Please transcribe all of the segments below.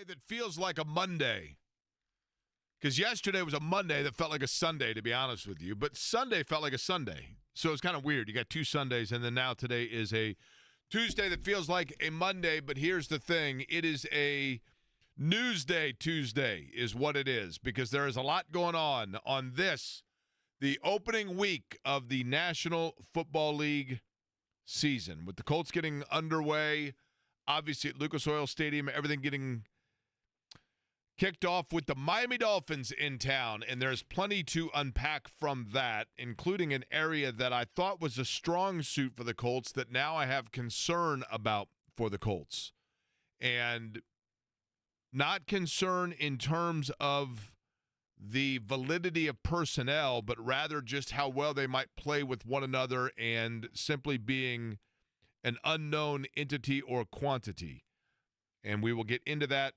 That feels like a Monday. Because yesterday was a Monday that felt like a Sunday, to be honest with you. But Sunday felt like a Sunday. So it's kind of weird. You got two Sundays, and then now today is a Tuesday that feels like a Monday. But here's the thing. It is a Newsday Tuesday is what it is. Because there is a lot going on this, the opening week of the National Football League season. With the Colts getting underway, obviously at Lucas Oil Stadium, everything getting kicked off with the Miami Dolphins in town, and there's plenty to unpack from that, including an area that I thought was a strong suit for the Colts that now I have concern about for the Colts. And not concern in terms of the validity of personnel, but rather just how well they might play with one another and simply being an unknown entity or quantity. And we will get into that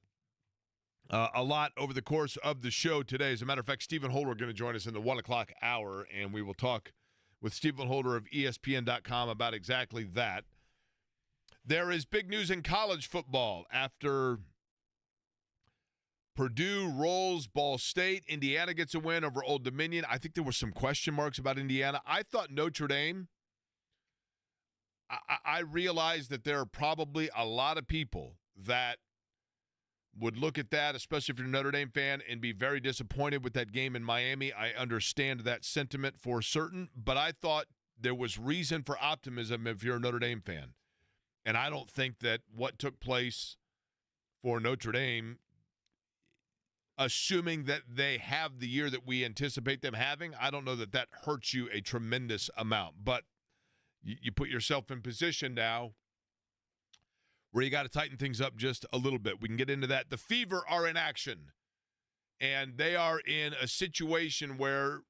a lot over the course of the show today. As a matter of fact, Stephen Holder is going to join us in the 1 o'clock hour, and we will talk with Stephen Holder of ESPN.com about exactly that. There is big news in college football after Purdue rolls Ball State. Indiana gets a win over Old Dominion. I think there were some question marks about Indiana. I thought Notre Dame, I realized that there are probably a lot of people that would look at that, especially if you're a Notre Dame fan, and be very disappointed with that game in Miami. I understand that sentiment for certain, but I thought there was reason for optimism if you're a Notre Dame fan. And I don't think that what took place for Notre Dame, assuming that they have the year that we anticipate them having, I don't know that that hurts you a tremendous amount. But you put yourself in position now where you got to tighten things up just a little bit. We can get into that. The Fever are in action, and they are in a situation where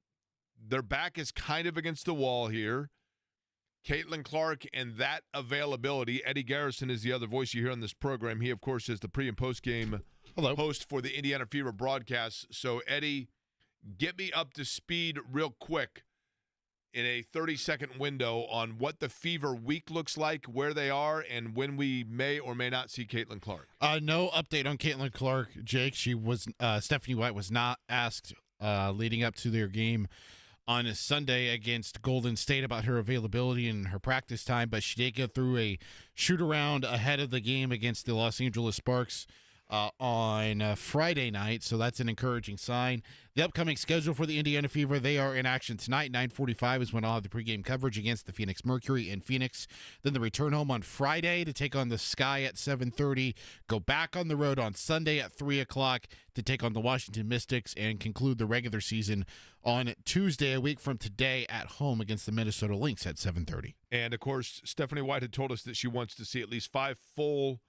their back is kind of against the wall here. Caitlin Clark and that availability. Eddie Garrison is the other voice you hear on this program. He, of course, is the pre- and post-game host for the Indiana Fever broadcast. So, Eddie, get me up to speed real quick in a 30-second window on what the Fever week looks like, where they are, and when we may or may not see Caitlin Clark. No update on Caitlin Clark, Jake. She was Stephanie White was not asked leading up to their game on a Sunday against Golden State about her availability and her practice time, but she did get through a shoot-around ahead of the game against the Los Angeles Sparks on Friday night, so that's an encouraging sign. The upcoming schedule for the Indiana Fever, they are in action tonight. 9:45 is when I'll have the pregame coverage against the Phoenix Mercury in Phoenix. Then the return home on Friday to take on the Sky at 7:30. Go back on the road on Sunday at 3 o'clock to take on the Washington Mystics and conclude the regular season on Tuesday, a week from today, at home against the Minnesota Lynx at 7:30. And, of course, Stephanie White had told us that she wants to see at least 5 full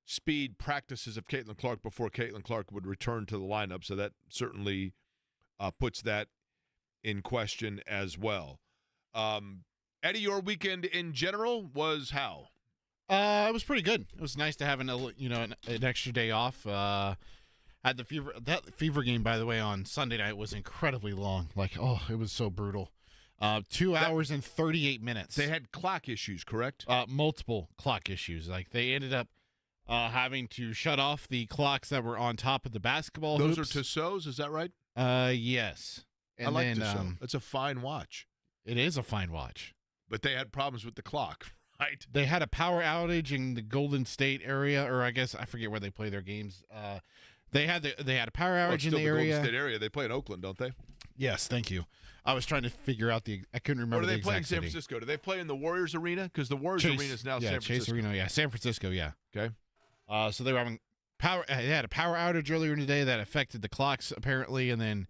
speed practices of Caitlin Clark before Caitlin Clark would return to the lineup. So that certainly puts that in question as well. Eddie, your weekend in general was how? It was pretty good. It was nice to have an extra day off. Had the Fever, that Fever game, by the way, on Sunday night was incredibly long. It was so brutal. 2 hours and 38 minutes. They had clock issues, correct? Multiple clock issues. They ended up having to shut off the clocks that were on top of the basketball Those hoops. are Tussauds, is that right? Yes. And I like Tissot. It's a fine watch. It is a fine watch. But they had problems with the clock, right? They had a power outage in the Golden State area, or I guess I forget where they play their games. They had a power outage in the area. Golden State area. They play in Oakland, don't they? Yes, thank you. I was trying to figure out I couldn't remember the exact Or do they play in San city. Francisco? Do they play in the Warriors Arena? Because the Warriors Arena is now San Francisco. Chase Arena, yeah. San Francisco, yeah. Okay. So they were having they had a power outage earlier today that affected the clocks, apparently, and then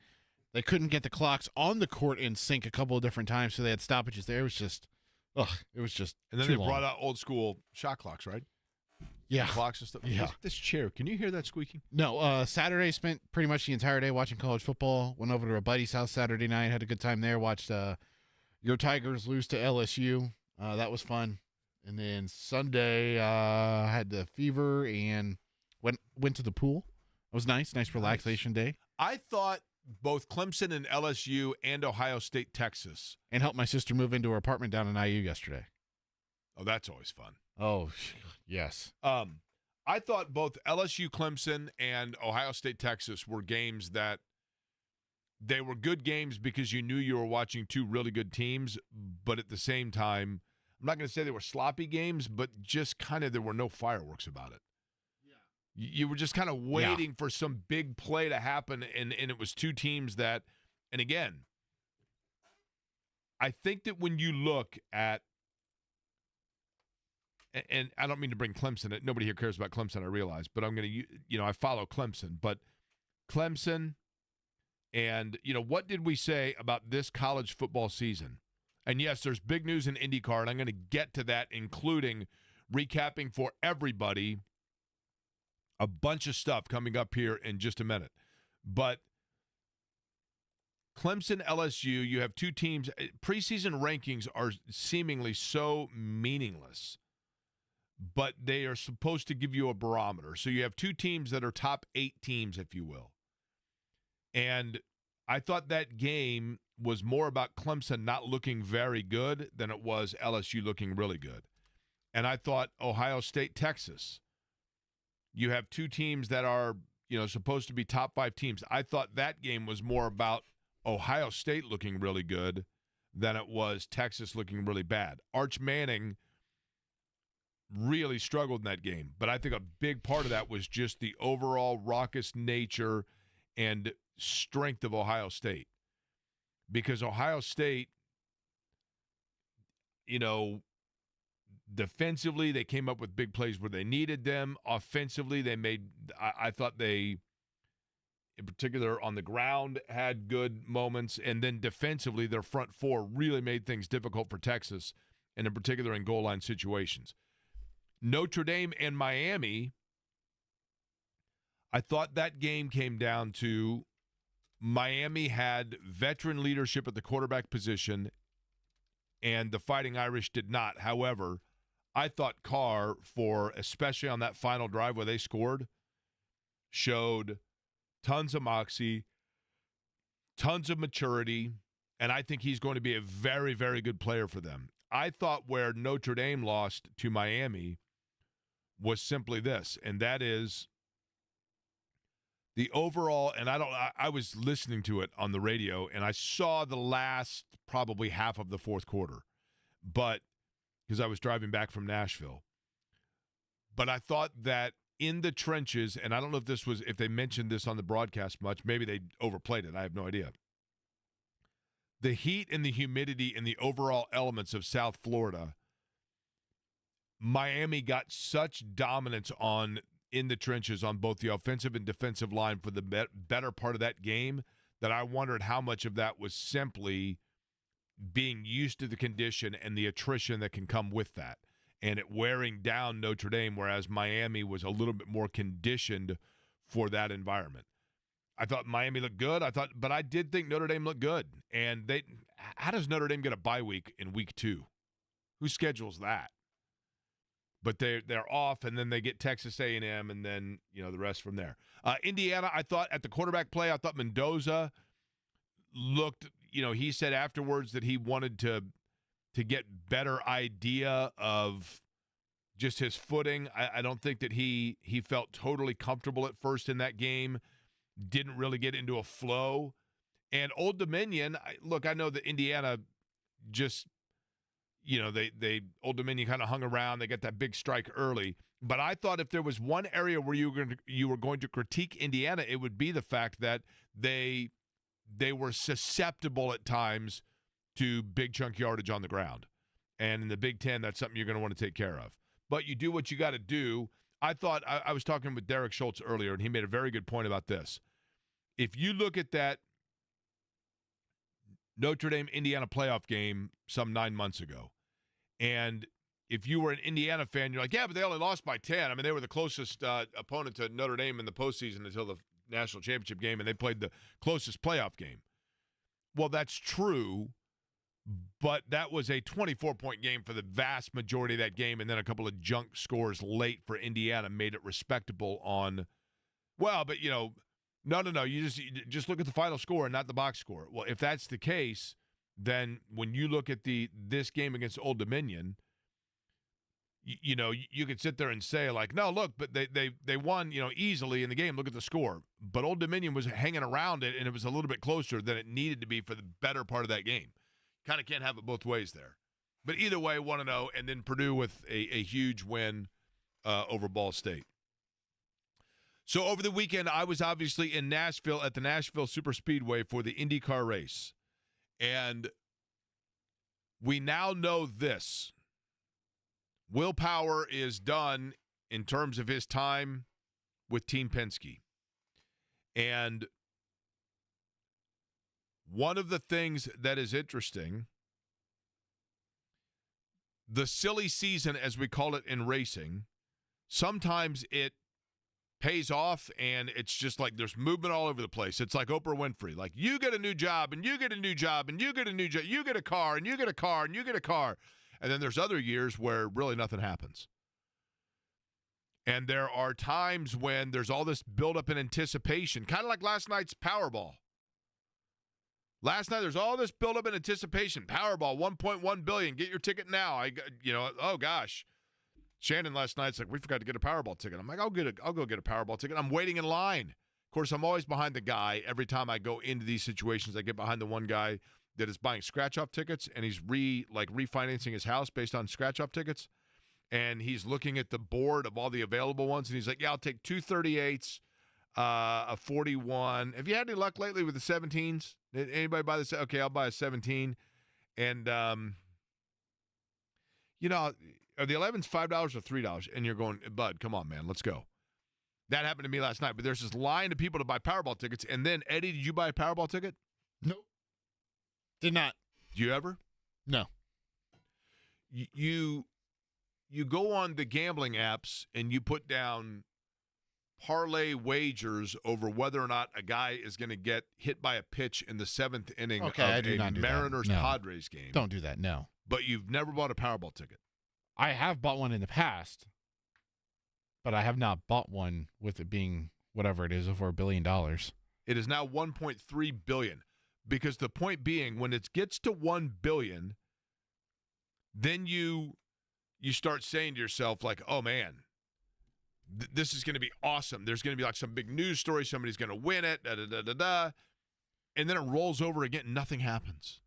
they couldn't get the clocks on the court in sync a couple of different times, so they had stoppages there. It was just, And then they brought out old school shot clocks, right? Yeah. Clocks and stuff. Yeah. This chair, can you hear that squeaking? No, Saturday spent pretty much the entire day watching college football. Went over to a buddy's house Saturday night, had a good time there. Watched your Tigers lose to LSU. That was fun. And then Sunday, I had the Fever and went to the pool. It was nice relaxation day. I thought both Clemson and LSU and Ohio State, Texas. And helped my sister move into her apartment down in IU yesterday. Oh, that's always fun. Oh, yes. I thought both LSU Clemson and Ohio State Texas were games that they were good games because you knew you were watching two really good teams, but at the same time, I'm not going to say they were sloppy games, but just kind of there were no fireworks about it. Yeah. You were just kind of waiting for some big play to happen, and it was two teams that, and again, I think that when you look at, and I don't mean to bring Clemson, nobody here cares about Clemson, I realize, but I'm going to, I follow Clemson, but Clemson, and, what did we say about this college football season? And yes, there's big news in IndyCar, and I'm going to get to that, including recapping for everybody a bunch of stuff coming up here in just a minute. But Clemson, LSU, you have two teams. Preseason rankings are seemingly so meaningless, but they are supposed to give you a barometer. So you have two teams that are top 8 teams, if you will. And I thought that game was more about Clemson not looking very good than it was LSU looking really good. And I thought Ohio State, Texas, you have two teams that are, supposed to be top 5 teams. I thought that game was more about Ohio State looking really good than it was Texas looking really bad. Arch Manning really struggled in that game, but I think a big part of that was just the overall raucous nature and strength of Ohio State. Because Ohio State, defensively, they came up with big plays where they needed them. Offensively, I thought they, in particular on the ground, had good moments. And then defensively, their front four really made things difficult for Texas, and in particular in goal line situations. Notre Dame and Miami, I thought that game came down to Miami had veteran leadership at the quarterback position, and the Fighting Irish did not. However, I thought Carr, especially on that final drive where they scored, showed tons of moxie, tons of maturity, and I think he's going to be a very, very good player for them. I thought where Notre Dame lost to Miami was simply this, and that is the overall, and I was listening to it on the radio, and I saw the last probably half of the fourth quarter, but because I was driving back from Nashville. But I thought that in the trenches, and I don't know if they mentioned this on the broadcast much, maybe they overplayed it, I have no idea. The heat and the humidity and the overall elements of South Florida, Miami got such dominance in the trenches on both the offensive and defensive line for the better part of that game that I wondered how much of that was simply being used to the condition and the attrition that can come with that, and it wearing down Notre Dame, whereas Miami was a little bit more conditioned for that environment. I thought Miami looked good. But I did think Notre Dame looked good. And how does Notre Dame get a bye week in week 2? Who schedules that? But they're off, and then they get Texas A&M, and then the rest from there. Indiana, I thought at the quarterback play, I thought Mendoza looked. He said afterwards that he wanted to get better idea of just his footing. I don't think that he felt totally comfortable at first in that game. Didn't really get into a flow. And Old Dominion, I know that Indiana just. Old Dominion kind of hung around. They got that big strike early. But I thought if there was one area where you were going to critique Indiana, it would be the fact that they were susceptible at times to big chunk yardage on the ground. And in the Big Ten, that's something you're going to want to take care of. But you do what you got to do. I thought I was talking with Derek Schultz earlier, and he made a very good point about this. If you look at that Notre Dame-Indiana playoff game some 9 months ago, and if you were an Indiana fan, you're like, yeah, but they only lost by 10. I mean, they were the closest opponent to Notre Dame in the postseason until the national championship game, and they played the closest playoff game. Well, that's true, but that was a 24-point game for the vast majority of that game, and then a couple of junk scores late for Indiana made it respectable on, no. You just look at the final score and not the box score. Well, if that's the case, then when you look at this game against Old Dominion, you could sit there and say, like, no, look, but they won, easily in the game. Look at the score. But Old Dominion was hanging around it, and it was a little bit closer than it needed to be for the better part of that game. Kind of can't have it both ways there. But either way, 1-0, and then Purdue with a huge win over Ball State. So over the weekend, I was obviously in Nashville at the Nashville Superspeedway for the IndyCar race. And we now know this. Will Power is done in terms of his time with Team Penske. And one of the things that is interesting, the silly season, as we call it in racing, sometimes it pays off and it's just like there's movement all over the place. It's like Oprah Winfrey. Like, you get a new job and you get a new job and you get a new job. You get a car and you get a car and you get a car. And then there's other years where really nothing happens. And there are times when there's all this buildup in anticipation, kind of like last night's Powerball. Last night, there's all this buildup in anticipation. Powerball, $1.1 billion. Get your ticket now. Oh gosh. Shannon last night's like, we forgot to get a Powerball ticket. I'm like, I'll go get a Powerball ticket. I'm waiting in line. Of course, I'm always behind the guy. Every time I go into these situations, I get behind the one guy that is buying scratch-off tickets, and he's refinancing his house based on scratch-off tickets. And he's looking at the board of all the available ones, and he's like, yeah, I'll take 2 38s, a 41. Have you had any luck lately with the 17s? Did anybody buy this? Okay, I'll buy a 17. And, are the 11s $5 or $3? And you're going, Bud, come on, man, let's go. That happened to me last night. But there's this line of people to buy Powerball tickets. And then, Eddie, did you buy a Powerball ticket? Nope. Did not. Did you ever? No. You go on the gambling apps and you put down parlay wagers over whether or not a guy is going to get hit by a pitch in the 7th inning of a Mariners-Padres game. Don't do that, no. But you've never bought a Powerball ticket. I have bought one in the past, but I have not bought one with it being whatever it is, over $1 billion. It is now $1.3 billion. Because the point being, when it gets to $1 billion, then you start saying to yourself, like, oh, man, this is going to be awesome. There's going to be like some big news story. Somebody's going to win it, da-da-da-da-da. And then it rolls over again. Nothing happens.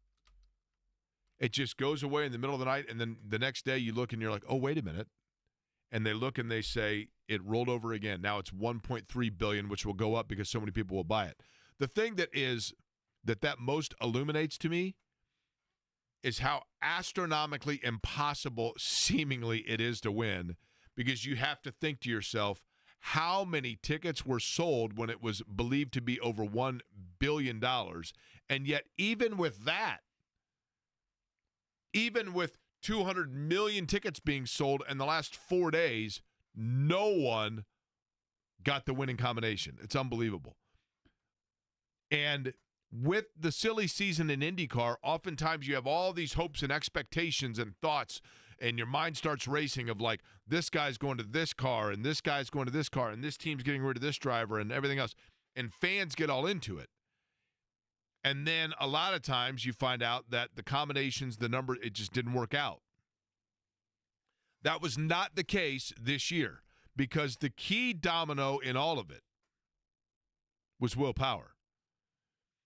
It just goes away in the middle of the night, and then the next day you look and you're like, oh, wait a minute. And they look and they say it rolled over again. Now it's $1.3 billion, which will go up because so many people will buy it. The thing that most illuminates to me is how astronomically impossible seemingly it is to win, because you have to think to yourself, how many tickets were sold when it was believed to be over $1 billion? And yet, even with that, even with 200 million tickets being sold in the last 4 days, no one got the winning combination. It's unbelievable. And with the silly season in IndyCar, oftentimes you have all these hopes and expectations and thoughts, and your mind starts racing of like, this guy's going to this car, and this guy's going to this car, and this team's getting rid of this driver, and everything else. And fans get all into it. And then a lot of times you find out that the combinations, the number, it just didn't work out. That was not the case this year, because the key domino in all of it was Will Power.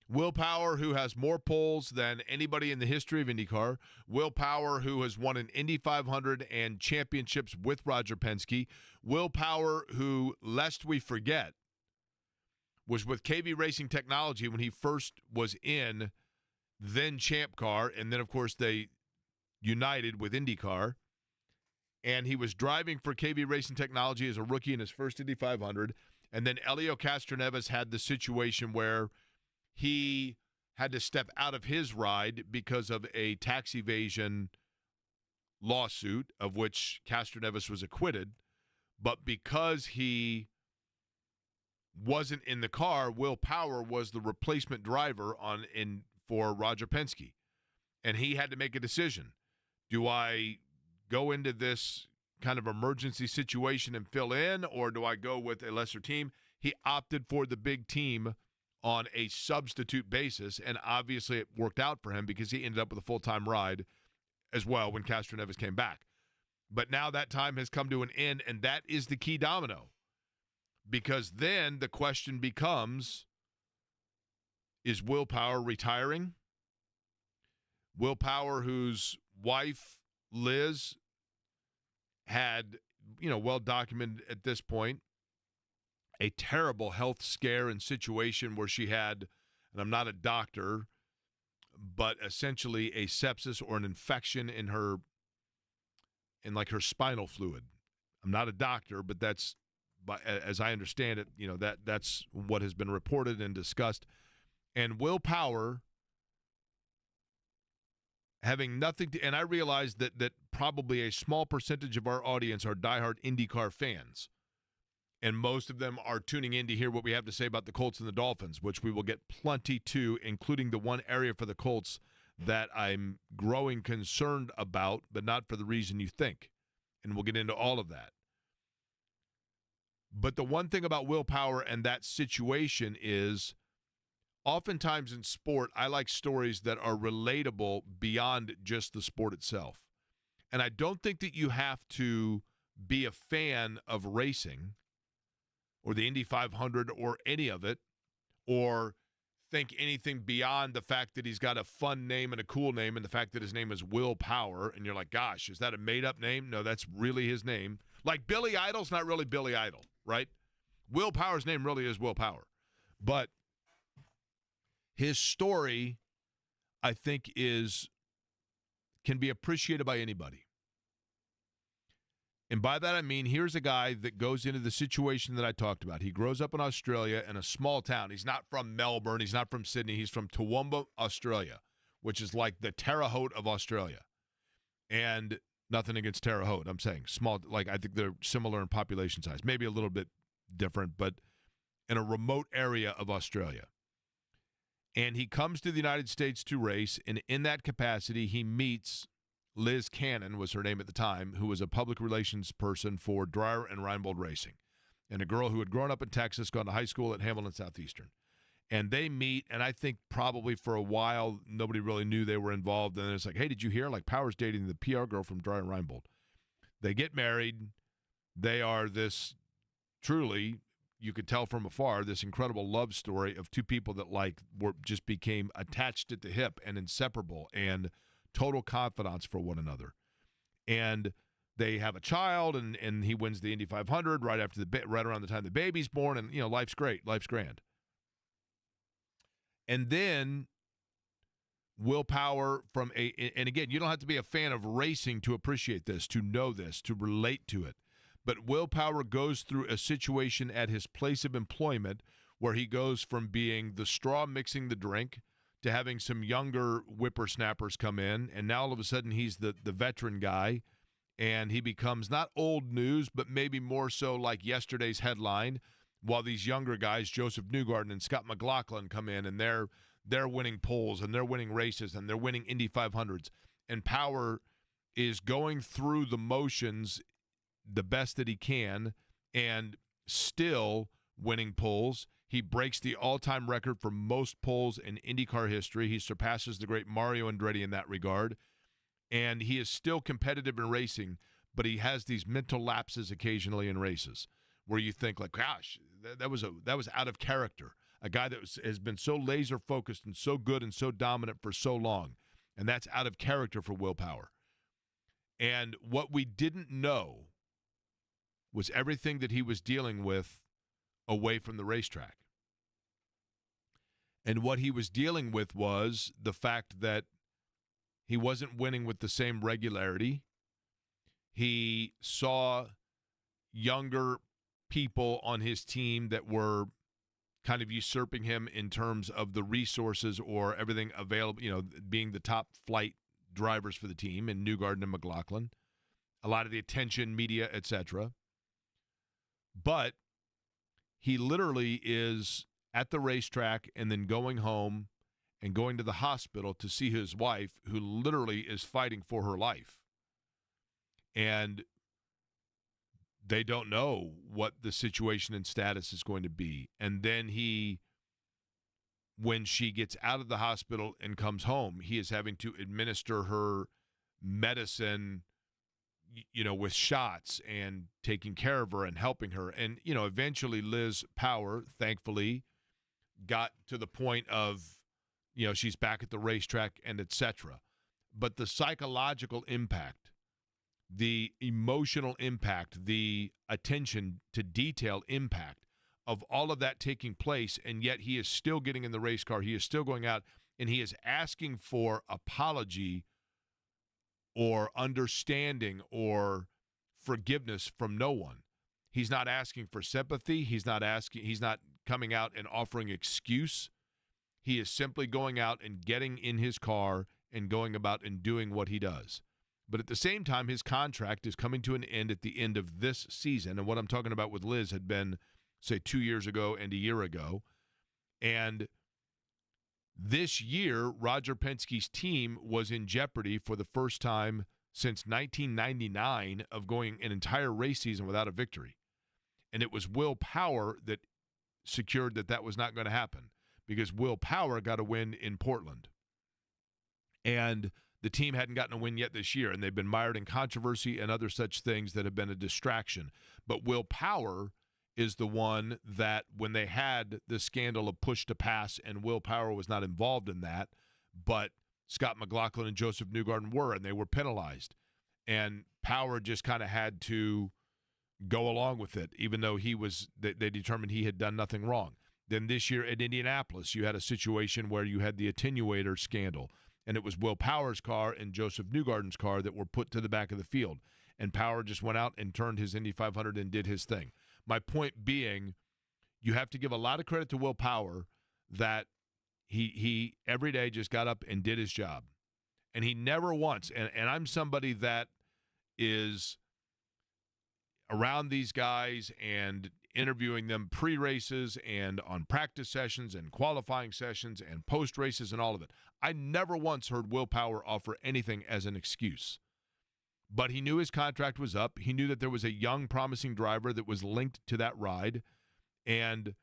Will Power, who has more poles than anybody in the history of IndyCar. Will Power, who has won an Indy 500 and championships with Roger Penske. Will Power, who, lest we forget, was with KV Racing Technology when he first was in then Champ Car, and then, of course, they united with IndyCar. And he was driving for KV Racing Technology as a rookie in his first Indy 500. And then Elio Castroneves had the situation where he had to step out of his ride because of a tax evasion lawsuit, of which Castroneves was acquitted. But because he wasn't in the car, Will Power was the replacement driver for Roger Penske. And he had to make a decision. Do I go into this kind of emergency situation and fill in, or do I go with a lesser team? He opted for the big team on a substitute basis, and obviously it worked out for him because he ended up with a full-time ride as well when Castroneves came back. But now that time has come to an end, and that is the key domino. Because then the question becomes, is Will Power retiring? Will Power, whose wife, Liz, had, well documented at this point, a terrible health scare and situation where she had, and I'm not a doctor, but essentially a sepsis or an infection in her spinal fluid. I'm not a doctor, but that's, as I understand it, that's what has been reported and discussed. And Will Power, having nothing to, and I realize that probably a small percentage of our audience are diehard IndyCar fans, and most of them are tuning in to hear what we have to say about the Colts and the Dolphins, which we will get plenty to, including the one area for the Colts that I'm growing concerned about, but not for the reason you think. And we'll get into all of that. But the one thing about Will Power and that situation is, oftentimes in sport, I like stories that are relatable beyond just the sport itself. And I don't think that you have to be a fan of racing or the Indy 500 or any of it, or think anything beyond the fact that he's got a fun name and a cool name and the fact that his name is Will Power, and you're like, gosh, is that a made-up name? No, that's really his name. Like Billy Idol's not really Billy Idol, right? Will Power's name really is Will Power. But his story, I think, can be appreciated by anybody. And by that I mean, here's a guy that goes into the situation that I talked about. He grows up in Australia in a small town. He's not from Melbourne. He's not from Sydney. He's from Toowoomba, Australia, which is like the Terre Haute of Australia. And nothing against Terre Haute. I'm saying small, I think they're similar in population size. Maybe a little bit different, but in a remote area of Australia. And he comes to the United States to race, and in that capacity, he meets Liz Cannon, was her name at the time, who was a public relations person for Dreyer and Reinbold Racing, and a girl who had grown up in Texas, gone to high school at Hamilton Southeastern. And they meet, and I think probably for a while, nobody really knew they were involved. And then it's like, hey, did you hear? Power's dating the PR girl from Dreyer and Reinbold. They get married. They are this truly, you could tell from afar, this incredible love story of two people that just became attached at the hip and inseparable and total confidants for one another. And they have a child, and he wins the Indy 500 right around the time the baby's born, and life's great, life's grand. And then Will Power and again, you don't have to be a fan of racing to appreciate this, to know this, to relate to it. But Will Power goes through a situation at his place of employment where he goes from being the straw mixing the drink to having some younger whippersnappers come in, and now all of a sudden he's the veteran guy, and he becomes not old news, but maybe more so like yesterday's headline, while these younger guys, Joseph Newgarden and Scott McLaughlin, come in, and they're winning poles, and they're winning races, and they're winning Indy 500s. And Power is going through the motions the best that he can and still winning poles. He breaks the all-time record for most poles in IndyCar history. He surpasses the great Mario Andretti in that regard. And he is still competitive in racing, but he has these mental lapses occasionally in races where you think, gosh, that was out of character. A guy that has been so laser-focused and so good and so dominant for so long. And that's out of character for Will Power. And what we didn't know was everything that he was dealing with away from the racetrack. And what he was dealing with was the fact that he wasn't winning with the same regularity. He saw younger people on his team that were kind of usurping him in terms of the resources or everything available, being the top flight drivers for the team, and Newgarden and McLaughlin, a lot of the attention, media, etc. But he literally is at the racetrack and then going home and going to the hospital to see his wife, who literally is fighting for her life. And they don't know what the situation and status is going to be. And then when she gets out of the hospital and comes home, he is having to administer her medicine, with shots and taking care of her and helping her. And, eventually Liz Power, thankfully, got to the point of, she's back at the racetrack and et cetera. But the psychological impact, the emotional impact, the attention to detail impact of all of that taking place, and yet he is still getting in the race car. He is still going out, and he is asking for apology or understanding or forgiveness from no one. He's not asking for sympathy. He's not coming out and offering excuse. He is simply going out and getting in his car and going about and doing what he does. But at the same time, his contract is coming to an end at the end of this season. And what I'm talking about with Liz had been, say, 2 years ago and a year ago. And this year, Roger Penske's team was in jeopardy for the first time since 1999 of going an entire race season without a victory. And it was Will Power that secured that was not going to happen, because Will Power got a win in Portland. And the team hadn't gotten a win yet this year, and they've been mired in controversy and other such things that have been a distraction. But Will Power is the one that, when they had the scandal of push to pass, and Will Power was not involved in that, but Scott McLaughlin and Joseph Newgarden were, and they were penalized. And Power just kind of had to go along with it, even though they determined he had done nothing wrong. Then this year at Indianapolis, you had a situation where you had the attenuator scandal, and it was Will Power's car and Joseph Newgarden's car that were put to the back of the field. And Power just went out and turned his Indy 500 and did his thing. My point being, you have to give a lot of credit to Will Power that he every day just got up and did his job. And he never once, and I'm somebody that is around these guys and interviewing them pre-races and on practice sessions and qualifying sessions and post-races and all of it. I never once heard Will Power offer anything as an excuse. But he knew his contract was up. He knew that there was a young, promising driver that was linked to that ride. And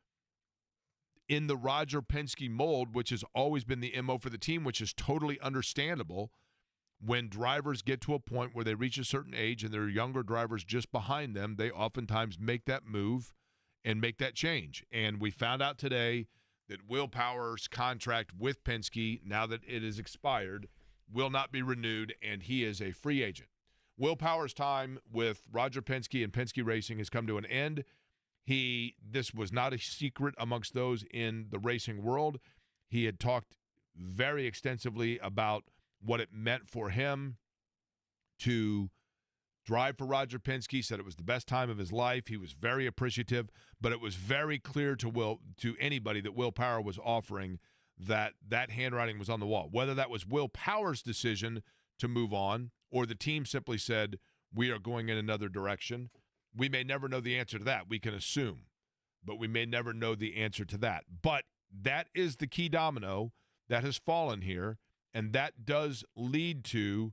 in the Roger Penske mold, which has always been the MO for the team, which is totally understandable, when drivers get to a point where they reach a certain age and there are younger drivers just behind them, they oftentimes make that move and make that change. And we found out today that Will Power's contract with Penske, now that it is expired, will not be renewed, and he is a free agent. Will Power's time with Roger Penske and Penske Racing has come to an end. This was not a secret amongst those in the racing world. He had talked very extensively about what it meant for him to drive for Roger Penske. Said it was the best time of his life. He was very appreciative, but it was very clear to anybody that Will Power was offering that handwriting was on the wall. Whether that was Will Power's decision to move on, or the team simply said, we are going in another direction, we may never know the answer to that. We can assume, but we may never know the answer to that. But that is the key domino that has fallen here, and that does lead to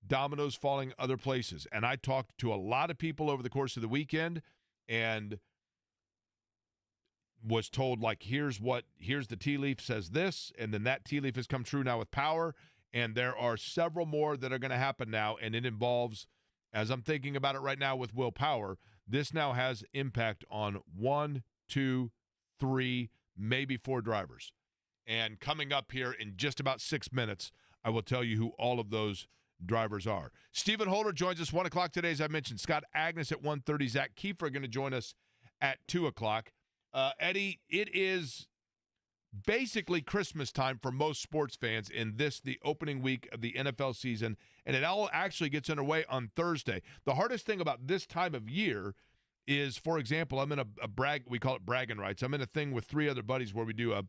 dominoes falling other places. And I talked to a lot of people over the course of the weekend and was told, like, here's the tea leaf says this, and then that tea leaf has come true now with Power. And there are several more that are going to happen now, and it involves, as I'm thinking about it right now with Will Power, this now has impact on 1, 2, 3, maybe 4 drivers. And coming up here in just about 6 minutes, I will tell you who all of those drivers are. Stephen Holder joins us 1 o'clock today, as I mentioned. Scott Agnes at 1:30. Zach Kiefer are going to join us at 2 o'clock. Eddie, it is basically Christmas time for most sports fans in the opening week of the NFL season, and it all actually gets underway on Thursday. The hardest thing about this time of year is, for example, I'm in we call it bragging rights. I'm in a thing with 3 other buddies where we do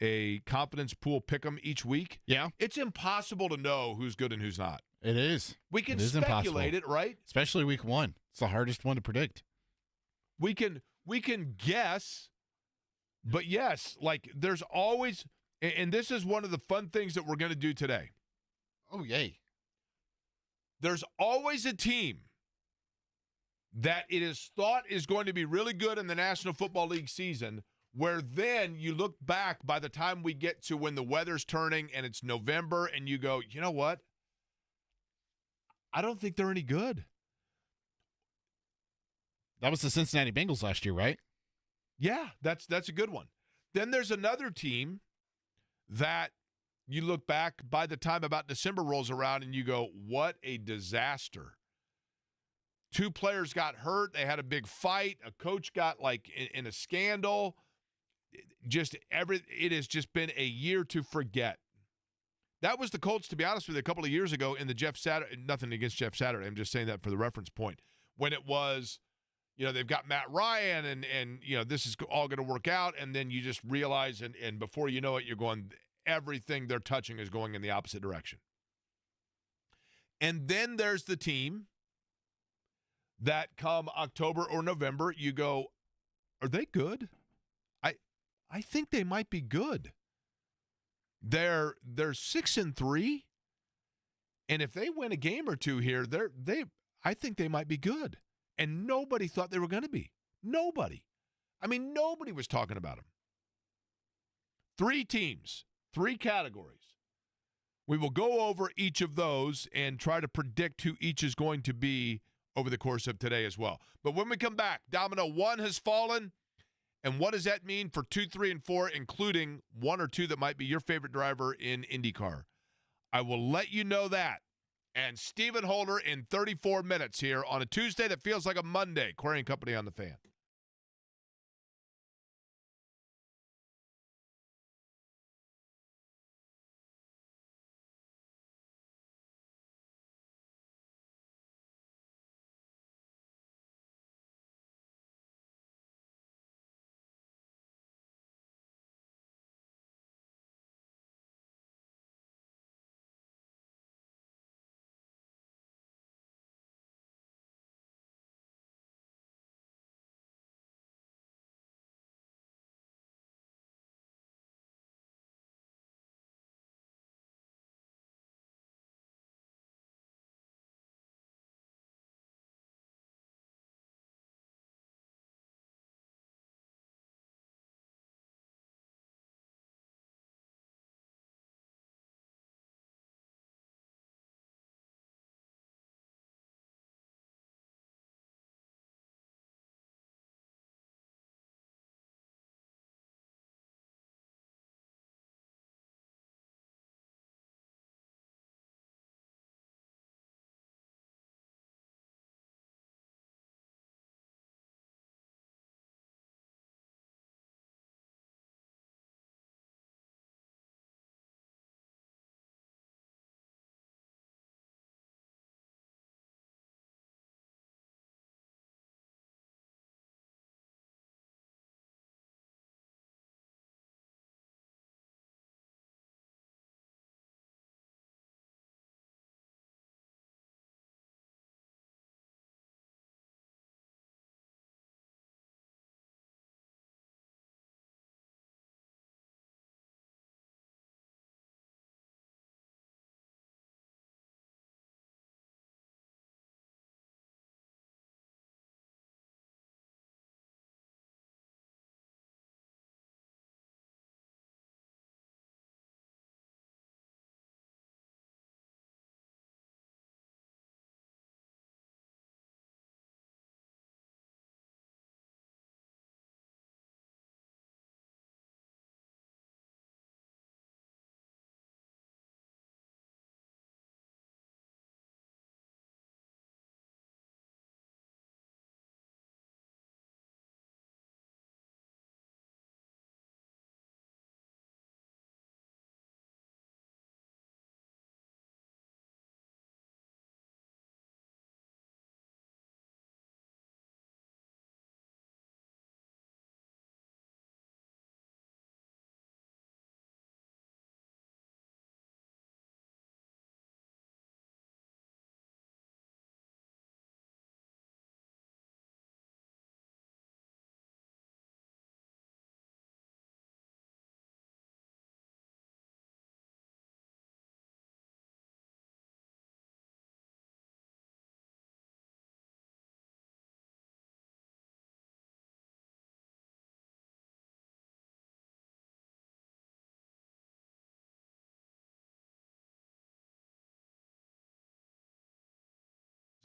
a confidence pool pick'em each week. Yeah. It's impossible to know who's good and who's not. It is. We can speculate it, right? Especially week 1. It's the hardest one to predict. We can guess. But yes, like there's always, and this is one of the fun things that we're going to do today. Oh, yay. There's always a team that it is thought is going to be really good in the National Football League season, where then you look back by the time we get to when the weather's turning and it's November and you go, you know what? I don't think they're any good. That was the Cincinnati Bengals last year, right? Yeah, that's a good one. Then there's another team that you look back by the time about December rolls around and you go, what a disaster. 2 players got hurt. They had a big fight. A coach got in a scandal. It has just been a year to forget. That was the Colts, to be honest with you, a couple of years ago in the Jeff Saturday. Nothing against Jeff Saturday. I'm just saying that for the reference point. When it was, they've got Matt Ryan and this is all going to work out. And then you just realize, and before you know it, you're going, everything they're touching is going in the opposite direction. And then there's the team that come October or November, you go, are they good? I think they might be good. They're 6-3, and if they win a game or two here, I think they might be good. And nobody thought they were going to be. Nobody. I mean, nobody was talking about them. 3 teams, 3 categories. We will go over each of those and try to predict who each is going to be over the course of today as well. But when we come back, Domino 1 has fallen. And what does that mean for 2, 3, and 4, including 1 or 2 that might be your favorite driver in IndyCar? I will let you know that. And Stephen Holder in 34 minutes here on a Tuesday that feels like a Monday. Query and Company on the Fan.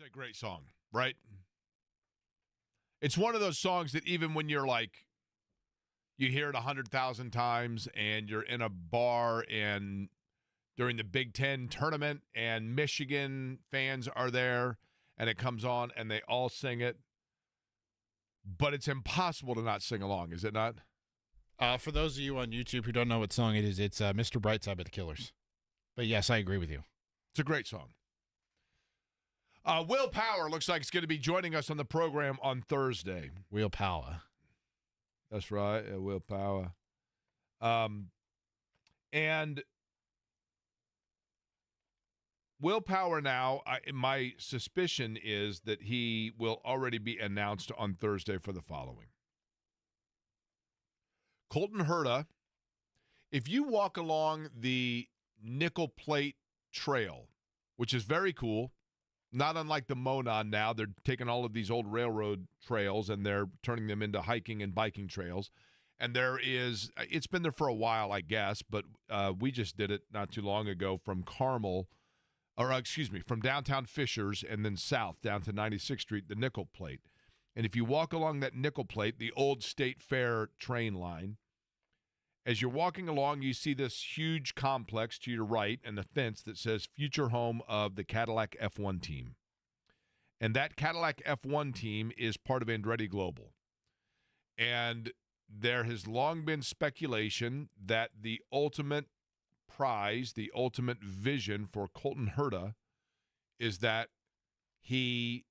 It's a great song, right? It's one of those songs that even when you're like, you hear it 100,000 times and you're in a bar and during the Big Ten tournament and Michigan fans are there and it comes on and they all sing it. But it's impossible to not sing along, is it not? For those of you on YouTube who don't know what song it is, it's Mr. Brightside by the Killers. But yes, I agree with you. It's a great song. Will Power looks like it's going to be joining us on the program on Thursday. Will Power. That's right, Will Power. And Will Power now, my suspicion is that he will already be announced on Thursday for the following. Colton Herta, if you walk along the Nickel Plate Trail, which is very cool, not unlike the Monon now. They're taking all of these old railroad trails and they're turning them into hiking and biking trails. And it's been there for a while, I guess, but we just did it not too long ago from from downtown Fishers and then south down to 96th Street, the Nickel Plate. And if you walk along that Nickel Plate, the old State Fair train line, as you're walking along, you see this huge complex to your right and the fence that says future home of the Cadillac F1 team. And that Cadillac F1 team is part of Andretti Global. And there has long been speculation that the ultimate prize, the ultimate vision for Colton Herta is that he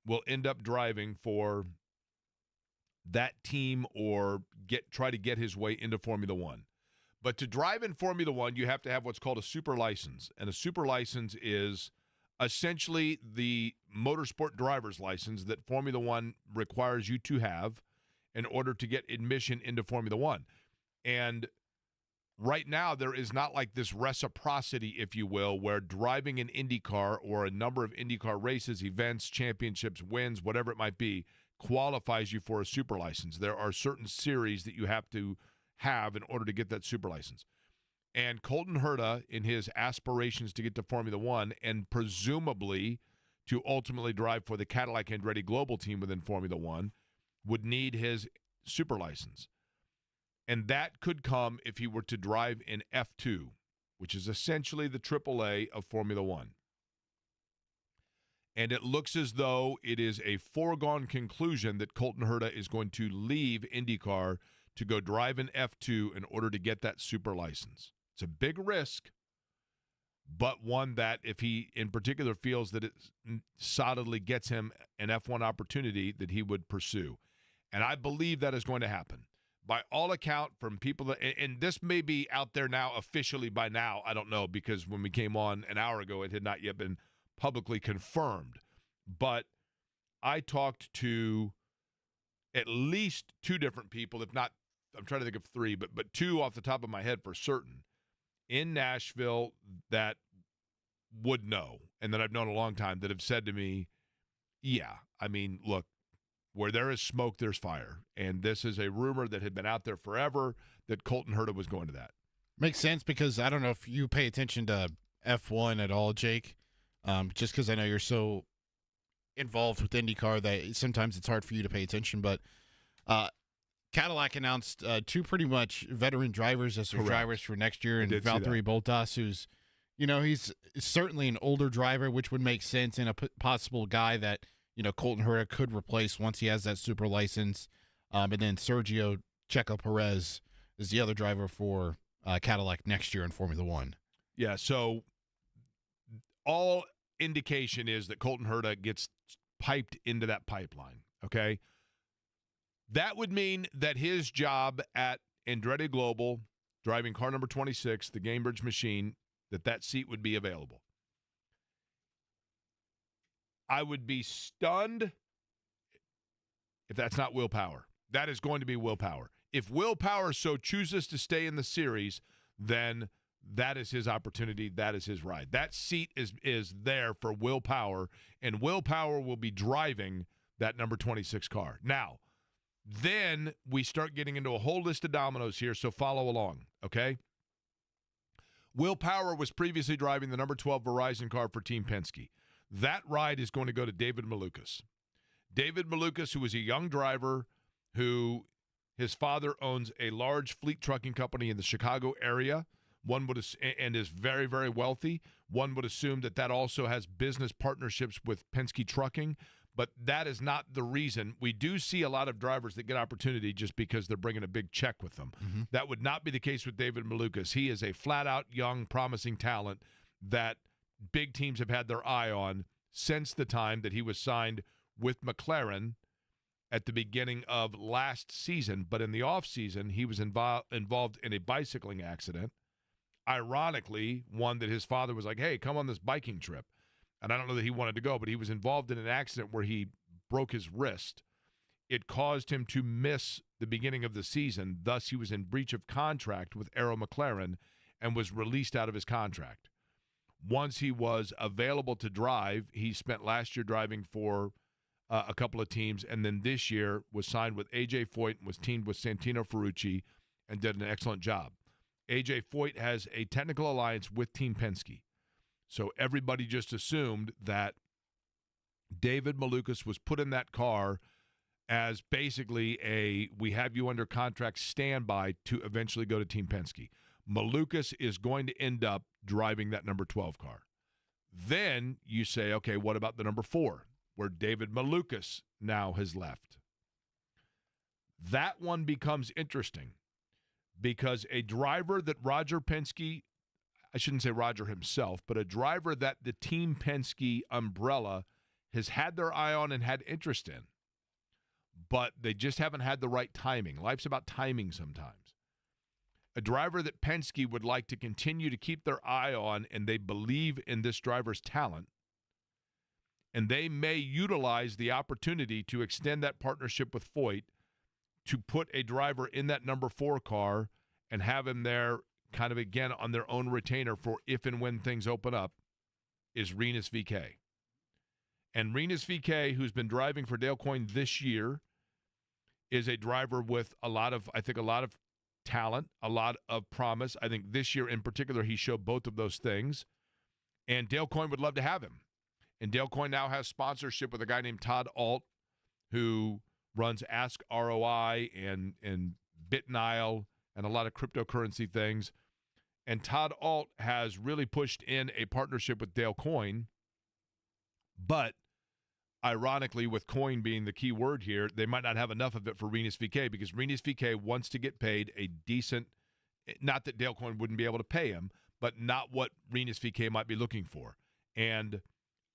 will end up driving for that team or try to get his way into Formula One. But to drive in Formula One, you have to have what's called a super license. And a super license is essentially the motorsport driver's license that Formula One requires you to have in order to get admission into Formula One. And right now, there is not like this reciprocity, if you will, where driving an IndyCar or a number of IndyCar races, events, championships, wins, whatever it might be, qualifies you for a super license. There are certain series that you have to have in order to get that super license. And Colton Herta, in his aspirations to get to Formula One and presumably to ultimately drive for the Cadillac Andretti Global team within Formula One, would need his super license. And that could come if he were to drive in F2, which is essentially the AAA of Formula One. And it looks as though it is a foregone conclusion that Colton Herta is going to leave IndyCar to go drive in F2 in order to get that super license. It's a big risk, but one that if he in particular feels that it solidly gets him an F1 opportunity, that he would pursue. And I believe that is going to happen. By all account, from people that, and this may be out there now officially by now, I don't know, because when we came on an hour ago, it had not yet been publicly confirmed. But I talked to at least two different people, if not, I'm trying to think of three, but two off the top of my head for certain, in Nashville that would know, and that I've known a long time, that have said to me, yeah, I mean, look, where there is smoke, there's fire. And this is a rumor that had been out there forever that Colton Herta was going to that. Makes sense because I don't know if you pay attention to F1 at all, Jake, just because I know you're so involved with IndyCar that sometimes it's hard for you to pay attention. But Cadillac announced two pretty much veteran drivers as their drivers for next year, and Venturi Bottas, who's, he's certainly an older driver, which would make sense, and a possible guy that, Colton Herta could replace once he has that super license. And then Sergio Checo Perez is the other driver for Cadillac next year in Formula One. Yeah, so all indication is that Colton Herta gets piped into that pipeline, okay? That would mean that his job at Andretti Global, driving car number 26, the Gamebridge machine, that seat would be available. I would be stunned if that's not Will Power. That is going to be Will Power. If Will Power so chooses to stay in the series, then that is his opportunity. That is his ride. That seat is there for Will Power, and Will Power will be driving that number 26 car. Now, then we start getting into a whole list of dominoes here, so follow along, okay? Will Power was previously driving the number 12 Verizon car for Team Penske. That ride is going to go to David Malukas. David Malukas, who is a young driver who his father owns a large fleet trucking company in the Chicago area, and is very, very wealthy. One would assume that also has business partnerships with Penske Trucking, but that is not the reason. We do see a lot of drivers that get opportunity just because they're bringing a big check with them. Mm-hmm. That would not be the case with David Malukas. He is a flat-out, young, promising talent that big teams have had their eye on since the time that he was signed with McLaren at the beginning of last season. But in the offseason, he was involved in a bicycling accident. Ironically, one that his father was like, hey, come on this biking trip. And I don't know that he wanted to go, but he was involved in an accident where he broke his wrist. It caused him to miss the beginning of the season. Thus, he was in breach of contract with Arrow McLaren and was released out of his contract. Once he was available to drive, he spent last year driving for a couple of teams, and then this year was signed with A.J. Foyt and was teamed with Santino Ferrucci and did an excellent job. A.J. Foyt has a technical alliance with Team Penske. So everybody just assumed that David Malukas was put in that car as basically we have you under contract standby to eventually go to Team Penske. Malukas is going to end up driving that number 12 car. Then you say, okay, what about the number 4, where David Malukas now has left? That one becomes interesting because a driver that Roger Penske, I shouldn't say Roger himself, but a driver that the Team Penske umbrella has had their eye on and had interest in, but they just haven't had the right timing. Life's about timing sometimes. A driver that Penske would like to continue to keep their eye on, and they believe in this driver's talent, and they may utilize the opportunity to extend that partnership with Foyt to put a driver in that number 4 car and have him there kind of, again, on their own retainer for if and when things open up, is Rinus VeeKay. And Rinus VeeKay, who's been driving for Dale Coyne this year, is a driver with a lot of talent, a lot of promise. I think this year in particular, he showed both of those things. And Dale Coyne would love to have him. And Dale Coyne now has sponsorship with a guy named Todd Alt, who runs Ask ROI and BitNile and a lot of cryptocurrency things. And Todd Alt has really pushed in a partnership with Dale Coyne. But ironically, with Coyne being the key word here, they might not have enough of it for Rinus VeeKay because Rinus VeeKay wants to get paid a decent, not that Dale Coyne wouldn't be able to pay him, but not what Rinus VeeKay might be looking for. And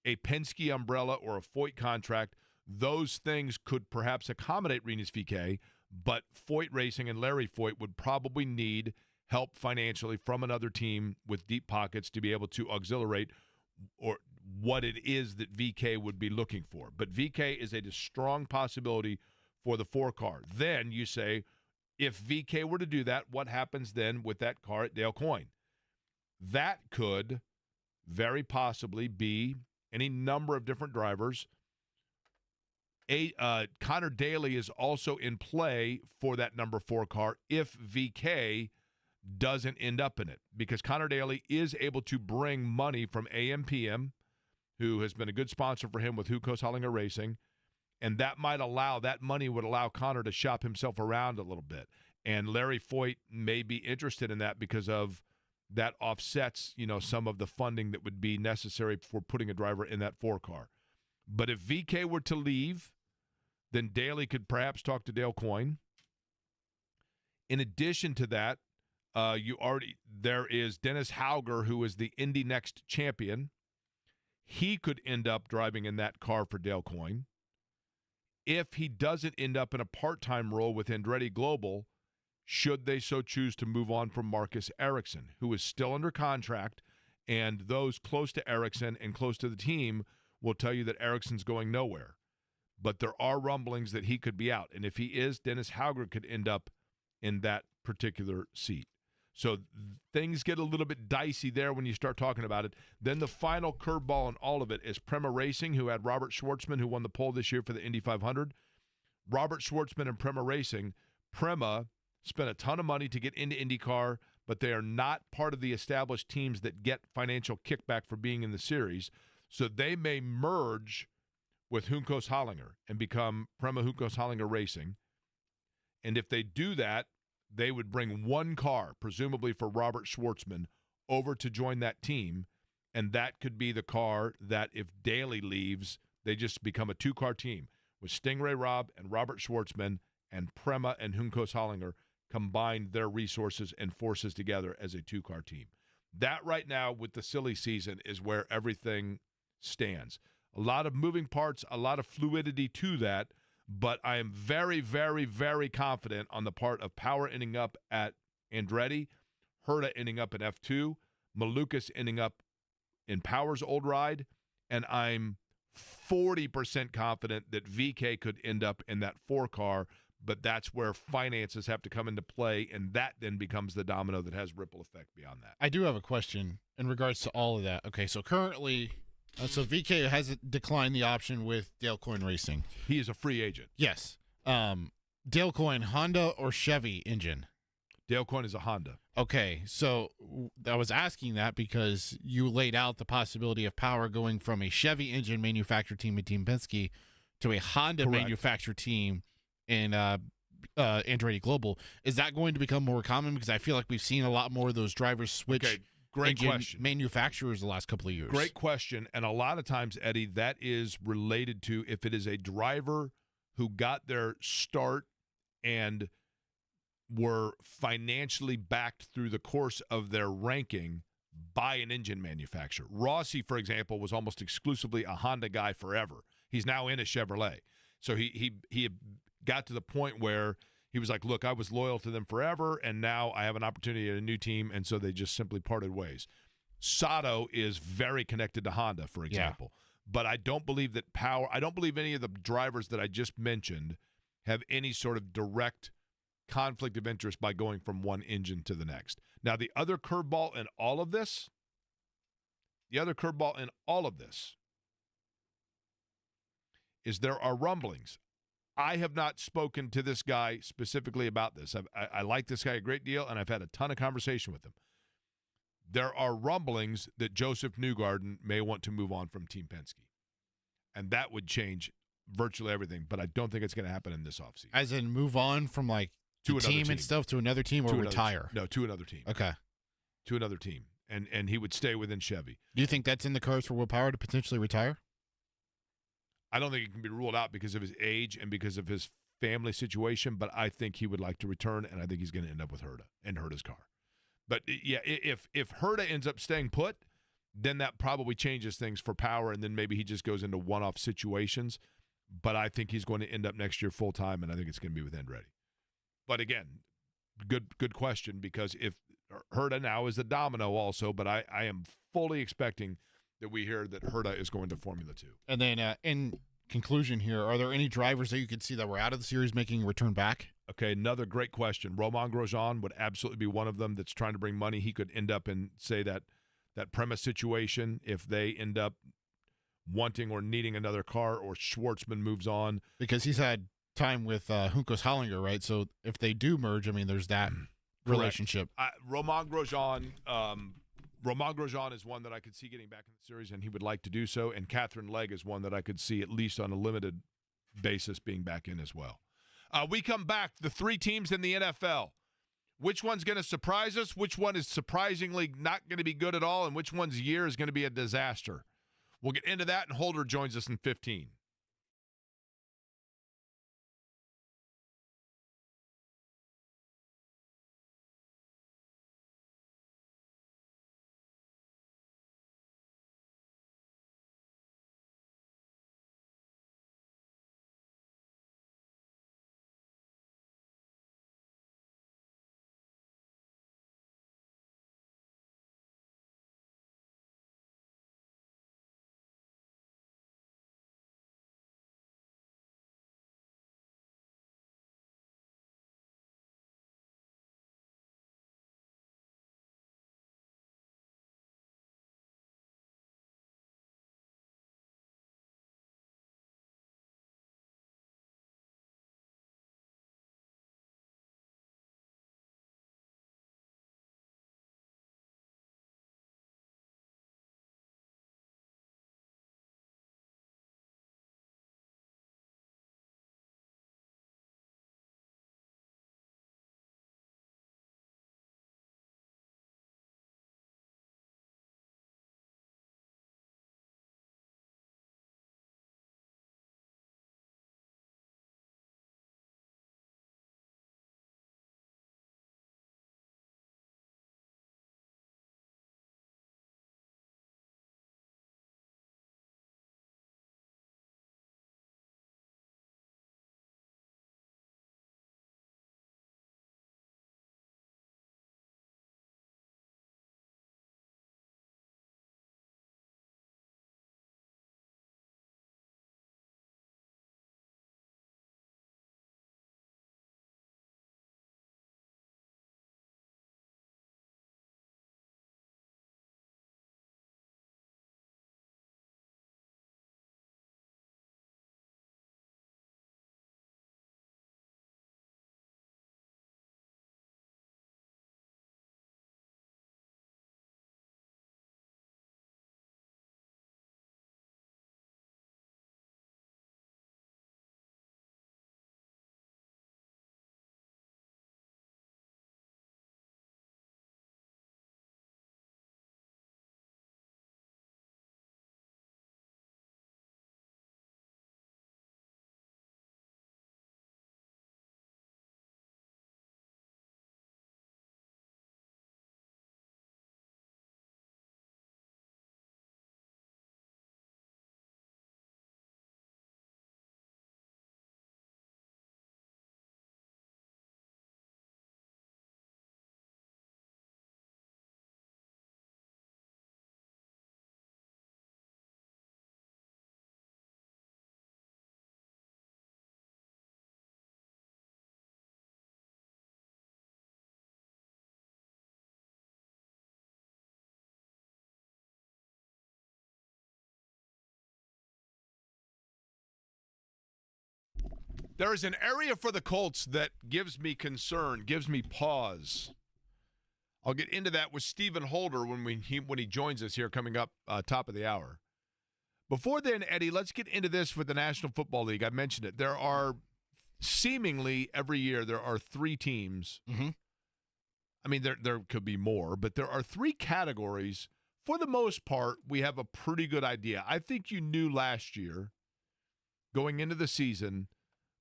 a Penske umbrella or a Foyt contract, those things could perhaps accommodate Rinus VeeKay, but Foyt Racing and Larry Foyt would probably need help financially from another team with deep pockets to be able to auxiliate or what it is that VeeKay would be looking for. But VeeKay is a strong possibility for the 4 car. Then you say, if VeeKay were to do that, what happens then with that car at Dale Coyne? That could very possibly be any number of different drivers. Connor Daly is also in play for that number 4 car if VeeKay doesn't end up in it, because Connor Daly is able to bring money from AMPM, who has been a good sponsor for him with Hucos Hollinger Racing, and that money would allow Connor to shop himself around a little bit. And Larry Foyt may be interested in that because of that offsets, some of the funding that would be necessary for putting a driver in that 4 car. But if VeeKay were to leave, then Daly could perhaps talk to Dale Coyne. In addition to that, there is Dennis Hauger, who is the Indy Next champion. He could end up driving in that car for Dale Coyne. If he doesn't end up in a part-time role with Andretti Global, should they so choose to move on from Marcus Ericsson, who is still under contract, and those close to Ericsson and close to the team will tell you that Ericsson's going nowhere. But there are rumblings that he could be out. And if he is, Dennis Hauger could end up in that particular seat. So things get a little bit dicey there when you start talking about it. Then the final curveball in all of it is Prema Racing, who had Robert Schwartzman, who won the pole this year for the Indy 500. Robert Schwartzman and Prema Racing. Prema spent a ton of money to get into IndyCar, but they are not part of the established teams that get financial kickback for being in the series. So they may merge with Juncos Hollinger and become Prema Juncos Hollinger Racing. And if they do that, they would bring one car, presumably for Robert Schwartzman, over to join that team. And that could be the car that if Daly leaves, they just become a two-car team with Stingray Robb and Robert Schwartzman and Prema and Juncos Hollinger combined their resources and forces together as a two-car team. That right now with the silly season is where everything stands. A lot of moving parts, a lot of fluidity to that, but I am very, very, very confident on the part of Power ending up at Andretti, Herta ending up in F2, Malukas ending up in Power's old ride, and I'm 40% confident that VK could end up in that 4-car, but that's where finances have to come into play, and that then becomes the domino that has ripple effect beyond that. I do have a question in regards to all of that. Okay, so currently, so VK has declined the option with Dale Coyne Racing. He is a free agent. Yes. Dale Coyne, Honda or Chevy engine? Dale Coyne is a Honda. Okay, so I was asking that because you laid out the possibility of Power going from a Chevy engine manufacturer team at Team Penske to a Honda Correct. manufacturer team in Andretti Global. Is that going to become more common? Because I feel like we've seen a lot more of those drivers switch great question. manufacturers the last couple of years. Great question. And a lot of times, Eddie, that is related to if it is a driver who got their start and were financially backed through the course of their ranking by an engine manufacturer. Rossi, for example, was almost exclusively a Honda guy forever. He's now in a Chevrolet. So he got to the point where he was like, look, I was loyal to them forever, and now I have an opportunity at a new team, and so they just simply parted ways. Sato is very connected to Honda, for example. Yeah. But I don't believe that I don't believe any of the drivers that I just mentioned have any sort of direct conflict of interest by going from one engine to the next. Now, the other curveball in all of this is there are rumblings. I have not spoken to this guy specifically about this. I like this guy a great deal, and I've had a ton of conversation with him. There are rumblings that Joseph Newgarden may want to move on from Team Penske, and that would change virtually everything, but I don't think it's going to happen in this offseason. As in move on from like to a team and stuff to another team or retire? No, to another team. Okay. To another team, and he would stay within Chevy. Do you think that's in the cards for Will Power to potentially retire? I don't think it can be ruled out because of his age and because of his family situation, but I think he would like to return, and I think he's going to end up with Herta and Herta's car. But, yeah, if Herta ends up staying put, then that probably changes things for Power, and then maybe he just goes into one-off situations. But I think he's going to end up next year full-time, and I think it's going to be with Andretti. But, again, good question, because if Herta now is the domino also, but I am fully expecting that we hear that Herta is going to Formula 2. And then in conclusion here, are there any drivers that you could see that were out of the series making a return back? Okay, another great question. Romain Grosjean would absolutely be one of them that's trying to bring money. He could end up in, say, that premise situation if they end up wanting or needing another car or Schwartzman moves on. Because he's had time with Juncos Hollinger, right? So if they do merge, I mean, there's that relationship. Romain Grosjean is one that I could see getting back in the series, and he would like to do so. And Catherine Legg is one that I could see, at least on a limited basis, being back in as well. We come back, the three teams in the NFL. Which one's going to surprise us? Which one is surprisingly not going to be good at all? And which one's year is going to be a disaster? We'll get into that, and Holder joins us in 15. There is an area for the Colts that gives me concern, gives me pause. I'll get into that with Stephen Holder when he joins us here coming up top of the hour. Before then, Eddie, let's get into this with the National Football League. I mentioned it. There are seemingly every year there are 3 teams. Mm-hmm. I mean, there could be more, but there are 3 categories. For the most part, we have a pretty good idea. I think you knew last year, going into the season,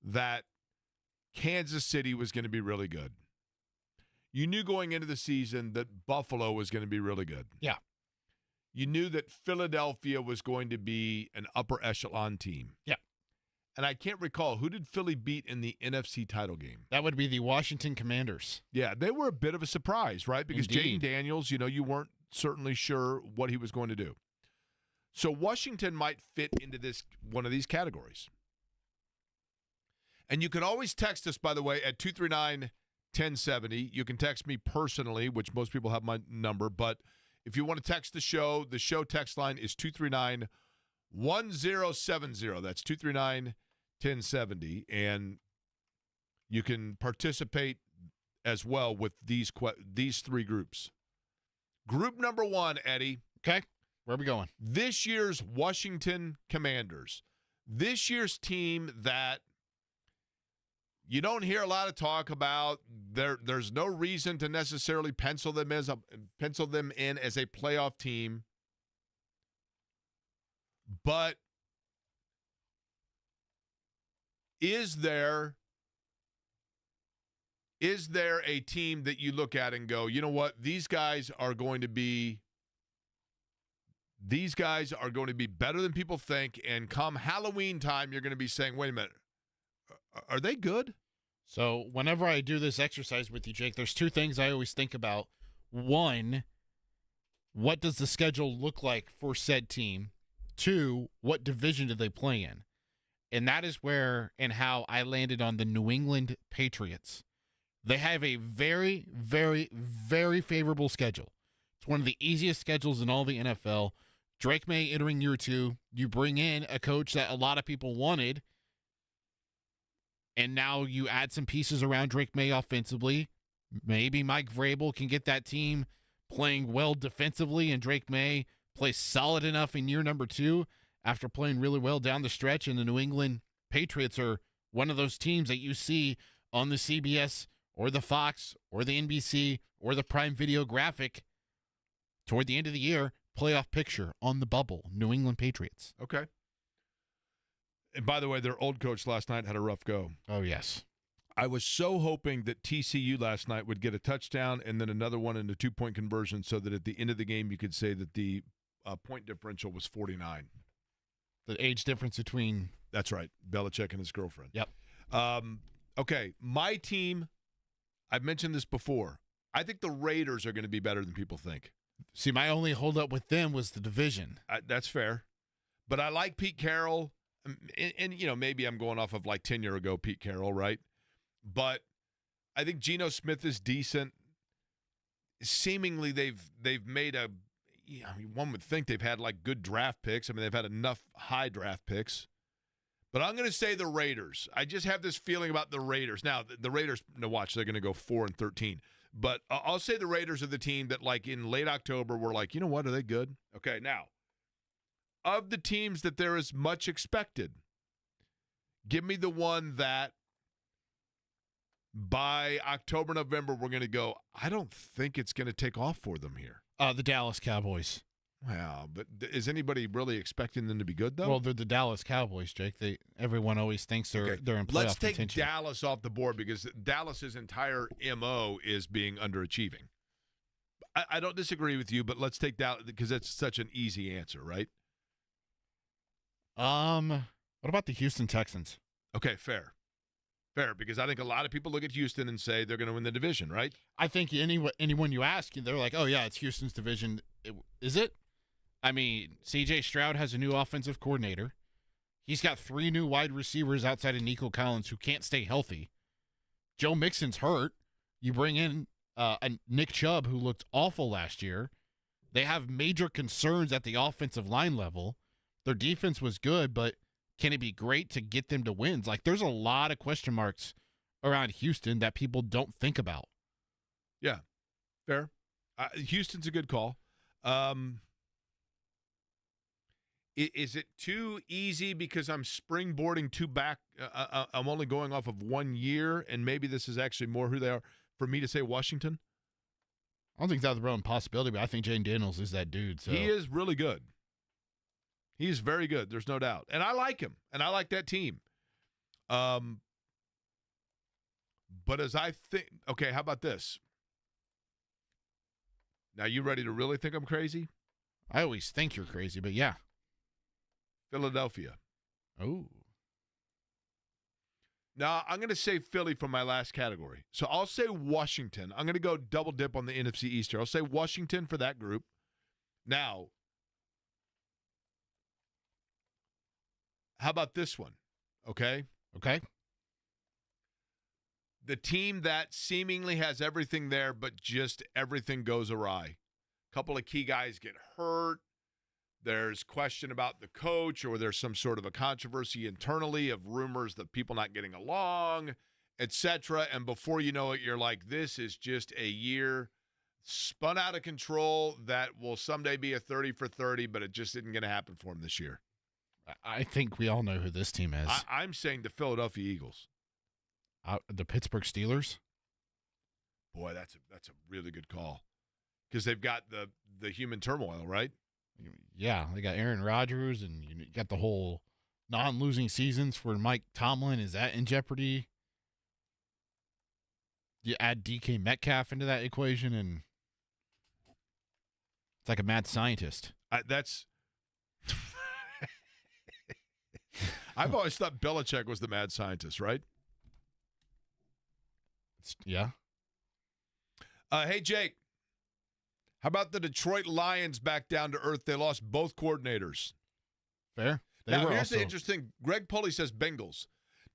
that Kansas City was going to be really good. You knew going into the season that Buffalo was going to be really good. Yeah. You knew that Philadelphia was going to be an upper echelon team. Yeah. And I can't recall, who did Philly beat in the NFC title game? That would be the Washington Commanders. Yeah, they were a bit of a surprise, right? Because Indeed. Jaden Daniels, you weren't certainly sure what he was going to do. So Washington might fit into this one of these categories. And you can always text us, by the way, at 239-1070. You can text me personally, which most people have my number. But if you want to text the show text line is 239-1070. That's 239-1070. And you can participate as well with these 3 groups. Group number 1, Eddie. Okay. Where are we going? This year's Washington Commanders. This year's team that you don't hear a lot of talk about. There's no reason to necessarily pencil them in as a playoff team. But is there a team that you look at and go, you know what, these guys are going to be better than people think, and come Halloween time, you're going to be saying, wait a minute, are they good? So whenever I do this exercise with you, Jake, there's 2 things I always think about. One, what does the schedule look like for said team? 2, what division do they play in? And that is where and how I landed on the New England Patriots. They have a very, very, very favorable schedule. It's one of the easiest schedules in all the NFL. Drake May entering year 2. You bring in a coach that a lot of people wanted, and now you add some pieces around Drake May offensively. Maybe Mike Vrabel can get that team playing well defensively, and Drake May plays solid enough in year number 2 after playing really well down the stretch. And the New England Patriots are one of those teams that you see on the CBS or the Fox or the NBC or the Prime Video graphic toward the end of the year, playoff picture on the bubble, New England Patriots. Okay. And by the way, their old coach last night had a rough go. Oh, yes. I was so hoping that TCU last night would get a touchdown and then another one in a 2-point conversion so that at the end of the game you could say that the point differential was 49. The age difference between... That's right. Belichick and his girlfriend. Yep. Okay, my team, I've mentioned this before. I think the Raiders are going to be better than people think. See, my only holdup with them was the division. That's fair. But I like Pete Carroll. And maybe I'm going off of like 10 years ago Pete Carroll, right? But I think Geno Smith is decent. Seemingly they've made one would think they've had like good draft picks. I mean, they've had enough high draft picks. But I'm going to say the Raiders. I just have this feeling about the Raiders. Now, the Raiders, watch, they're going to go 4-13. But I'll say the Raiders are the team that, like, in late October, we're like, you know what, are they good? Okay, now, of the teams that there is much expected, give me the one that by October, November, we're going to go, I don't think it's going to take off for them here. The Dallas Cowboys. Wow, but is anybody really expecting them to be good, though? Well, they're the Dallas Cowboys, Jake. Everyone always thinks they're in playoff Let's take contention. Dallas off the board because Dallas's entire MO is being underachieving. I don't disagree with you, but let's take Dallas because that's such an easy answer, right? What about the Houston Texans? Okay, fair, because I think a lot of people look at Houston and say they're going to win the division, right? I think anyone you ask, they're like, oh, yeah, it's Houston's division. Is it? I mean, C.J. Stroud has a new offensive coordinator. He's got 3 new wide receivers outside of Nico Collins who can't stay healthy. Joe Mixon's hurt. You bring in a Nick Chubb who looked awful last year. They have major concerns at the offensive line level. Their defense was good, but can it be great to get them to wins? Like, there's a lot of question marks around Houston that people don't think about. Yeah, fair. Houston's a good call. Is it too easy because I'm springboarding two back? I'm only going off of 1 year, and maybe this is actually more who they are for me to say Washington? I don't think that's a real impossibility, but I think Jane Daniels is that dude. So He is really good. He's very good. There's no doubt. And I like him, and I like that team. But as I think, okay, how about this? Now, you ready to really think I'm crazy? I always think you're crazy, but yeah. Philadelphia. Oh. Now, I'm going to say Philly for my last category. So I'll say Washington. I'm going to go double dip on the NFC East here. I'll say Washington for that group. Now, how about this one? Okay? Okay. The team that seemingly has everything there, but just everything goes awry. A couple of key guys get hurt. There's question about the coach, or there's some sort of a controversy internally of rumors that people not getting along, etc. And before you know it, you're like, this is just a year spun out of control that will someday be a 30 for 30, but it just isn't going to happen for him this year. I think we all know who this team is. I'm saying the Philadelphia Eagles. The Pittsburgh Steelers? Boy, that's a really good call. Because they've got the human turmoil, right? Yeah, they got Aaron Rodgers, and you got the whole non-losing seasons for Mike Tomlin. Is that in jeopardy? You add DK Metcalf into that equation, and it's like a mad scientist. I've always thought Belichick was the mad scientist, right? Yeah. Hey, Jake. How about the Detroit Lions back down to earth? They lost both coordinators. Fair. Now, here's the interesting. Greg Pulley says Bengals.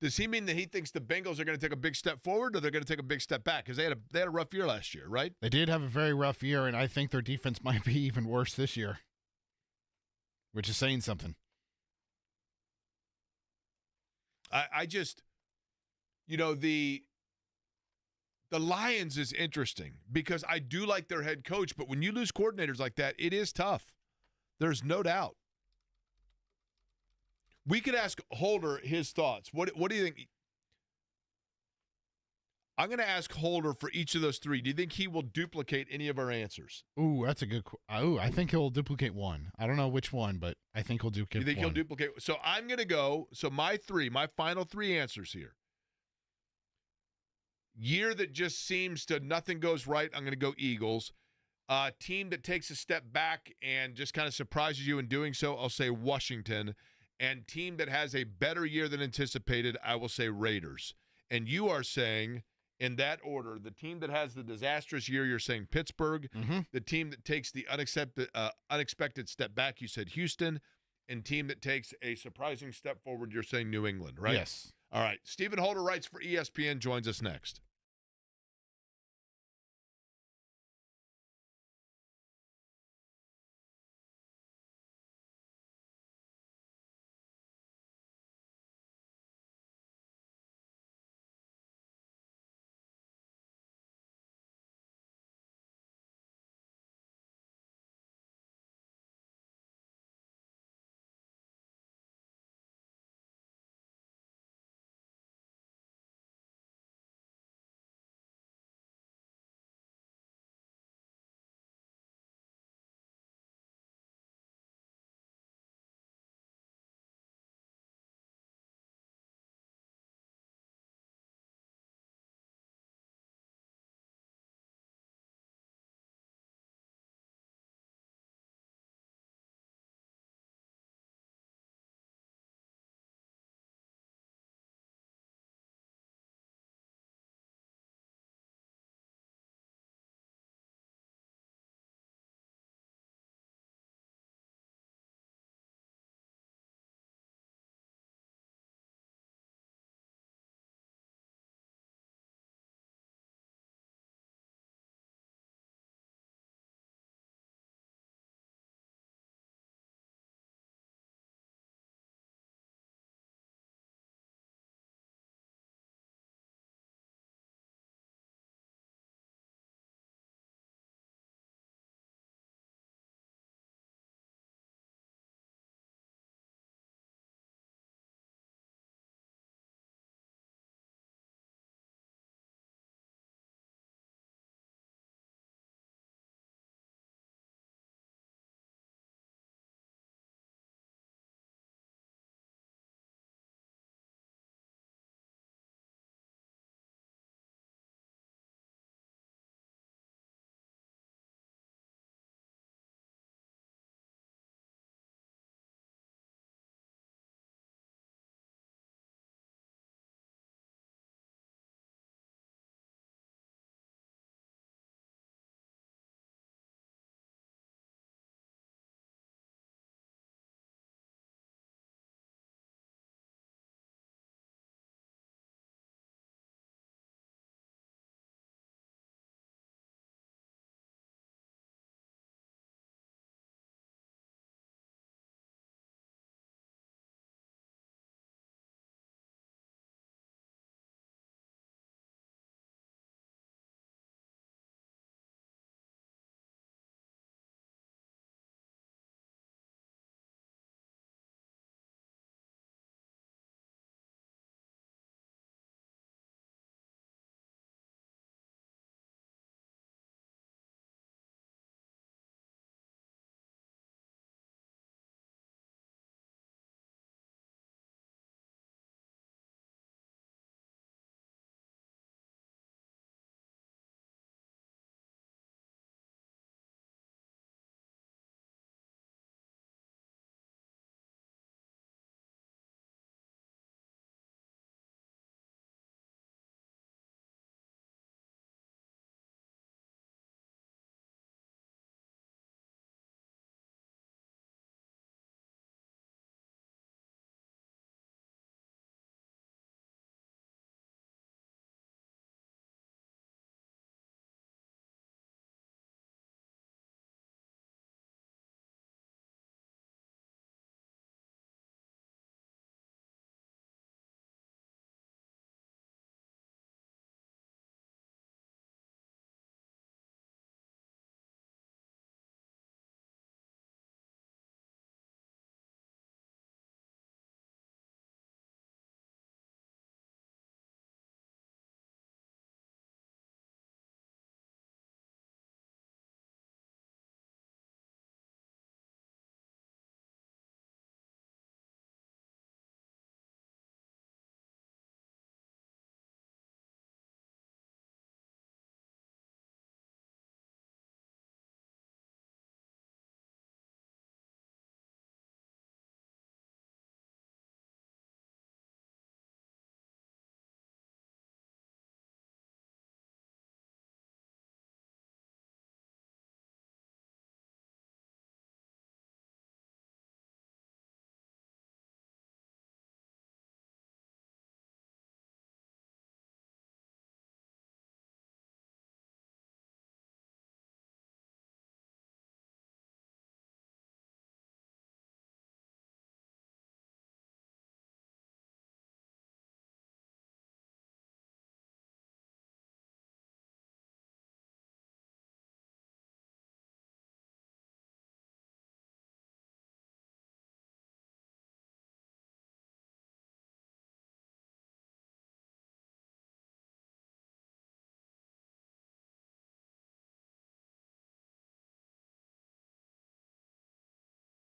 Does he mean that he thinks the Bengals are going to take a big step forward, or they're going to take a big step back? Because they had a rough year last year, right? They did have a very rough year, and I think their defense might be even worse this year, which is saying something. I just, the Lions is interesting because I do like their head coach, but when you lose coordinators like that, it is tough. There's no doubt. We could ask Holder his thoughts. What do you think? I'm going to ask Holder for each of those three. Do you think he will duplicate any of our answers? Ooh, that's a good. I think he'll duplicate one. I don't know which one, but I think he'll duplicate. You think one. he'll duplicate? So I'm going to go. So my final three answers here. Year that just seems to nothing goes right, I'm going to go Eagles. Team that takes a step back and just kind of surprises you in doing so, I'll say Washington. And team that has a better year than anticipated, I will say Raiders. And you are saying, in that order, the team that has the disastrous year, you're saying Pittsburgh. Mm-hmm. The team that takes the unexpected step back, you said Houston. And team that takes a surprising step forward, you're saying New England, right? Yes. All right. Stephen Holder writes for ESPN, joins us next.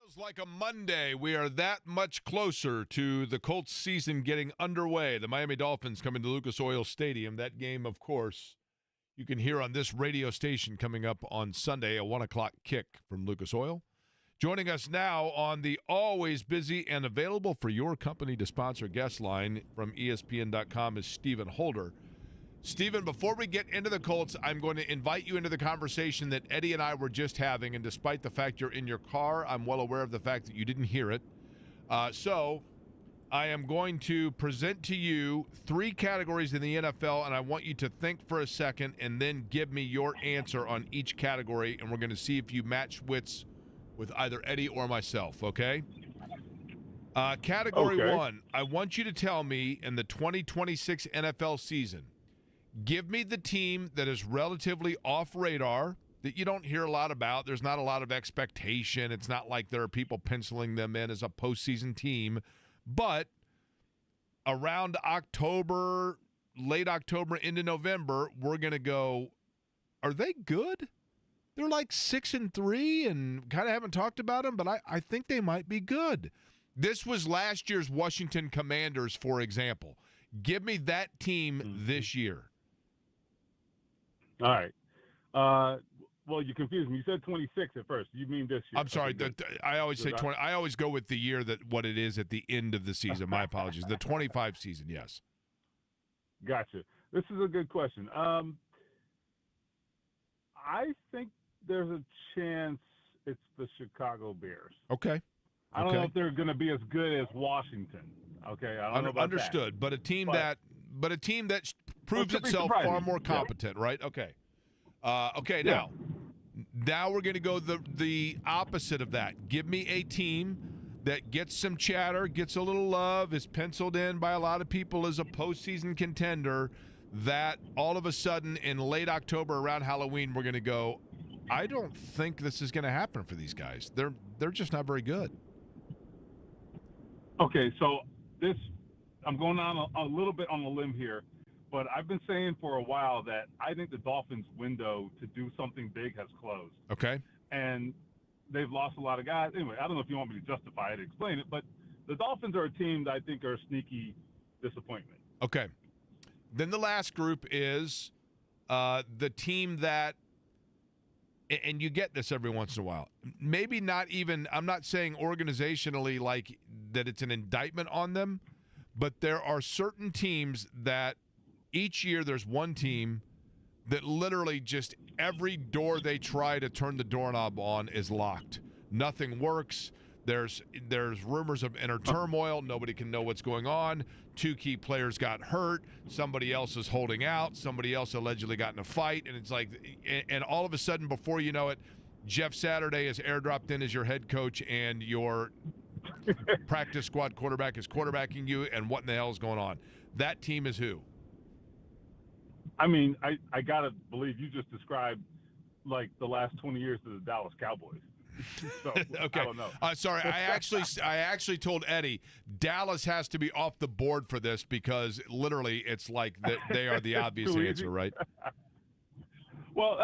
Feels like a Monday. We are that much closer to the Colts season getting underway. The Miami Dolphins coming to Lucas Oil Stadium. That game, of course, you can hear on this radio station coming up on Sunday, a 1 o'clock kick from Lucas Oil. Joining us now on the always busy and available for your company to sponsor guest line from ESPN.com is Stephen Holder. Stephen, before we get into the Colts, I'm going to invite you into the conversation that Eddie and I were just having, and despite the fact you're in your car, I'm well aware of the fact that you didn't hear it. So I am going to present to you 3 categories in the NFL, and I want you to think for a second and then give me your answer on each category, and we're going to see if you match wits with either Eddie or myself, okay? Category 1, I want you to tell me in the 2026 NFL season, give me the team that is relatively off radar, that you don't hear a lot about. There's not a lot of expectation. It's not like there are people penciling them in as a postseason team. But around October, late October into November, we're going to go, are they good? They're like 6-3 and kind of haven't talked about them, but I think they might be good. This was last year's Washington Commanders, for example. Give me that team this year. All right. Well, you confused me. You said 26 at first. You mean this year? I'm sorry. I always say 20. I always go with the year that what it is at the end of the season. My apologies. The 25 season, yes. Gotcha. This is a good question. I think there's a chance it's the Chicago Bears. Okay. I don't know if they're going to be as good as Washington. Okay, I don't know about understood. that. But a team that proves itself far more competent, right? Okay. Now we're going to go the opposite of that. Give me a team that gets some chatter, gets a little love, is penciled in by a lot of people as a postseason contender, that all of a sudden in late October around Halloween we're going to go, I don't think this is going to happen for these guys. They're just not very good. Okay, so I'm going on a little bit on a limb here, but I've been saying for a while that I think the Dolphins' window to do something big has closed. Okay. And they've lost a lot of guys. Anyway, I don't know if you want me to justify it, explain it, but the Dolphins are a team that I think are a sneaky disappointment. Okay. Then the last group is the team that, and you get this every once in a while, maybe not even, I'm not saying organizationally like that it's an indictment on them, but there are certain teams that each year there's one team that literally just every door they try to turn the doorknob on is locked. Nothing works. There's rumors of inner turmoil. Nobody can know what's going on. 2 key players got hurt. Somebody else is holding out. Somebody else allegedly got in a fight. And it's like, and all of a sudden, before you know it, Jeff Saturday is airdropped in as your head coach, and your practice squad quarterback is quarterbacking you. And what in the hell is going on? That team is who? I mean, I got to believe you just described like the last 20 years of the Dallas Cowboys. So, okay. I don't know. Sorry, I actually told Eddie Dallas has to be off the board for this because literally it's like they are the obvious answer, right? Well,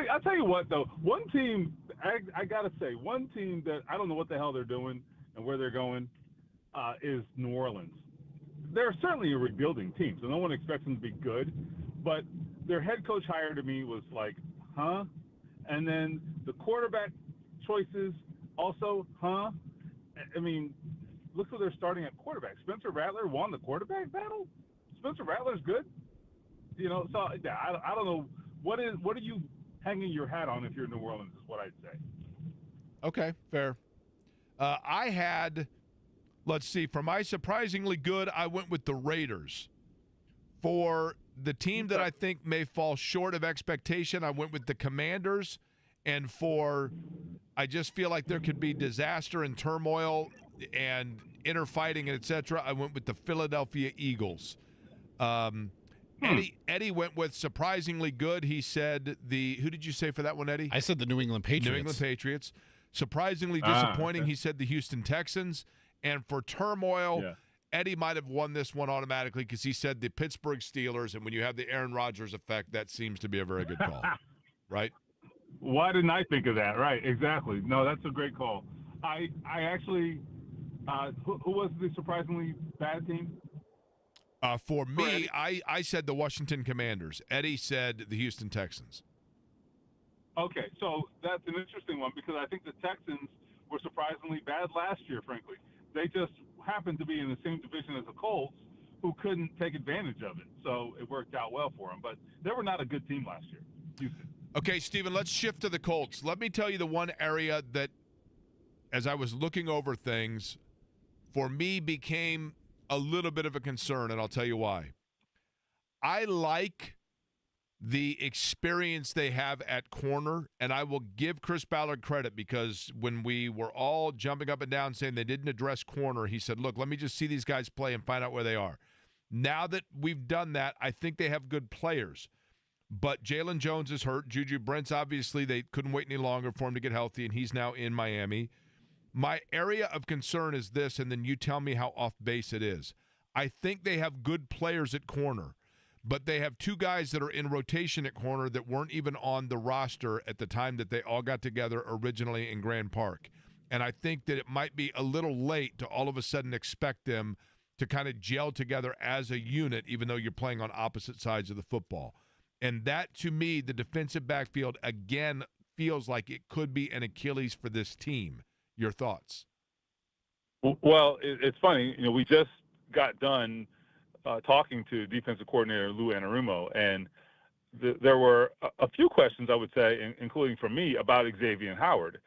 I'll tell you what though. One team, I gotta say, one team that I don't know what the hell they're doing and where they're going is New Orleans. They're certainly a rebuilding team, so no one expects them to be good. But their head coach hire to me was like, huh? And then the quarterback choices also, huh? I mean, look who they're starting at quarterback. Spencer Rattler won the quarterback battle. Spencer Rattler's good. You know, so yeah, I don't know what are you hanging your hat on if you're New Orleans is what I'd say. Okay, fair. I had, let's see, for my surprisingly good, I went with the Raiders. For the team that I think may fall short of expectation, I went with the Commanders. And for, I just feel like there could be disaster and turmoil and inner fighting, et cetera, I went with the Philadelphia Eagles. Eddie went with surprisingly good. He said who did you say for that one, Eddie? I said the New England Patriots. New England Patriots. Surprisingly disappointing, he said the Houston Texans. And for turmoil, Eddie might have won this one automatically because he said the Pittsburgh Steelers. And when you have the Aaron Rodgers effect, that seems to be a very good call, right? Why didn't I think of that? Right, exactly. No, that's a great call. I actually, who was the surprisingly bad team? For me, Eddie? I said the Washington Commanders. Eddie said the Houston Texans. Okay, so that's an interesting one because I think the Texans were surprisingly bad last year, frankly. They just happened to be in the same division as the Colts, who couldn't take advantage of it. So it worked out well for them. But they were not a good team last year, Houston. Okay, Stephen, let's shift to the Colts. Let me tell you the one area that, as I was looking over things, for me became a little bit of a concern, and I'll tell you why. I like the experience they have at corner, and I will give Chris Ballard credit because when we were all jumping up and down saying they didn't address corner, he said, look, let me just see these guys play and find out where they are. Now that we've done that, I think they have good players. But Jalen Jones is hurt. Juju Brent's obviously, they couldn't wait any longer for him to get healthy, and he's now in Miami. My area of concern is this, and then you tell me how off base it is. I think they have good players at corner, but they have two guys that are in rotation at corner that weren't even on the roster at the time that they all got together originally in Grand Park. And I think that it might be a little late to all of a sudden expect them to kind of gel together as a unit, even though you're playing on opposite sides of the football. And that, to me, the defensive backfield, again, feels like it could be an Achilles for this team. Your thoughts? Well, it's funny. You know, we just got done talking to defensive coordinator Lou Anarumo, and there were a few questions, I would say, including from me, about Xavier Howard.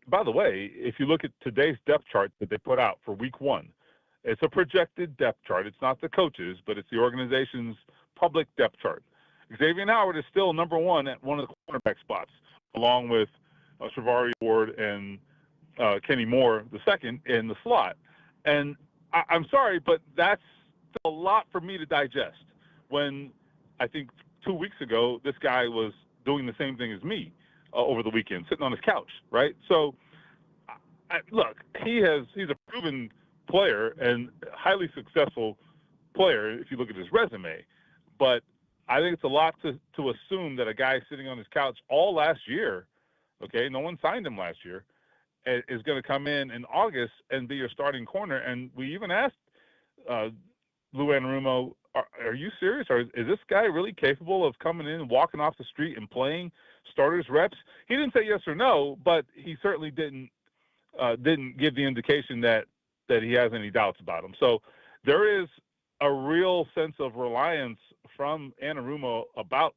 By the way, if you look at today's depth chart that they put out for week 1, it's a projected depth chart. It's not the coaches, but it's the organization's public depth chart. Xavier Howard is still number 1 at one of the cornerback spots, along with Shavari Ward and Kenny Moore, the second, in the slot. And I'm sorry, but that's still a lot for me to digest when I think 2 weeks ago this guy was doing the same thing as me over the weekend, sitting on his couch, right? So, look, he's a proven player and highly successful player if you look at his resume. But I think it's a lot to assume that a guy sitting on his couch all last year, okay, no one signed him last year, is going to come in August and be your starting corner. And we even asked Lou Anarumo, are you serious? Or is this guy really capable of coming in and walking off the street and playing starters reps? He didn't say yes or no, but he certainly didn't give the indication that he has any doubts about him. So there is a real sense of reliance from Anarumo about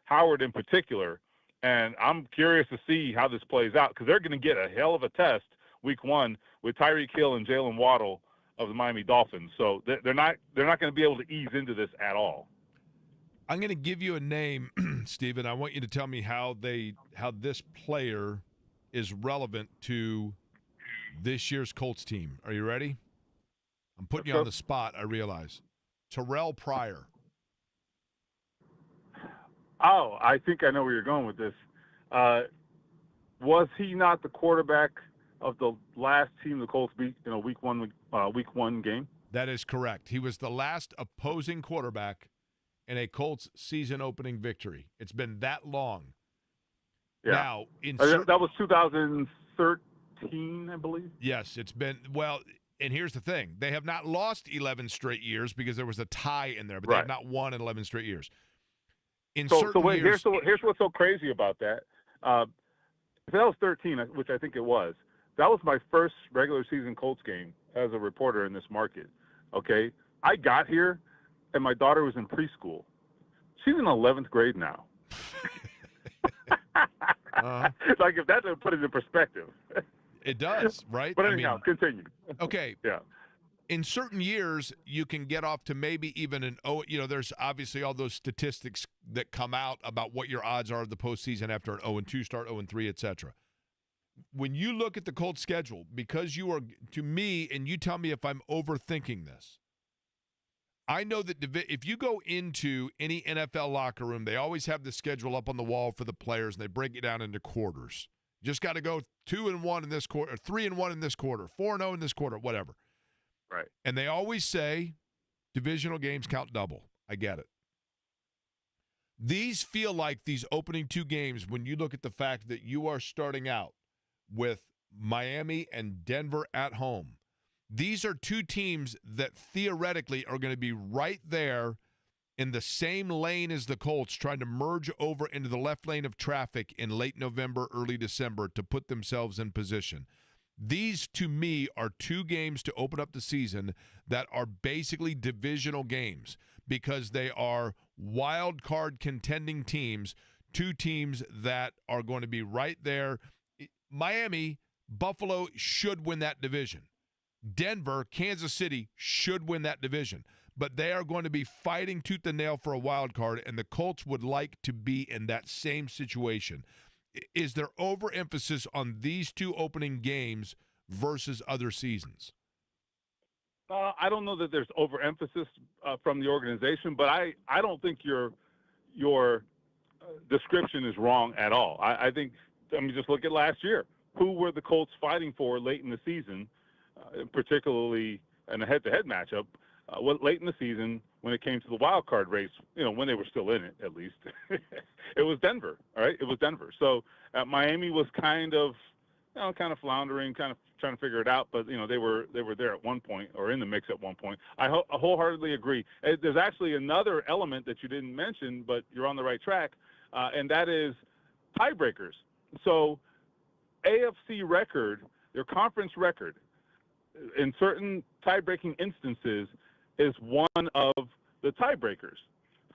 Howard in particular. And I'm curious to see how this plays out because they're going to get a hell of a test week 1 with Tyreek Hill and Jalen Waddle of the Miami Dolphins. So they're not going to be able to ease into this at all. I'm going to give you a name, Stephen. I want you to tell me how this player is relevant to this year's Colts team. Are you ready? I'm putting you on the spot, I realize. Terrell Pryor. Oh, I think I know where you're going with this. Was he not the quarterback of the last team the Colts beat in a week one game? That is correct. He was the last opposing quarterback in a Colts season-opening victory. It's been that long. Yeah. Now, that was 2013, I believe. Yes, it's been – well, and here's the thing. They have not lost 11 straight years because there was a tie in there, but they have not won in 11 straight years. So wait, here's what's so crazy about that. If that was 13, which I think it was, that was my first regular season Colts game as a reporter in this market. Okay, I got here, and my daughter was in preschool. She's in 11th grade now. Like if that doesn't put it in perspective. It does, right? But anyhow, continue. Okay. Yeah. In certain years, you can get off to maybe even an there's obviously all those statistics that come out about what your odds are of the postseason after an 0-2 start, 0-3, etc. When you look at the Colts schedule, because you are, to me, and you tell me if I'm overthinking this, I know that if you go into any NFL locker room, they always have the schedule up on the wall for the players, and they break it down into quarters. You just got to go 2-1 in this quarter, 3-1 in this quarter, 4-0 in this quarter, whatever. Right. And they always say divisional games count double. I get it. These feel like these opening 2 games when you look at the fact that you are starting out with Miami and Denver at home. These are two teams that theoretically are going to be right there in the same lane as the Colts, trying to merge over into the left lane of traffic in late November, early December to put themselves in position. These, to me, are two games to open up the season that are basically divisional games because they are wild card contending teams, two teams that are going to be right there. Miami, Buffalo should win that division. Denver, Kansas City should win that division. But they are going to be fighting tooth and nail for a wild card, and the Colts would like to be in that same situation. Is there overemphasis on these two opening games versus other seasons? I don't know that there's overemphasis from the organization, but I don't think your description is wrong at all. I think, I mean, just look at last year. Who were the Colts fighting for late in the season, particularly in a head-to-head matchup, late in the season when it came to the wild card race, when they were still in it, at least, it was Denver, all right? It was Denver. So Miami was kind of floundering, kind of trying to figure it out, but, they were there at one point or in the mix at one point. I wholeheartedly agree. There's actually another element that you didn't mention, but you're on the right track, and that is tiebreakers. So AFC record, their conference record, in certain tie-breaking instances, is one of the tiebreakers.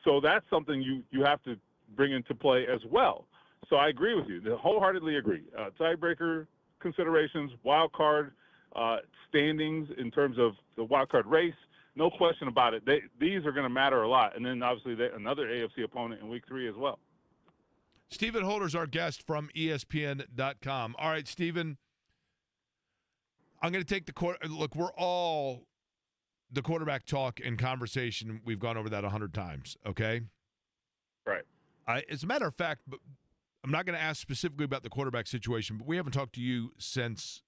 So that's something you have to bring into play as well. So I agree with you. Wholeheartedly agree. Tiebreaker considerations, wild card standings in terms of the wild card race, no question about it. These are going to matter a lot. And then obviously another AFC opponent in week 3 as well. Stephen Holder's our guest from ESPN.com. All right, Stephen, I'm going to take the quarter. Look, we're all the quarterback talk and conversation. We've gone over that 100 times, okay? Right. As a matter of fact, I'm not going to ask specifically about the quarterback situation, but we haven't talked to you since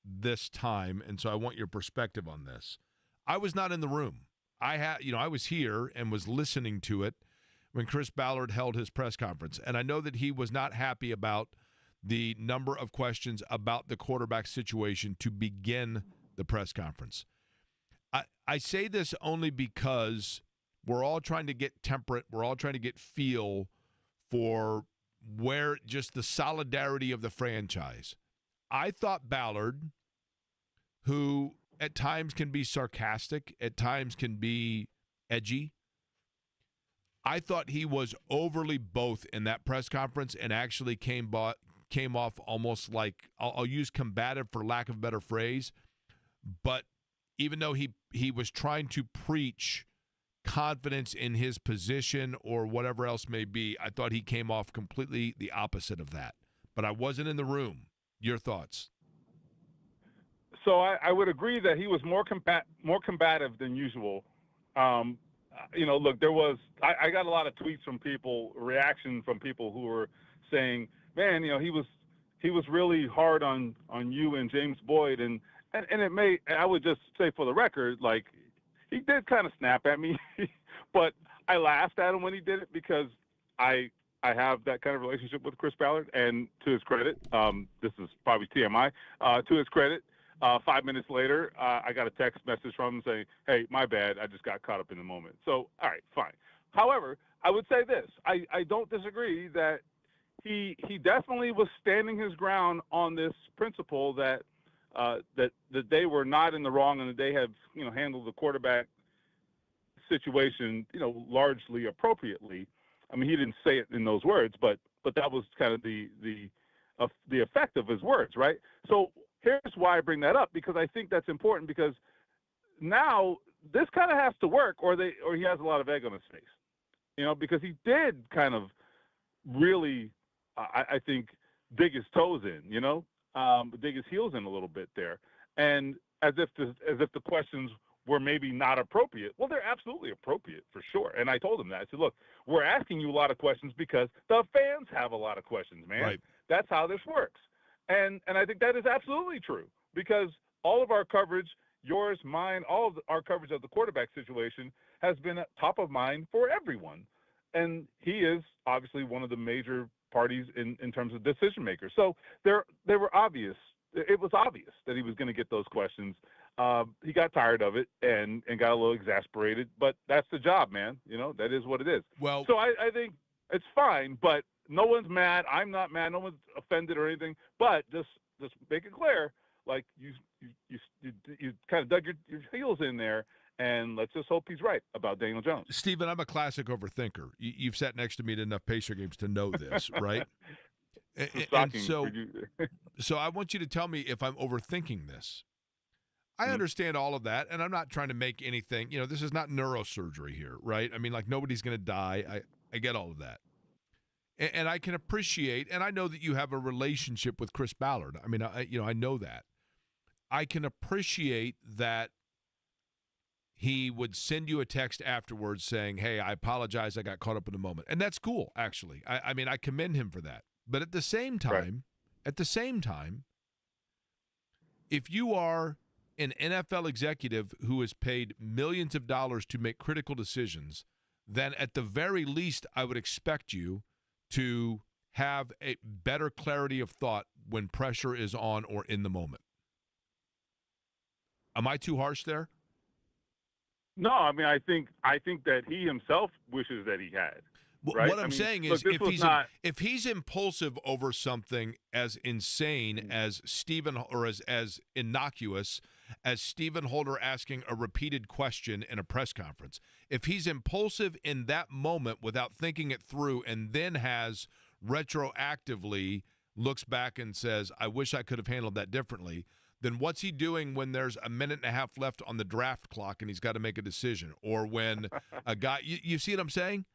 this time, and so I want your perspective on this. I was not in the room. I was here and was listening to it when Chris Ballard held his press conference, and I know that he was not happy about the number of questions about the quarterback situation to begin the press conference. I say this only because we're all trying to get temperate. We're all trying to get feel for where just the solidarity of the franchise. I thought Ballard, who at times can be sarcastic, at times can be edgy, I thought he was overly both in that press conference and actually came off almost like, I'll use combative for lack of a better phrase, but even though he was trying to preach confidence in his position or whatever else may be, I thought he came off completely the opposite of that. But I wasn't in the room. Your thoughts? So I would agree that he was more combative than usual. Look, I got a lot of tweets from people, reaction from people who were saying, man, he was really hard on you and James Boyd, and I would just say for the record, like, he did kind of snap at me, but I laughed at him when he did it because I have that kind of relationship with Chris Ballard, and to his credit, this is probably TMI, to his credit, 5 minutes later, I got a text message from him saying, hey, my bad, I just got caught up in the moment. So, all right, fine. However, I would say this. I don't disagree that he definitely was standing his ground on this principle that they were not in the wrong and that they have, handled the quarterback situation, largely appropriately. I mean, he didn't say it in those words, but that was kind of the effect of his words, right? So here's why I bring that up, because I think that's important, because now this kind of has to work or he has a lot of egg on his face, because he did kind of really, I think, dig his toes in, dig his heels in a little bit there, and as if the questions were maybe not appropriate. Well, they're absolutely appropriate for sure. And I told him that. I said, look, we're asking you a lot of questions because the fans have a lot of questions, man. Right. That's how this works. And I think that is absolutely true, because all of our coverage, yours, mine, all of our coverage of the quarterback situation has been at top of mind for everyone. And he is obviously one of the major parties in terms of decision makers. So there were obvious it was obvious that he was going to get those questions. He got tired of it and got a little exasperated, but that's the job, man. That is what it is. Well, so I think it's fine, but no one's mad. I'm not mad. No one's offended or anything. But just make it clear, like you kind of dug your heels in there, and let's just hope he's right about Daniel Jones. Stephen, I'm a classic overthinker. You've sat next to me at enough Pacer games to know this, right? and so I want you to tell me if I'm overthinking this. I understand all of that, and I'm not trying to make anything. This is not neurosurgery here, right? I mean, like, nobody's going to die. I get all of that. And I can appreciate, and I know that you have a relationship with Chris Ballard. I mean, I know that. I can appreciate that he would send you a text afterwards saying, hey, I apologize, I got caught up in the moment. And that's cool, actually. I mean, I commend him for that. But at the same time, if you are an NFL executive who is paid millions of dollars to make critical decisions, then at the very least, I would expect you to have a better clarity of thought when pressure is on or in the moment. Am I too harsh there? No, I mean, I think that he himself wishes that he had. Right? What I'm saying is, if he's impulsive over something as insane as Stephen, or as innocuous as Stephen Holder asking a repeated question in a press conference, if he's impulsive in that moment without thinking it through, and then has retroactively looks back and says, I wish I could have handled that differently, then what's he doing when there's a minute and a half left on the draft clock and he's got to make a decision? Or when a guy, you see what I'm saying?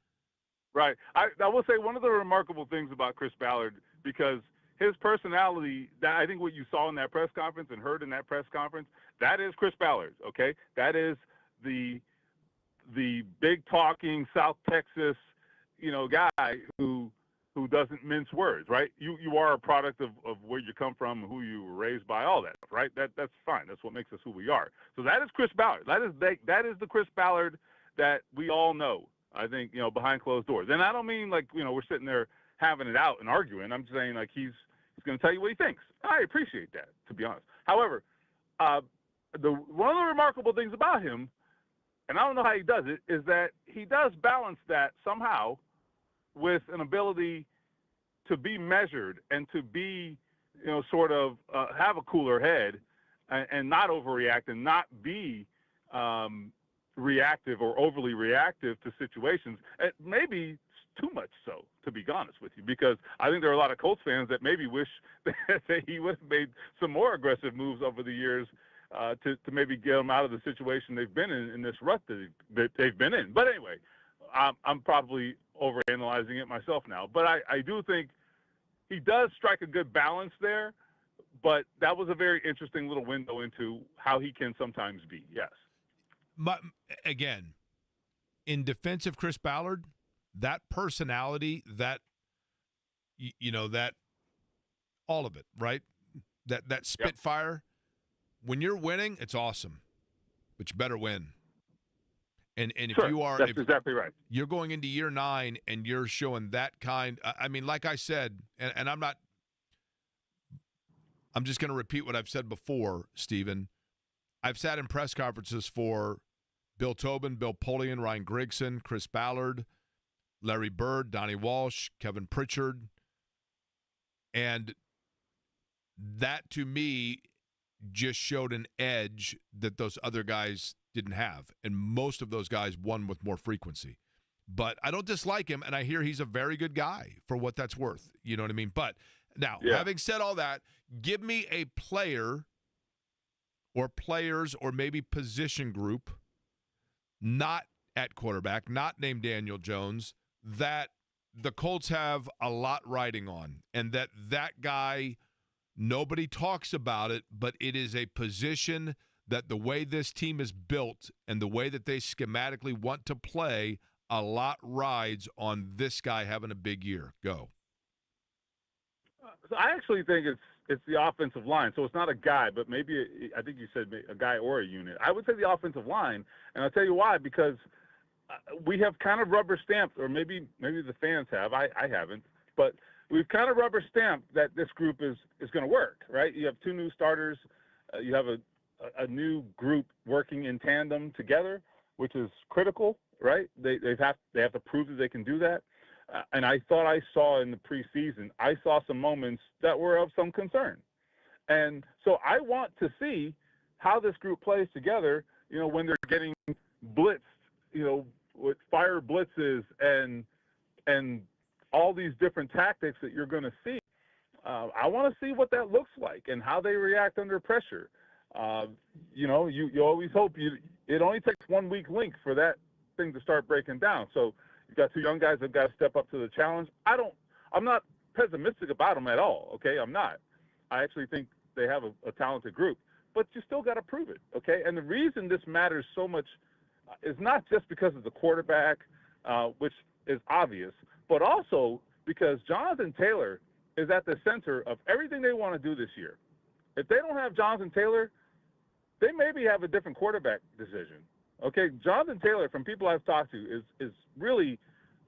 Right. I will say one of the remarkable things about Chris Ballard, because his personality, that I think what you saw in that press conference and heard in that press conference, that is Chris Ballard, okay? That is the big talking South Texas, guy who doesn't mince words, right? You are a product of where you come from, who you were raised by, all that, right? That's fine. That's what makes us who we are. So that is Chris Ballard. That is the Chris Ballard that we all know, I think, behind closed doors. And I don't mean like, we're sitting there having it out and arguing. I'm saying like he's going to tell you what he thinks. I appreciate that, to be honest. However, one of the remarkable things about him, and I don't know how he does it, is that he does balance that somehow with an ability to be measured and to be, sort of have a cooler head and not overreact and not be reactive or overly reactive to situations. And maybe too much so, to be honest with you, because I think there are a lot of Colts fans that maybe wish that he would have made some more aggressive moves over the years to maybe get them out of the situation they've been in this rut that they've been in. But anyway, I'm probably overanalyzing it myself now. But I do think he does strike a good balance there. But that was a very interesting little window into how he can sometimes be, yes. Again, in defense of Chris Ballard, that personality, that that all of it, right? That spitfire. Yep. When you're winning, it's awesome, but you better win. And sure, if you are, that's exactly right. You're going into year 9 and you're showing that kind. I mean, like I said, and I'm just going to repeat what I've said before, Stephen. I've sat in press conferences for Bill Tobin, Bill Polian, Ryan Grigson, Chris Ballard, Larry Bird, Donnie Walsh, Kevin Pritchard. And that, to me, just showed an edge that those other guys didn't have. And most of those guys won with more frequency. But I don't dislike him, and I hear he's a very good guy for what that's worth. You know what I mean? But now, having said all that, give me a player or players or maybe position group not at quarterback, not named Daniel Jones, that the Colts have a lot riding on, and that guy, nobody talks about it, but it is a position that the way this team is built and the way that they schematically want to play, a lot rides on this guy having a big year. Go. So I actually think it's the offensive line. So it's not a guy, but maybe I think you said a guy or a unit. I would say the offensive line, and I'll tell you why, because we have kind of rubber stamped, or maybe the fans have. I haven't, but we've kind of rubber stamped that this group is going to work, right? You have two new starters. You have a new group working in tandem together, which is critical, right? They have to prove that they can do that. And I thought I saw in the preseason, I saw some moments that were of some concern. And so I want to see how this group plays together, when they're getting blitzed, with fire blitzes and all these different tactics that you're going to see. I want to see what that looks like and how they react under pressure. You always hope it only takes 1 weak link for that thing to start breaking down. So you've got two young guys that got to step up to the challenge. I'm not pessimistic about them at all. Okay. I'm not. I actually think they have a talented group, but you still got to prove it. Okay. And the reason this matters so much is not just because of the quarterback, which is obvious, but also because Jonathan Taylor is at the center of everything they want to do this year. If they don't have Jonathan Taylor, they maybe have a different quarterback decision. Okay, Jonathan Taylor, from people I've talked to, is really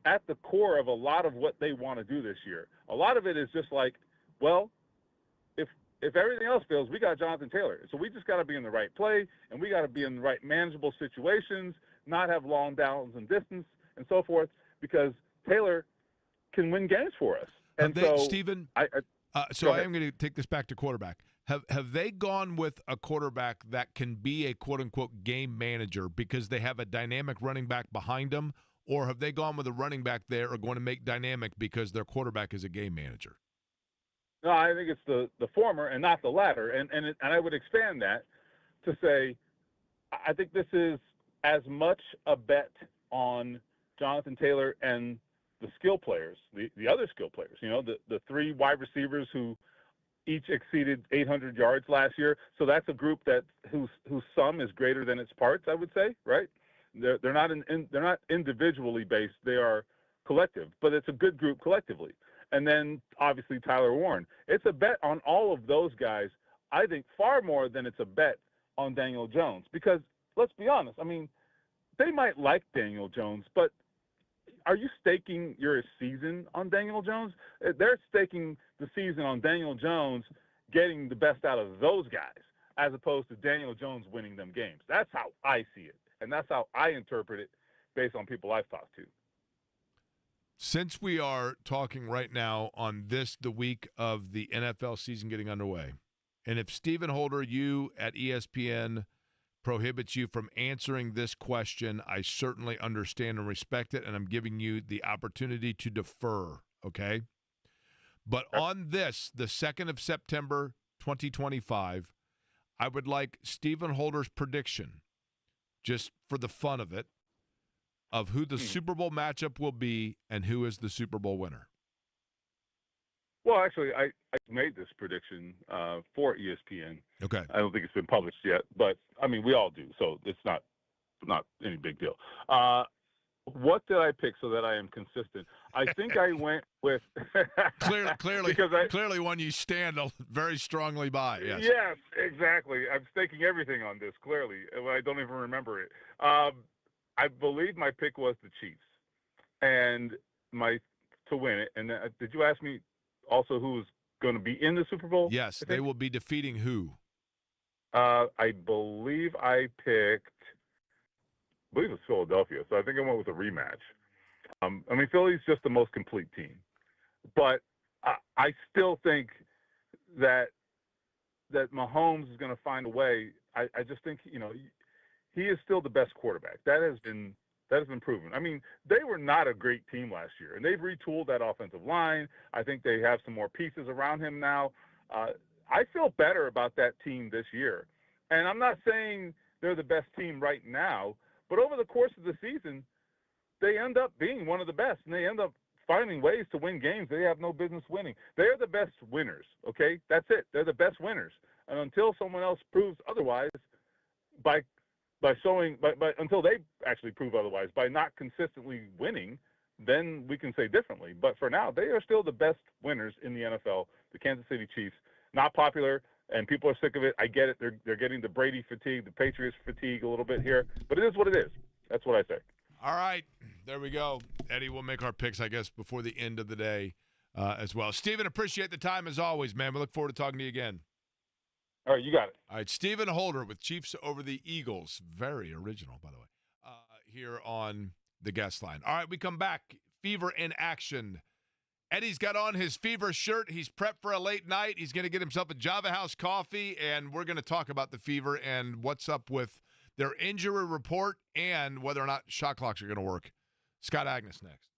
at the core of a lot of what they want to do this year. A lot of it is just like, well, if everything else fails, we got Jonathan Taylor. So we just got to be in the right play, and we got to be in the right manageable situations, not have long downs and distance and so forth, because Taylor can win games for us. And Stephen, I am going to take this back to quarterback. Have they gone with a quarterback that can be a quote-unquote game manager because they have a dynamic running back behind them, or have they gone with a running back there or going to make dynamic because their quarterback is a game manager? No, I think it's the former and not the latter. And I would expand that to say I think this is as much a bet on Jonathan Taylor and the skill players, the other skill players, the three wide receivers who each exceeded 800 yards last year. So that's a group whose sum is greater than its parts, I would say, right? They're not individually based. They are collective, but it's a good group collectively. And then obviously Tyler Warren. It's a bet on all of those guys, I think, far more than it's a bet on Daniel Jones. Because let's be honest, I mean, they might like Daniel Jones, but are you staking your season on Daniel Jones? They're staking the season on Daniel Jones getting the best out of those guys, as opposed to Daniel Jones winning them games. That's how I see it, and that's how I interpret it based on people I've talked to. Since we are talking right now on the week of the NFL season getting underway, and if Stephen Holder, you at ESPN, prohibits you from answering this question, I certainly understand and respect it, and I'm giving you the opportunity to defer, okay? But on the 2nd of September, 2025, I would like Stephen Holder's prediction, just for the fun of it, of who the Super Bowl matchup will be and who is the Super Bowl winner. Well, actually, I made this prediction for ESPN. Okay. I don't think it's been published yet, but, I mean, we all do, so it's not any big deal. What did I pick so that I am consistent? I think I went with clearly one you stand very strongly by. Yes. Yes, exactly. I'm staking everything on this, clearly. I don't even remember it. I believe my pick was the Chiefs and to win it. And did you ask me also who was going to be in the Super Bowl? Yes, they will be defeating who? I believe I picked it was Philadelphia, so I think I went with a rematch. I mean, Philly's just the most complete team. But I still think that Mahomes is going to find a way. I just think, he is still the best quarterback. That has been proven. I mean, they were not a great team last year, and they've retooled that offensive line. I think they have some more pieces around him now. I feel better about that team this year. And I'm not saying they're the best team right now, but over the course of the season, they end up being one of the best, and they end up finding ways to win games they have no business winning. They're the best winners, okay? That's it. They're the best winners. And until someone else proves otherwise, until they actually prove otherwise, by not consistently winning, then we can say differently. But for now, they are still the best winners in the NFL, the Kansas City Chiefs. Not popular, and people are sick of it. I get it. They're getting the Brady fatigue, the Patriots fatigue a little bit here. But it is what it is. That's what I say. All right. There we go. Eddie, we'll make our picks, I guess, before the end of the day. as well. Stephen, appreciate the time as always, man. We look forward to talking to you again. All right, you got it. All right, Stephen Holder with Chiefs over the Eagles. Very original, by the way, here on the guest line. All right, we come back. Fever in action. Eddie's got on his Fever shirt. He's prepped for a late night. He's going to get himself a Java House coffee, and we're going to talk about the Fever and what's up with their injury report and whether or not shot clocks are going to work. Scott Agnes next.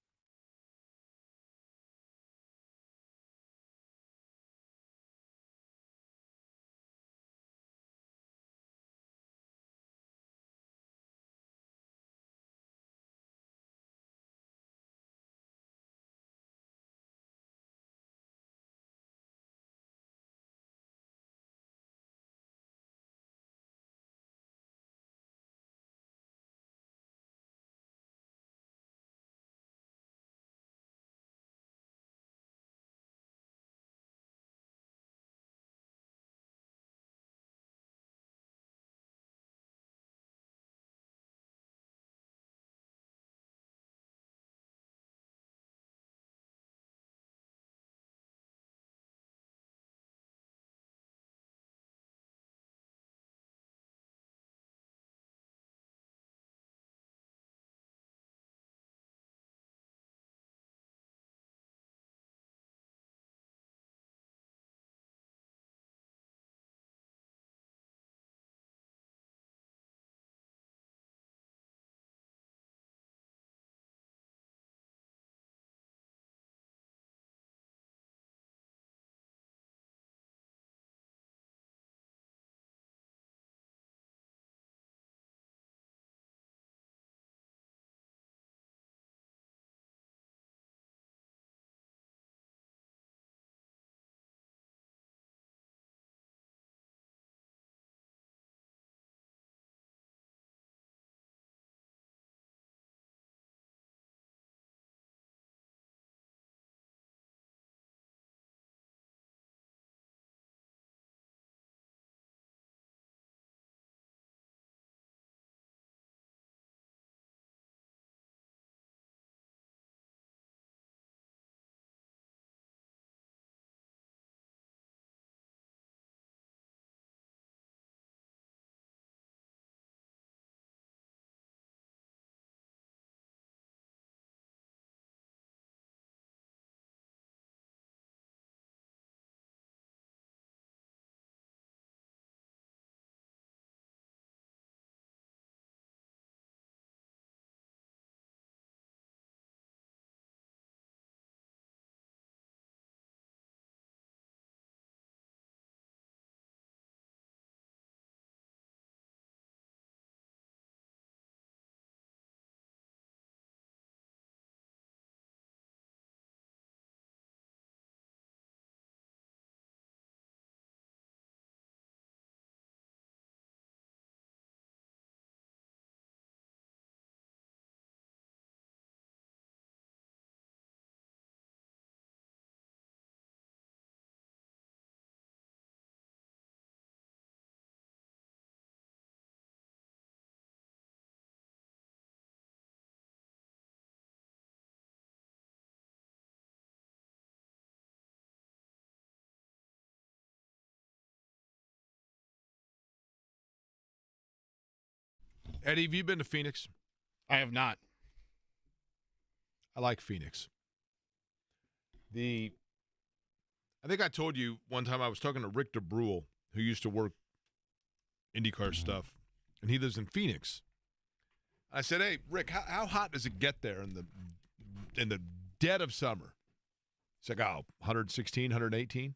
Eddie, have you been to Phoenix? I have not. I like Phoenix. I think I told you one time I was talking to Rick DeBrule, who used to work IndyCar stuff, and he lives in Phoenix. I said, "Hey, Rick, how hot does it get there in the dead of summer?" He's like, "Oh, 116, 118." I'm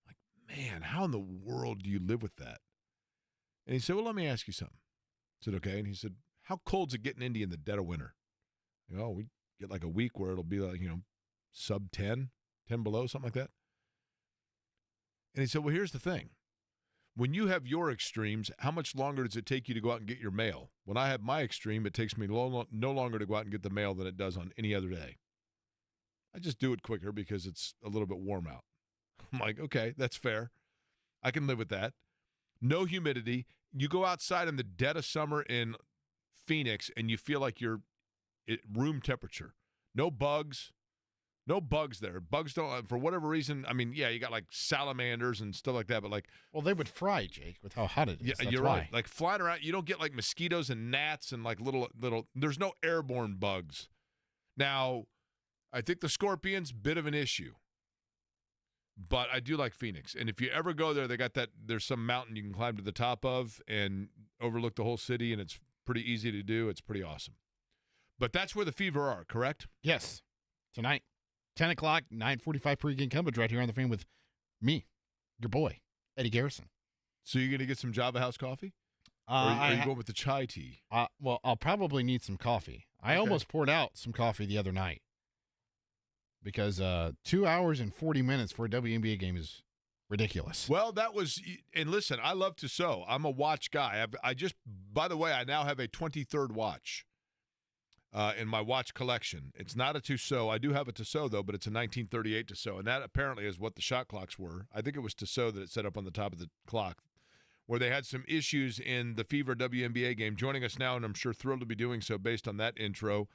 like, man, how in the world do you live with that? And he said, "Well, let me ask you something." I said, "Okay." And he said, "How cold's it getting Indy in the dead of winter?" We get like a week where it'll be like, sub 10, 10 below, something like that. And he said, "Well, here's the thing. When you have your extremes, how much longer does it take you to go out and get your mail? When I have my extreme, it takes me no longer to go out and get the mail than it does on any other day. I just do it quicker because it's a little bit warm out." I'm like, okay, that's fair. I can live with that. No humidity. You go outside in the dead of summer in Phoenix, and you feel like you're at room temperature. No bugs, No bugs there. Bugs don't, for whatever reason. I mean, yeah, you got like salamanders and stuff like that, but like, Well, they would fry, Jake, with how hot it is. yeah, That's you're why. right. Like flying around, you don't get like mosquitoes and gnats and like little. There's no airborne bugs. Now, I think the scorpions, bit of an issue. But I do like Phoenix. And if you ever go there, they got that, there's some mountain you can climb to the top of and overlook the whole city, and it's pretty easy to do. It's pretty awesome. But that's where the Fever are, correct? Yes. Tonight, 10 o'clock, 9:45 pregame coverage right here on the Fan with me, your boy, Eddie Garrison. So you're going to get some Java House coffee? Or are you going with the chai tea? Well, I'll probably need some coffee. I Okay. almost poured out some coffee the other night because 2 hours and 40 minutes for a WNBA game is ridiculous. Well, that was, and listen, I love to sew. I'm a watch guy. By the way, I now have a 23rd watch in my watch collection. It's not a Tissot. I do have a Tissot, though, but it's a 1938 Tissot, and that apparently is what the shot clocks were. I think it was Tissot that it set up on the top of the clock, where they had some issues in the Fever WNBA game. Joining us now, and I'm sure thrilled to be doing so based on that intro,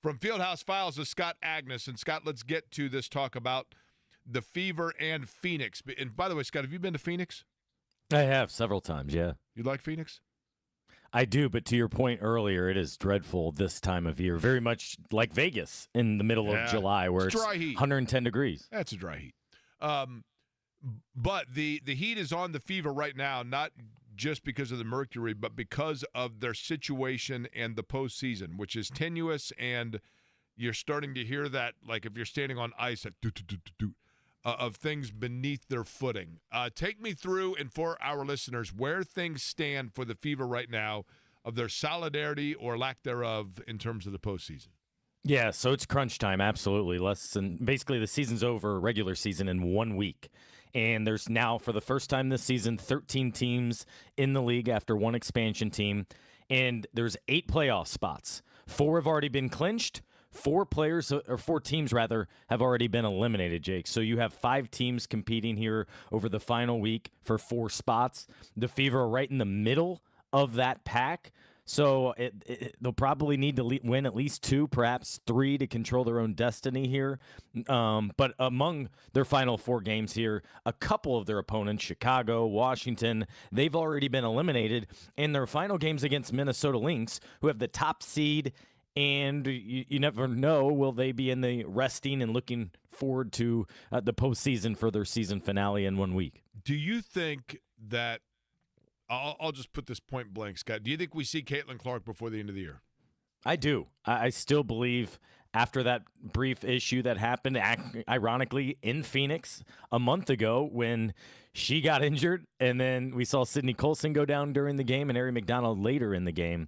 from Fieldhouse Files is Scott Agnes. And, Scott, let's get to this talk about the Fever and Phoenix. And, by the way, Scott, have you been to Phoenix? I have several times, yeah. You like Phoenix? I do, but to your point earlier, it is dreadful this time of year. Very much like Vegas in the middle Yeah. of July where It's it's dry heat. 110 degrees. That's a dry heat. But the heat is on the Fever right now, not just because of the mercury, but because of their situation and the postseason, which is tenuous, and you're starting to hear that, like if you're standing on ice, that of things beneath their footing. Take me through, and for our listeners, where things stand for the Fever right now, of their solidarity or lack thereof in terms of the postseason. Yeah, so it's crunch time, absolutely. Basically the season's over, regular season, in 1 week. And there's now, for the first time this season, 13 teams in the league after one expansion team. And there's 8 playoff spots. 4 have already been clinched. 4 teams rather, have already been eliminated, Jake. So you have 5 teams competing here over the final week for 4 spots. The Fever are right in the middle of that pack. So they'll probably need to win at least 2, perhaps 3 to control their own destiny here. But among their final 4 games here, a couple of their opponents, Chicago, Washington, they've already been eliminated. In their final games against Minnesota Lynx, who have the top seed, and you never know, will they be in the resting and looking forward to the postseason for their season finale in 1 week. Do you think that, I'll just put this point blank, Scott, do you think we see Caitlin Clark before the end of the year? I do. I still believe after that brief issue that happened, ironically, in Phoenix a month ago when she got injured, and then we saw Sydney Colson go down during the game and Ari McDonald later in the game.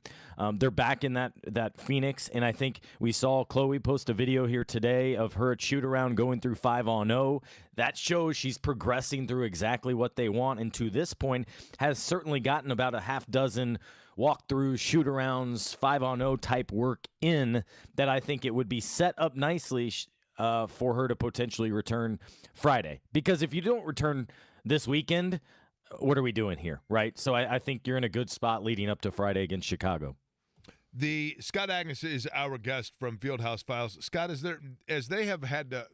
They're back in that Phoenix, and I think we saw Chloe post a video here today of her at shoot-around going through 5-on-0. That shows she's progressing through exactly what they want, and to this point has certainly gotten about a half dozen walkthrough, shoot-arounds, 5-on-0 type work in that I think it would be set up nicely for her to potentially return Friday. Because if you don't return this weekend, what are we doing here, right? So I think you're in a good spot leading up to Friday against Chicago. The Scott Agnes is our guest from Fieldhouse Files. Scott, as they have had to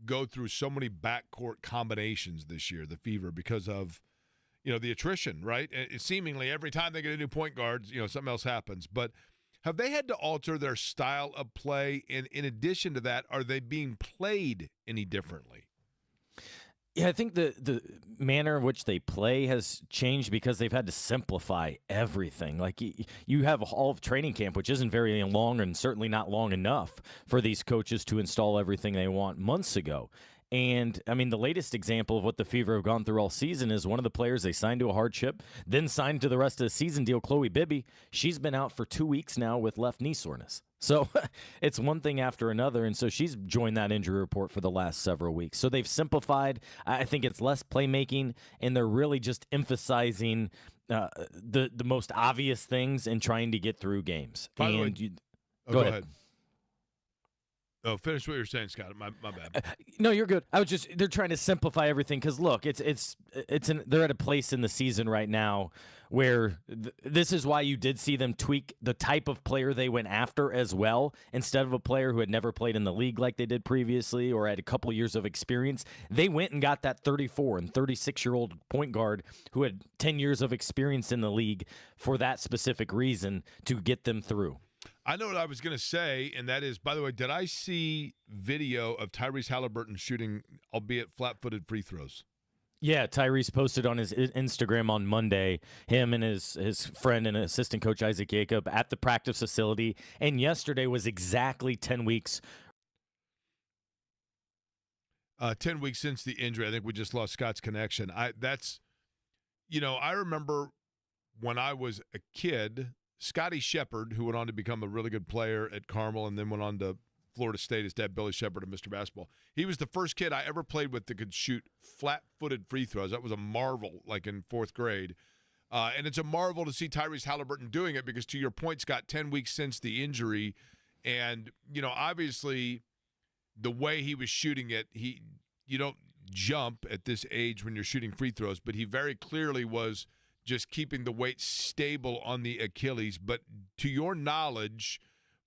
go through so many backcourt combinations this year, the Fever, because of the attrition, right? And seemingly every time they get a new point guard, something else happens. But have they had to alter their style of play? And in addition to that, are they being played any differently? Yeah, I think the manner in which they play has changed because they've had to simplify everything. Like you have all of training camp, which isn't very long and certainly not long enough for these coaches to install everything they want months ago. And, I mean, the latest example of what the Fever have gone through all season is one of the players they signed to a hardship, then signed to the rest of the season deal, Chloe Bibby. She's been out for 2 weeks now with left knee soreness. So it's one thing after another, and so she's joined that injury report for the last several weeks. So they've simplified. I think it's less playmaking, and they're really just emphasizing the most obvious things and trying to get through games. By the way, go ahead. Oh, finish what you're saying, Scott. My bad. No, you're good. they're trying to simplify everything because look, they're at a place in the season right now where this is why you did see them tweak the type of player they went after as well. Instead of a player who had never played in the league like they did previously or had a couple years of experience, they went and got that 34 and 36-year-old point guard who had 10 years of experience in the league for that specific reason to get them through. I know what I was going to say, and that is, by the way, did I see video of Tyrese Haliburton shooting, albeit flat-footed free throws? Yeah, Tyrese posted on his Instagram on Monday, him and his friend and assistant coach Isaac Jacob at the practice facility, and yesterday was exactly 10 weeks. 10 weeks since the injury. I think we just lost Scott's connection. I remember when I was a kid, Scotty Shepard, who went on to become a really good player at Carmel and then went on to Florida State, his dad, Billy Shepard, and Mr. Basketball. He was the first kid I ever played with that could shoot flat-footed free throws. That was a marvel, like in fourth grade. And it's a marvel to see Tyrese Haliburton doing it because, to your point, Scott, 10 weeks since the injury. And, obviously the way he was shooting it, you don't jump at this age when you're shooting free throws, but he very clearly was just keeping the weight stable on the Achilles. But to your knowledge,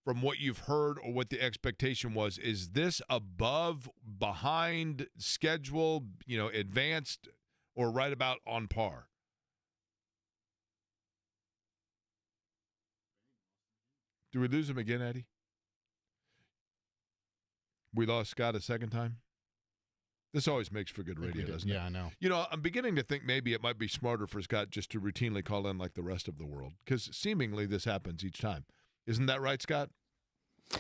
from what you've heard or what the expectation was, is this above, behind schedule, advanced, or right about on par? Do we lose him again, Eddie? We lost Scott a second time? This always makes for good radio, doesn't it? Yeah, I know. I'm beginning to think maybe it might be smarter for Scott just to routinely call in like the rest of the world, because seemingly this happens each time. Isn't that right, Scott?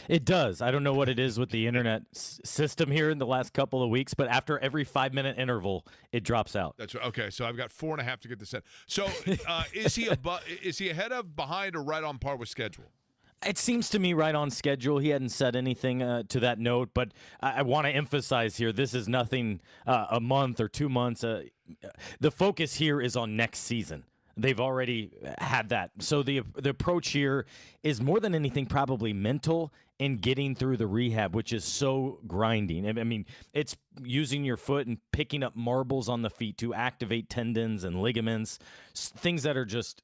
It does. I don't know what it is with the internet system here in the last couple of weeks, but after every 5-minute interval, it drops out. That's right. Okay, so I've got 4.5 to get this in. So is he ahead of, behind, or right on par with schedule? It seems to me right on schedule. He hadn't said anything to that note, but I want to emphasize here, this is nothing a month or 2 months. The focus here is on next season. They've already had that. So the approach here is more than anything probably mental and getting through the rehab, which is so grinding. I mean, it's using your foot and picking up marbles on the feet to activate tendons and ligaments, things that are just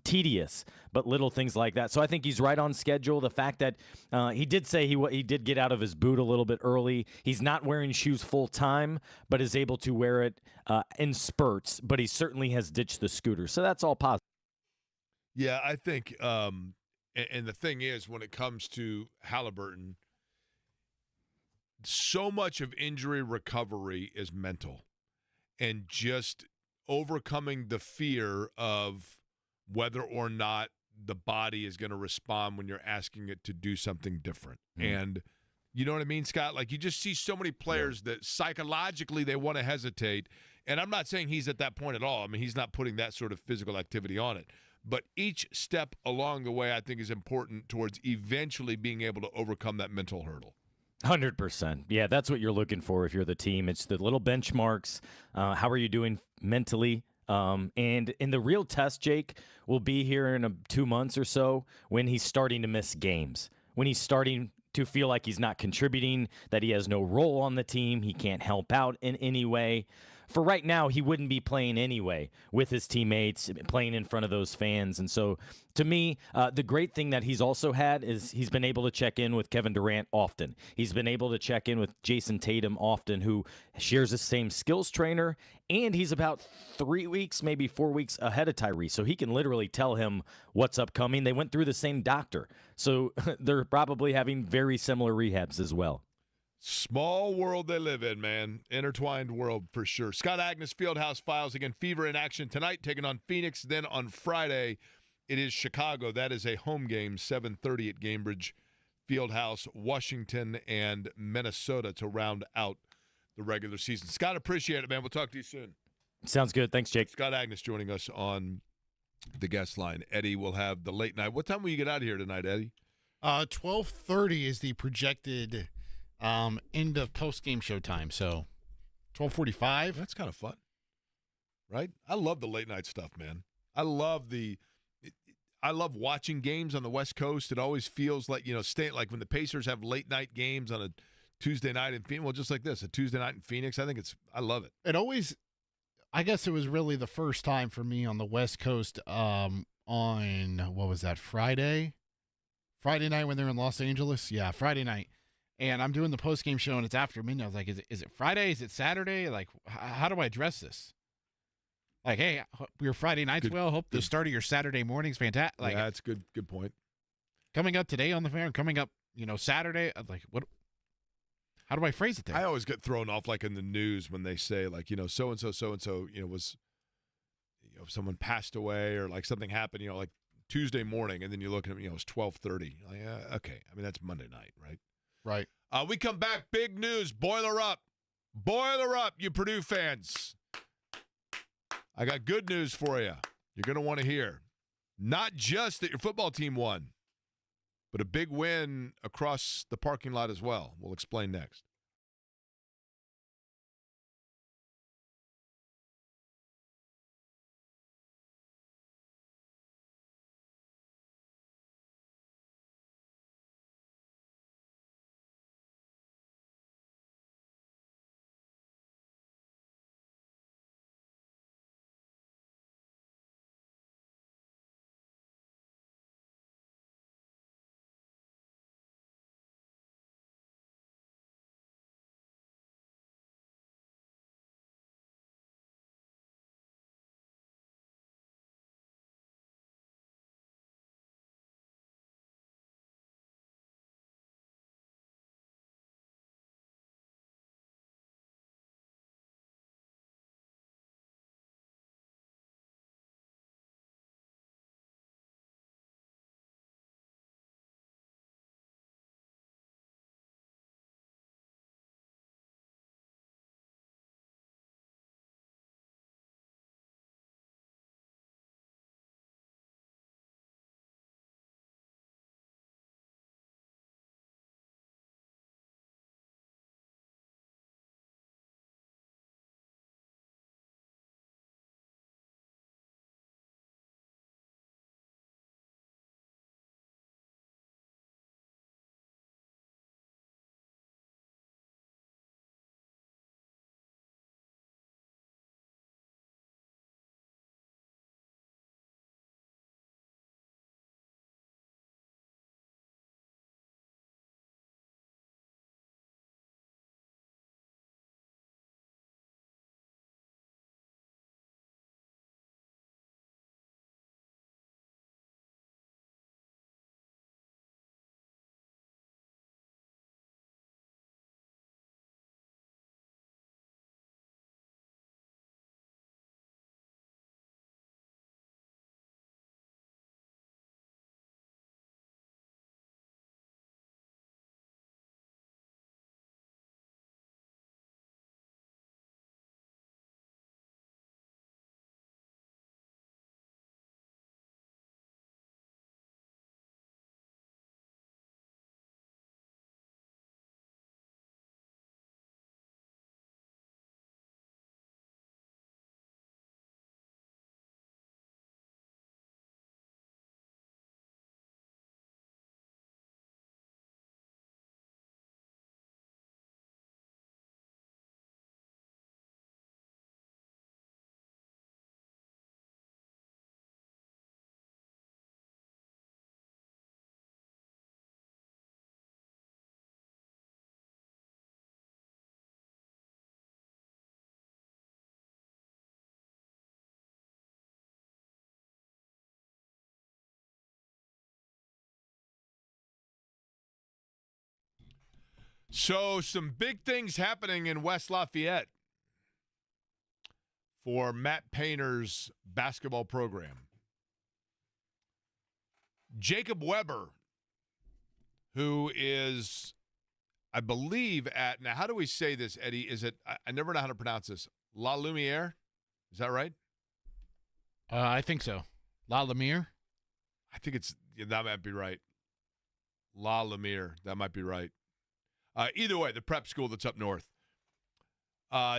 tedious, but little things like that. So I think he's right on schedule. The fact that he did say he did get out of his boot a little bit early. He's not wearing shoes full time, but is able to wear it in spurts, but he certainly has ditched the scooter. So that's all positive. Yeah, I think and the thing is, when it comes to Haliburton, so much of injury recovery is mental and just overcoming the fear of whether or not the body is going to respond when you're asking it to do something different. And you know what I mean, Scott? Like, you just see so many players that psychologically they want to hesitate. And I'm not saying he's at that point at all. I mean, he's not putting that sort of physical activity on it. But each step along the way, I think, is important towards eventually being able to overcome that mental hurdle. 100%. Yeah, that's what you're looking for if you're the team. It's the little benchmarks. How are you doing mentally? And in the real test, Jake, will be here in 2 months or so when he's starting to miss games, when he's starting to feel like he's not contributing, that he has no role on the team, he can't help out in any way. For right now, he wouldn't be playing anyway with his teammates, playing in front of those fans. And so, to me, the great thing that he's also had is he's been able to check in with Kevin Durant often. He's been able to check in with Jason Tatum often, who shares the same skills trainer, and he's about 3 weeks, maybe 4 weeks ahead of Tyrese. So he can literally tell him what's upcoming. They went through the same doctor. So they're probably having very similar rehabs as well. Small world they live in, man. Intertwined world for sure. Scott Agnes, Fieldhouse Files. Again, Fever in action tonight, taking on Phoenix. Then on Friday, it is Chicago. That is a home game, 7:30 at Gainbridge Fieldhouse, Washington and Minnesota to round out the regular season. Scott, appreciate it, man. We'll talk to you soon. Sounds good. Thanks, Jake. Scott Agnes joining us on the guest line. Eddie will have the late night. What time will you get out of here tonight, Eddie? 12:30 is the projected end of post-game show time, so 12:45. That's kind of fun, right? I love the late night stuff, man. I love watching games on the West Coast. It always feels like, like when the Pacers have late night games on a Tuesday night in Phoenix. Well, just like this, a Tuesday night in Phoenix. I love it. It always I guess it was really the first time for me on the West Coast on, what was that, Friday night when they're in Los Angeles? Yeah, Friday night. And I'm doing the post-game show, and it's after midnight. I was like, is it Friday? Is it Saturday? Like, how do I address this? Like, hey, your Friday nights well. Hope the start of your Saturday morning's fantastic. Like, yeah, that's good point. Coming up today on the fair, coming up, Saturday. Like, what? How do I phrase it there? I always get thrown off, like in the news when they say, like, so and so, was, someone passed away or like something happened, like Tuesday morning, and then you look at them, it's 12:30. Like, okay, I mean that's Monday night, right? Right. We come back. Big news. Boiler up, you Purdue fans. I got good news for you. You're going to want to hear. Not just that your football team won, but a big win across the parking lot as well. We'll explain next. So, some big things happening in West Lafayette for Matt Painter's basketball program. Jacob Weber, who is, I believe, now how do we say this, Eddie? Is it, I never know how to pronounce this, La Lumiere? Is that right? I think so. La Lumiere? I think that might be right. La Lumiere, that might be right. Either way, the prep school that's up north.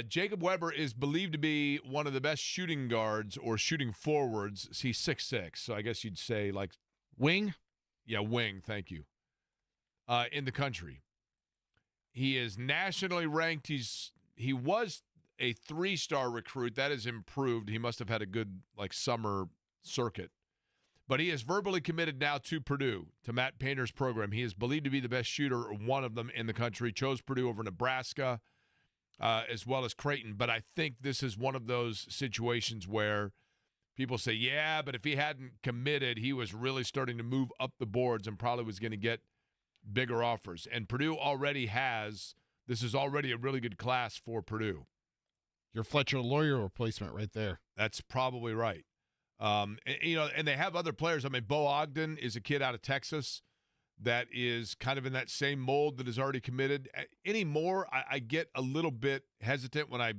Jacob Weber is believed to be one of the best shooting guards or shooting forwards. He's 6'6", so I guess you'd say like wing? Yeah, wing, thank you. In the country. He is nationally ranked. He was a 3-star recruit. That has improved. He must have had a good summer circuit. But he is verbally committed now to Purdue, to Matt Painter's program. He is believed to be the best shooter, one of them in the country. Chose Purdue over Nebraska, as well as Creighton. But I think this is one of those situations where people say, yeah, but if he hadn't committed, he was really starting to move up the boards and probably was going to get bigger offers. And Purdue already has, this is already a really good class for Purdue. Your Fletcher Lawyer replacement right there. That's probably right. And they have other players. I mean, Bo Ogden is a kid out of Texas that is kind of in that same mold that is already committed. Anymore, I get a little bit hesitant when I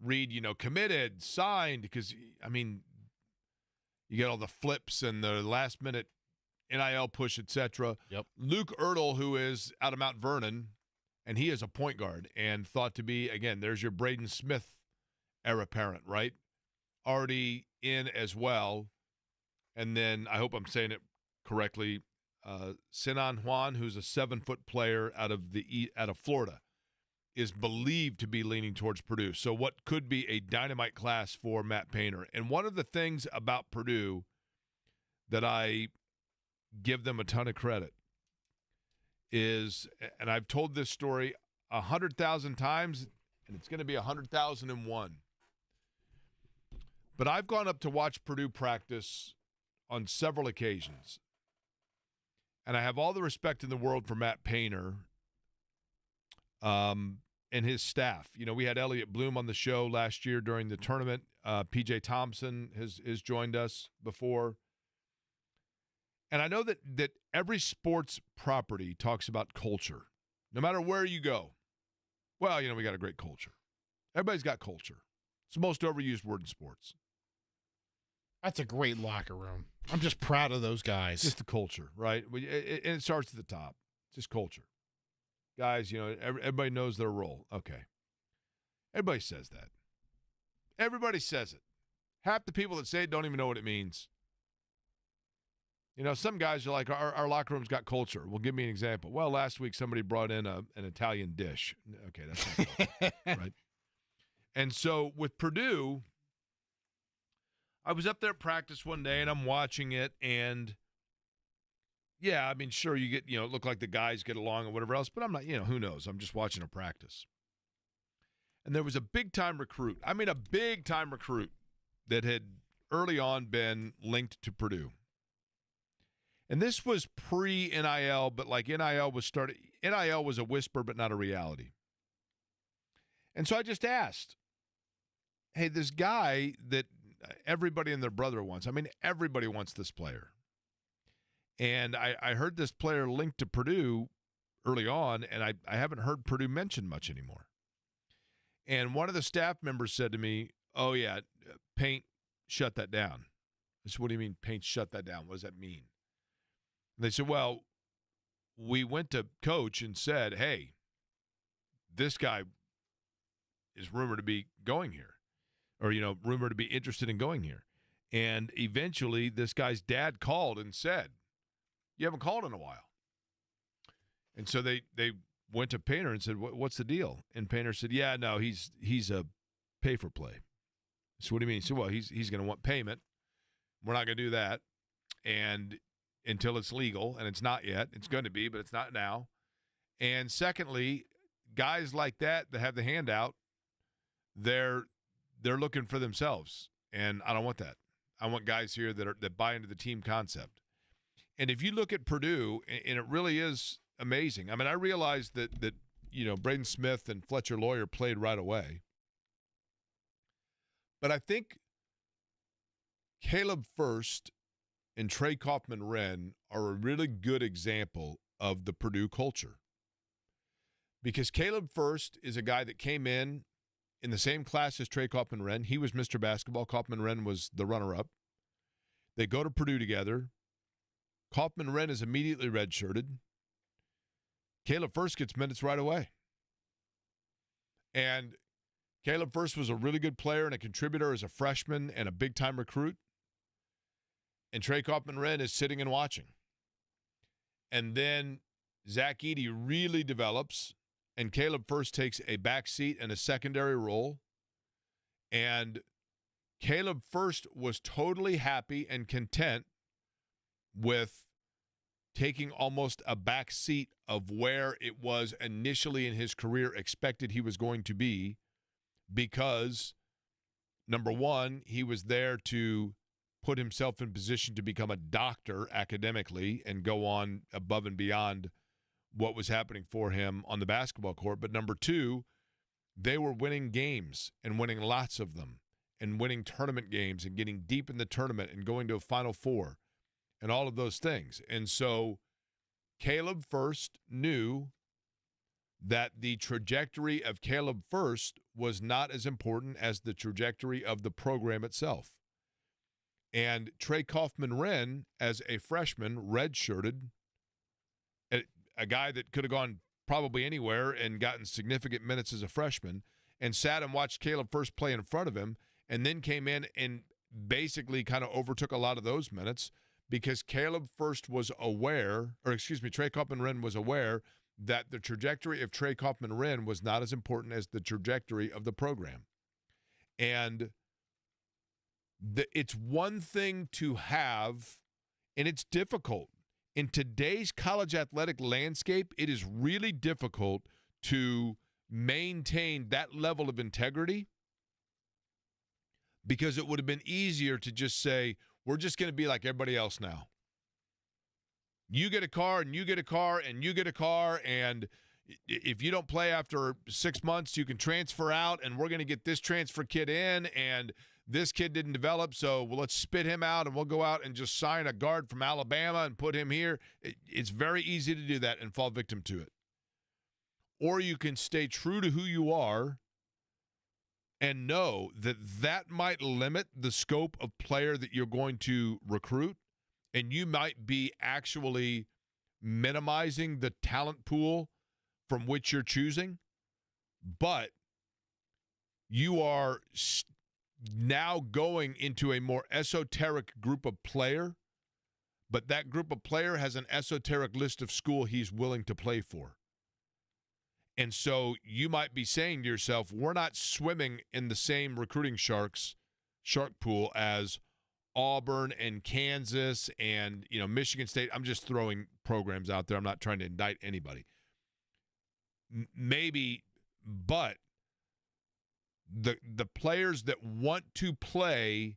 read, committed, signed, because, I mean, you get all the flips and the last-minute NIL push, etc. Yep. Luke Ertl, who is out of Mount Vernon, and he is a point guard and thought to be, again, there's your Braden Smith heir apparent, right? Already in as well. And then, I hope I'm saying it correctly, Sinan Juan, who's a 7-foot player out of Florida, is believed to be leaning towards Purdue. So what could be a dynamite class for Matt Painter. And one of the things about Purdue that I give them a ton of credit is, and I've told this story 100,000 times, and it's going to be 100,001. But I've gone up to watch Purdue practice on several occasions. And I have all the respect in the world for Matt Painter and his staff. We had Elliot Bloom on the show last year during the tournament. P.J. Thompson has joined us before. And I know that every sports property talks about culture, no matter where you go. Well, we got a great culture. Everybody's got culture. It's the most overused word in sports. That's a great locker room. I'm just proud of those guys. Just the culture, right? And it starts at the top. It's just culture. Guys, everybody knows their role. Okay. Everybody says that. Everybody says it. Half the people that say it don't even know what it means. Some guys are like, our locker room's got culture. Well, give me an example. Well, last week somebody brought in an Italian dish. Okay, that's not culture, right? And so with Purdue, I was up there at practice one day, and I'm watching it, and, yeah, I mean, sure, you get, it look like the guys get along or whatever else, but I'm not, who knows? I'm just watching a practice. And there was a big-time recruit. I mean, a big-time recruit that had early on been linked to Purdue. And this was pre-NIL, but NIL was a whisper, but not a reality. And so I just asked, hey, this guy that everybody and their brother wants. I mean, everybody wants this player. And I heard this player linked to Purdue early on, and I haven't heard Purdue mentioned much anymore. And one of the staff members said to me, oh, yeah, Paint shut that down. I said, what do you mean Paint shut that down? What does that mean? And they said, well, we went to Coach and said, hey, this guy is rumored to be going here. Or, rumored to be interested in going here. And eventually this guy's dad called and said, you haven't called in a while. And so they went to Painter and said, what's the deal? And Painter said, yeah, no, he's a pay for play. So what do you mean? He said, well, he's going to want payment. We're not going to do that. And until it's legal, and it's not yet. It's going to be, but it's not now. And secondly, guys like that have the handout, they're looking for themselves, and I don't want that. I want guys here that buy into the team concept. And if you look at Purdue, and it really is amazing. I mean, I realized that Braden Smith and Fletcher Lawyer played right away, but I think Caleb First and Trey Kaufman-Wren are a really good example of the Purdue culture, because Caleb First is a guy that came in the same class as Trey Kaufman-Wren. He was Mr. Basketball. Kaufman-Wren was the runner-up. They go to Purdue together. Kaufman-Wren is immediately redshirted. Caleb First gets minutes right away. And Caleb First was a really good player and a contributor as a freshman and a big-time recruit. And Trey Kaufman-Wren is sitting and watching. And then Zach Edey really develops, and Caleb First takes a back seat and a secondary role. And Caleb first was totally happy and content with taking almost a back seat of where it was initially in his career expected he was going to be, because, number one, he was there to put himself in position to become a doctor academically and go on above and beyond what was happening for him on the basketball court. But number two, they were winning games and winning lots of them and winning tournament games and getting deep in the tournament and going to a Final Four and all of those things. And so Caleb first knew that the trajectory of Caleb first was not as important as the trajectory of the program itself. And Trey Kaufman-Wren, as a freshman, redshirted, a guy that could have gone probably anywhere and gotten significant minutes as a freshman, and sat and watched Caleb first play in front of him, and then came in and basically kind of overtook a lot of those minutes because Caleb first was aware, or excuse me, Trey Kaufman-Wren was aware that the trajectory of Trey Kaufman-Wren was not as important as the trajectory of the program. And it's one thing to have, and it's difficult. In today's college athletic landscape, it is really difficult to maintain that level of integrity, because it would have been easier to just say, we're just going to be like everybody else now. You get a car, and you get a car, and you get a car, and if you don't play after 6 months, you can transfer out, and we're going to get this transfer kid in, and this kid didn't develop, so let's spit him out, and we'll go out and just sign a guard from Alabama and put him here. It's very easy to do that and fall victim to it. Or you can stay true to who you are and know that that might limit the scope of player that you're going to recruit, and you might be actually minimizing the talent pool from which you're choosing, but you are now going into a more esoteric group of player, but that group of player has an esoteric list of school he's willing to play for. And so you might be saying to yourself, we're not swimming in the same recruiting shark pool as Auburn and Kansas and, Michigan State. I'm just throwing programs out there. I'm not trying to indict anybody. Maybe, but the players that want to play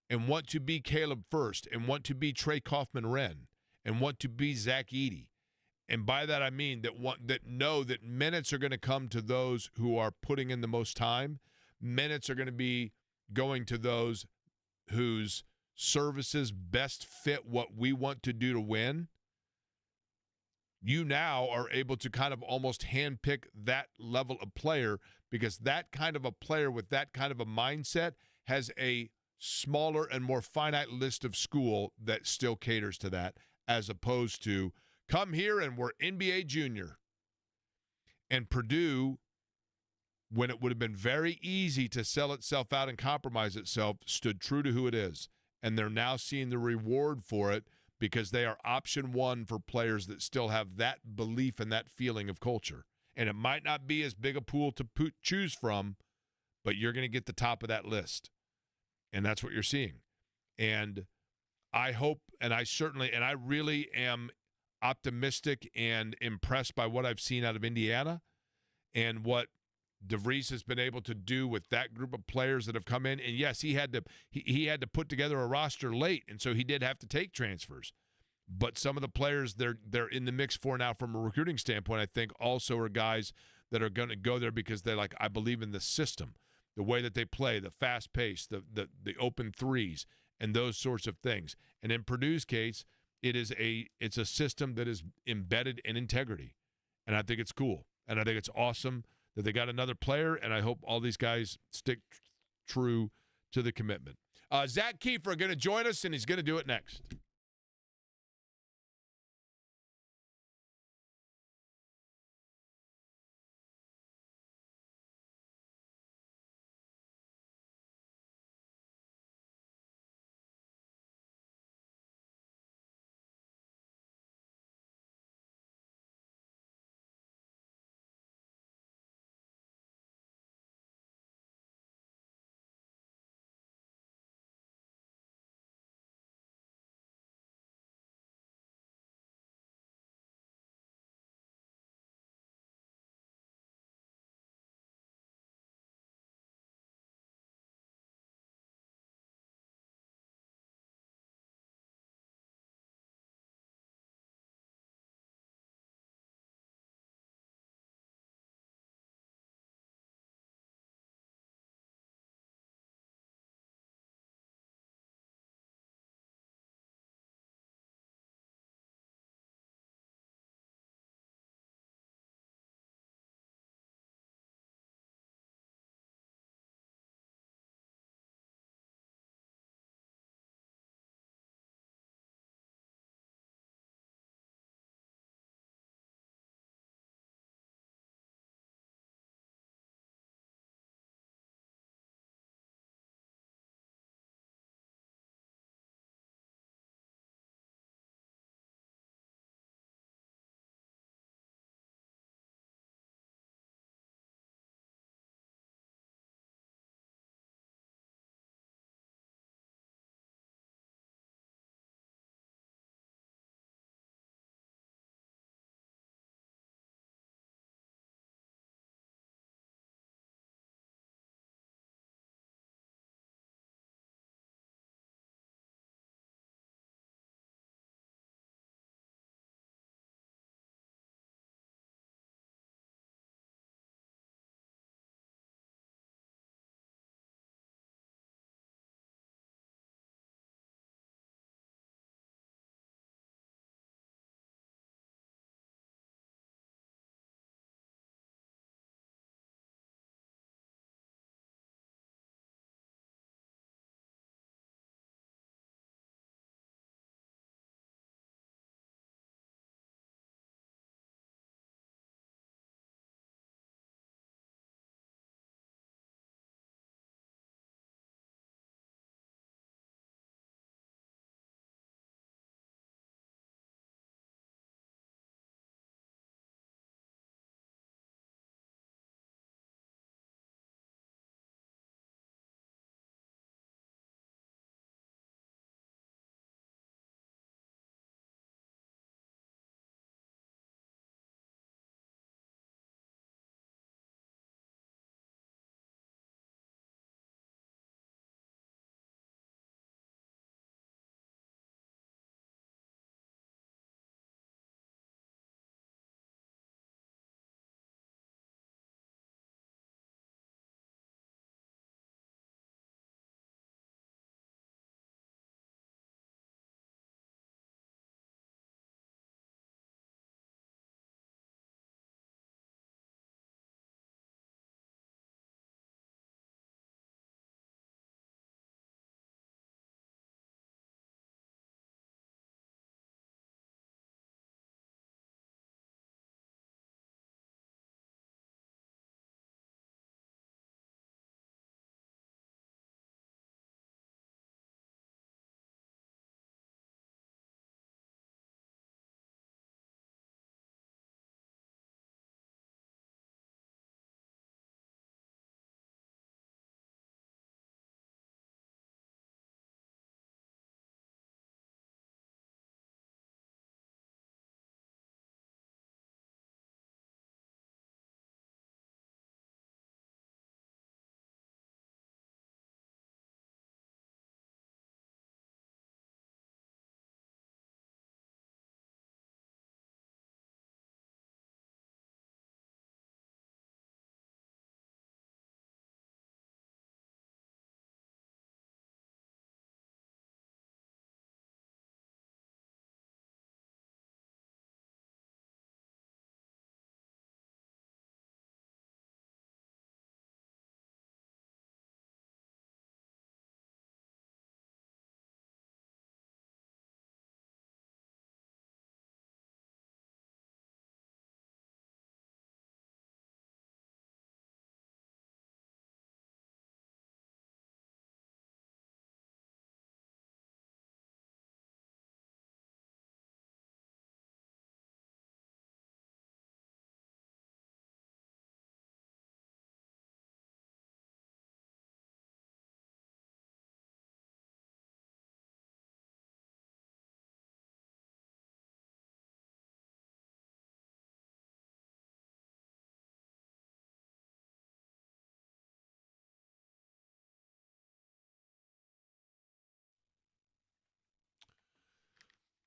and want to be Caleb first and want to be Trey Kaufman-Wren and want to be Zach Edey, and by that I mean that know that minutes are going to come to those who are putting in the most time. Minutes are going to be going to those whose services best fit what we want to do to win. You now are able to kind of almost handpick that level of player, because that kind of a player with that kind of a mindset has a smaller and more finite list of school that still caters to that, as opposed to come here and we're NBA junior. And Purdue, when it would have been very easy to sell itself out and compromise itself, stood true to who it is. And they're now seeing the reward for it, because they are option one for players that still have that belief and that feeling of culture. And it might not be as big a pool to choose from, but you're going to get the top of that list. And that's what you're seeing. And I hope, and I really am optimistic and impressed by what I've seen out of Indiana and what DeVries has been able to do with that group of players that have come in. And yes, he had to put together a roster late, and so he did have to take transfers. But some of the players they're in the mix for now from a recruiting standpoint, I think also are guys that are going to go there because they're like, I believe in the system, the way that they play, the fast pace, the open threes, and those sorts of things. And in Purdue's case, it's a system that is embedded in integrity. And I think it's cool. And I think it's awesome that they got another player, and I hope all these guys stick true to the commitment. Zach Kiefer going to join us, and he's going to do it next.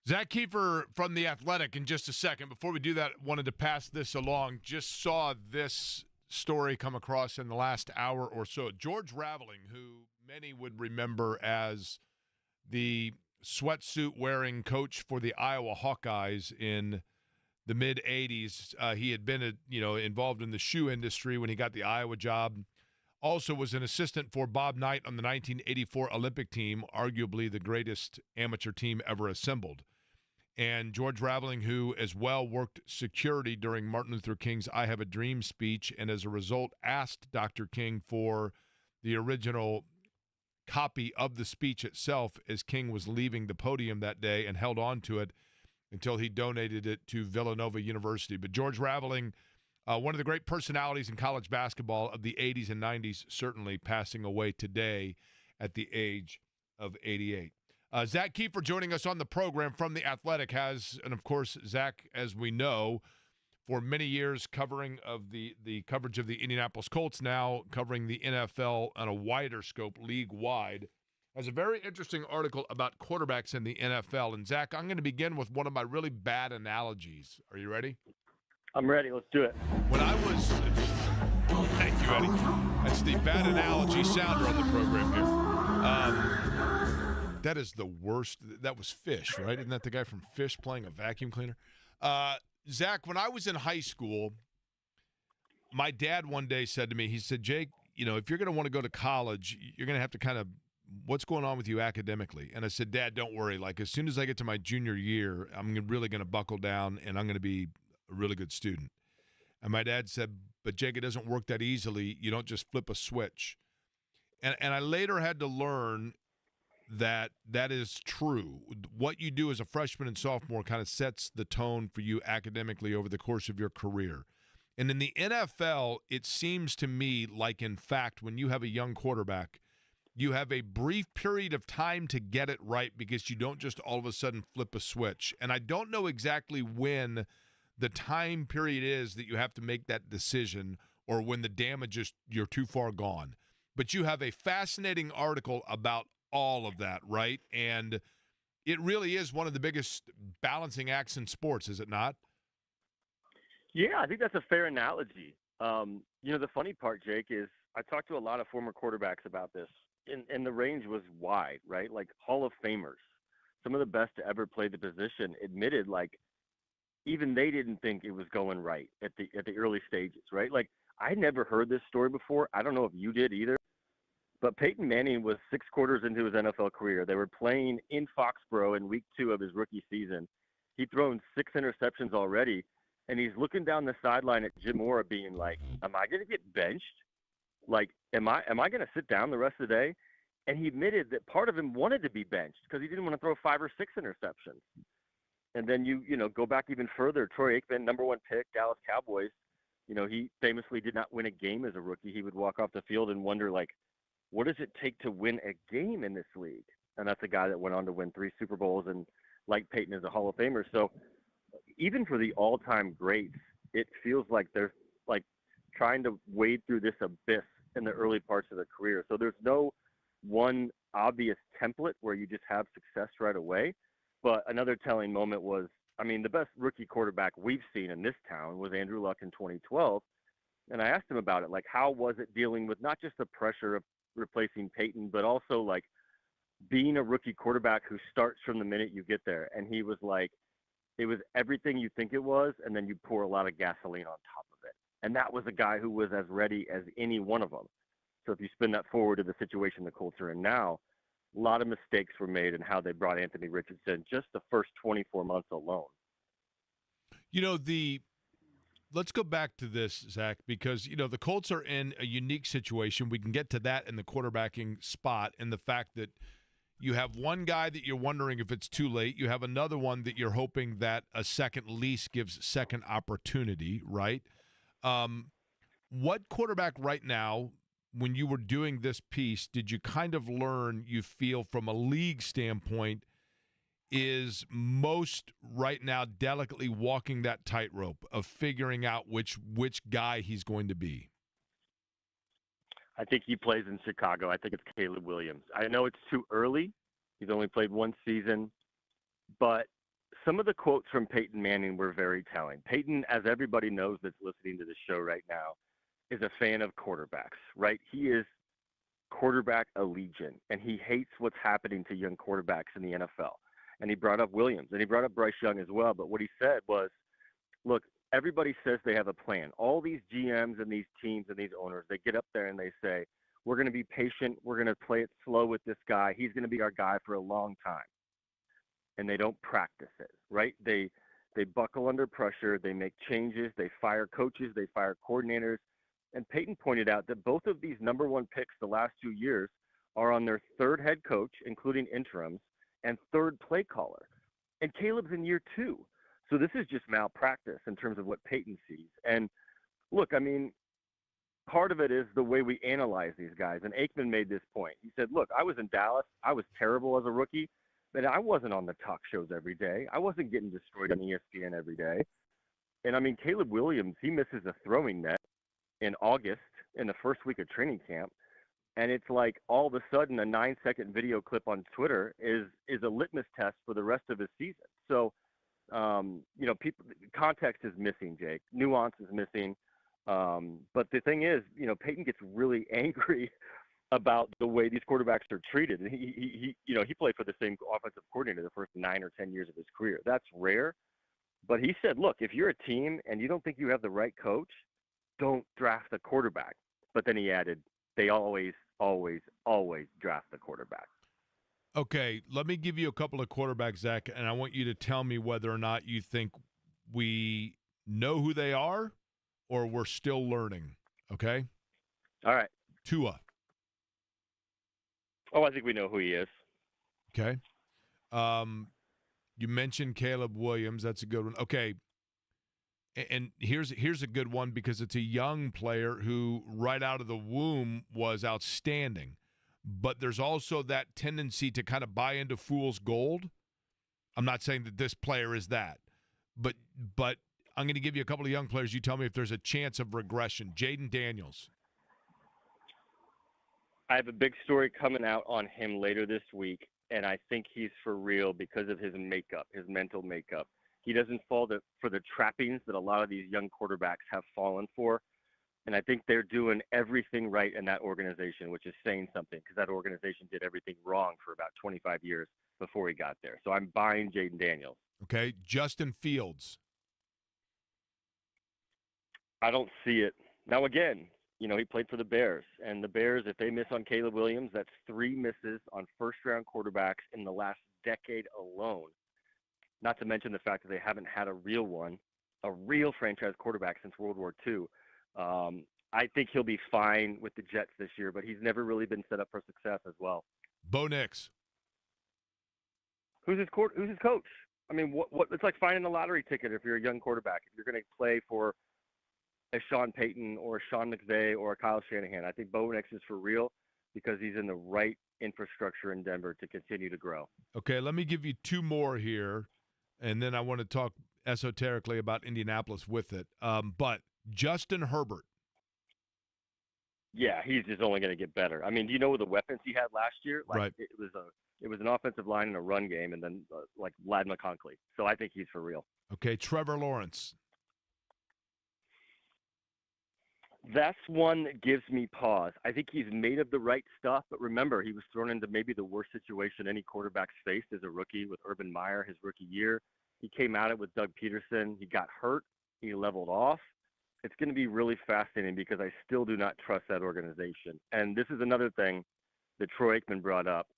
Zach Kiefer from The Athletic in just a second. Before we do that, wanted to pass this along. Just saw this story come across in the last hour or so. George Raveling, who many would remember as the sweatsuit-wearing coach for the Iowa Hawkeyes in the mid-'80s. He had been involved in the shoe industry when he got the Iowa job. Also was an assistant for Bob Knight on the 1984 Olympic team, arguably the greatest amateur team ever assembled. And George Raveling, who as well worked security during Martin Luther King's I Have a Dream speech, and as a result asked Dr. King for the original copy of the speech itself as King was leaving the podium that day, and held on to it until he donated it to Villanova University. But George Raveling, one of the great personalities in college basketball of the 80s and 90s, certainly passing away today at the age of 88. Zach Kiefer joining us on the program from The Athletic and of course, Zach, as we know, for many years covering of the coverage of the Indianapolis Colts, now covering the NFL on a wider scope, league-wide, has a very interesting article about quarterbacks in the NFL. And, Zach, I'm going to begin with one of my really bad analogies. Are you ready? I'm ready. Let's do it. When I was – thank you, Eddie. That's the bad analogy sounder on the program here. That is the worst. That was Fish, right? Isn't that the guy from Fish playing a vacuum cleaner? Zach, when I was in high school, my dad one day said to me, he said, Jake, if you're going to want to go to college, you're going to have to kind of – what's going on with you academically? And I said, Dad, don't worry. Like, as soon as I get to my junior year, I'm really going to buckle down, and I'm going to be a really good student. And my dad said, but Jake, it doesn't work that easily. You don't just flip a switch. And I later had to learn that is true. What you do as a freshman and sophomore kind of sets the tone for you academically over the course of your career. And in the NFL, it seems to me like, in fact, when you have a young quarterback, you have a brief period of time to get it right because you don't just all of a sudden flip a switch. And I don't know exactly when the time period is that you have to make that decision, or when the damage is you're too far gone. But you have a fascinating article about all of that, right? And it really is one of the biggest balancing acts in sports, is it not? Yeah, I think that's a fair analogy. The funny part, Jake, is I talked to a lot of former quarterbacks about this, and the range was wide, right? Like Hall of Famers, some of the best to ever play the position, admitted like even they didn't think it was going right at the early stages, right? Like I never heard this story before. I don't know if you did either. But Peyton Manning was 6 quarters into his NFL career. They were playing in Foxborough in week 2 of his rookie season. He'd thrown 6 interceptions already, and he's looking down the sideline at Jim Mora being like, am I going to get benched? Like, am I going to sit down the rest of the day? And he admitted that part of him wanted to be benched because he didn't want to throw 5 or 6 interceptions. And then you go back even further. Troy Aikman, number 1 pick, Dallas Cowboys, he famously did not win a game as a rookie. He would walk off the field and wonder, like, what does it take to win a game in this league? And that's a guy that went on to win 3 Super Bowls, and like Peyton is a Hall of Famer. So even for the all-time greats, it feels like they're like trying to wade through this abyss in the early parts of their career. So there's no one obvious template where you just have success right away. But another telling moment was, the best rookie quarterback we've seen in this town was Andrew Luck in 2012. And I asked him about it, like, how was it dealing with not just the pressure of replacing Peyton, but also like being a rookie quarterback who starts from the minute you get there. And he was like, it was everything you think it was, and then you pour a lot of gasoline on top of it. And that was a guy who was as ready as any one of them. So if you spin that forward to the situation the Colts are in now, a lot of mistakes were made in how they brought Anthony Richardson just the first 24 months alone. Let's go back to this, Zach, because, the Colts are in a unique situation. We can get to that in the quarterbacking spot, and the fact that you have one guy that you're wondering if it's too late. You have another one that you're hoping that a second lease gives second opportunity, right? What quarterback right now, when you were doing this piece, did you kind of learn, you feel, from a league standpoint, is most right now delicately walking that tightrope of figuring out which guy he's going to be? I think he plays in Chicago. I think it's Caleb Williams. I know it's too early. He's only played 1 season, but some of the quotes from Peyton Manning were very telling. Peyton, as everybody knows that's listening to the show right now, is a fan of quarterbacks, right? He is quarterback allegiant, and he hates what's happening to young quarterbacks in the NFL. And he brought up Williams, and he brought up Bryce Young as well. But what he said was, look, everybody says they have a plan. All these GMs and these teams and these owners, they get up there and they say, we're going to be patient. We're going to play it slow with this guy. He's going to be our guy for a long time. And they don't practice it, right? They buckle under pressure. They make changes. They fire coaches. They fire coordinators. And Peyton pointed out that both of these number one picks the last 2 years are on their third head coach, including interims, and third play caller. And Caleb's in year 2. So this is just malpractice in terms of what Peyton sees. And look, I mean, part of it is the way we analyze these guys. And Aikman made this point. He said, look, I was in Dallas. I was terrible as a rookie, but I wasn't on the talk shows every day. I wasn't getting destroyed on ESPN every day. And I mean, Caleb Williams, he misses a throwing net in August in the first week of training camp. And it's like all of a sudden a 9-second video clip on Twitter is a litmus test for the rest of his season. So, you know, context is missing, Jake. Nuance is missing. But the thing is, you know, Peyton gets really angry about the way these quarterbacks are treated. And he played for the same offensive coordinator the first 9 or 10 years of his career. That's rare. But he said, look, if you're a team and you don't think you have the right coach, don't draft a quarterback. But then he added, they always draft the quarterback. Okay, let me give you a couple of quarterbacks, Zach, and I want you to tell me whether or not you think we know who they are or we're still learning, okay? All right. Tua. Oh, I think we know who he is. Okay. You mentioned Caleb Williams. That's a good one. Okay. And here's a good one because it's a young player who right out of the womb was outstanding. But there's also that tendency to kind of buy into fool's gold. I'm not saying that this player is that. But I'm going to give you a couple of young players. You tell me if there's a chance of regression. Jaden Daniels. I have a big story coming out on him later this week, and I think he's for real because of his makeup, his mental makeup. He doesn't fall for the trappings that a lot of these young quarterbacks have fallen for. And I think they're doing everything right in that organization, which is saying something because that organization did everything wrong for about 25 years before he got there. So I'm buying Jaden Daniels. Okay. Justin Fields. I don't see it. Now, again, you know, he played for the Bears. And the Bears, if they miss on Caleb Williams, that's 3 misses on first-round quarterbacks in the last decade alone. Not to mention the fact that they haven't had a real franchise quarterback since World War II. I think he'll be fine with the Jets this year, but he's never really been set up for success as well. Bo Nix. Who's his coach? I mean, what? It's like finding a lottery ticket if you're a young quarterback. If you're going to play for a Sean Payton or a Sean McVay or a Kyle Shanahan, I think Bo Nix is for real because he's in the right infrastructure in Denver to continue to grow. Okay, let me give you 2 more here, and then I want to talk esoterically about Indianapolis with it. But Justin Herbert. Yeah, he's just only going to get better. I mean, do you know the weapons he had last year? Like, right. It was an offensive line and a run game, and then like Ladd McConkey. So I think he's for real. Okay, Trevor Lawrence. That's one that gives me pause. I think he's made of the right stuff, but remember, he was thrown into maybe the worst situation any quarterback's faced as a rookie with Urban Meyer his rookie year. He came at it with Doug Peterson. He got hurt. He leveled off. It's going to be really fascinating because I still do not trust that organization. And this is another thing that Troy Aikman brought up.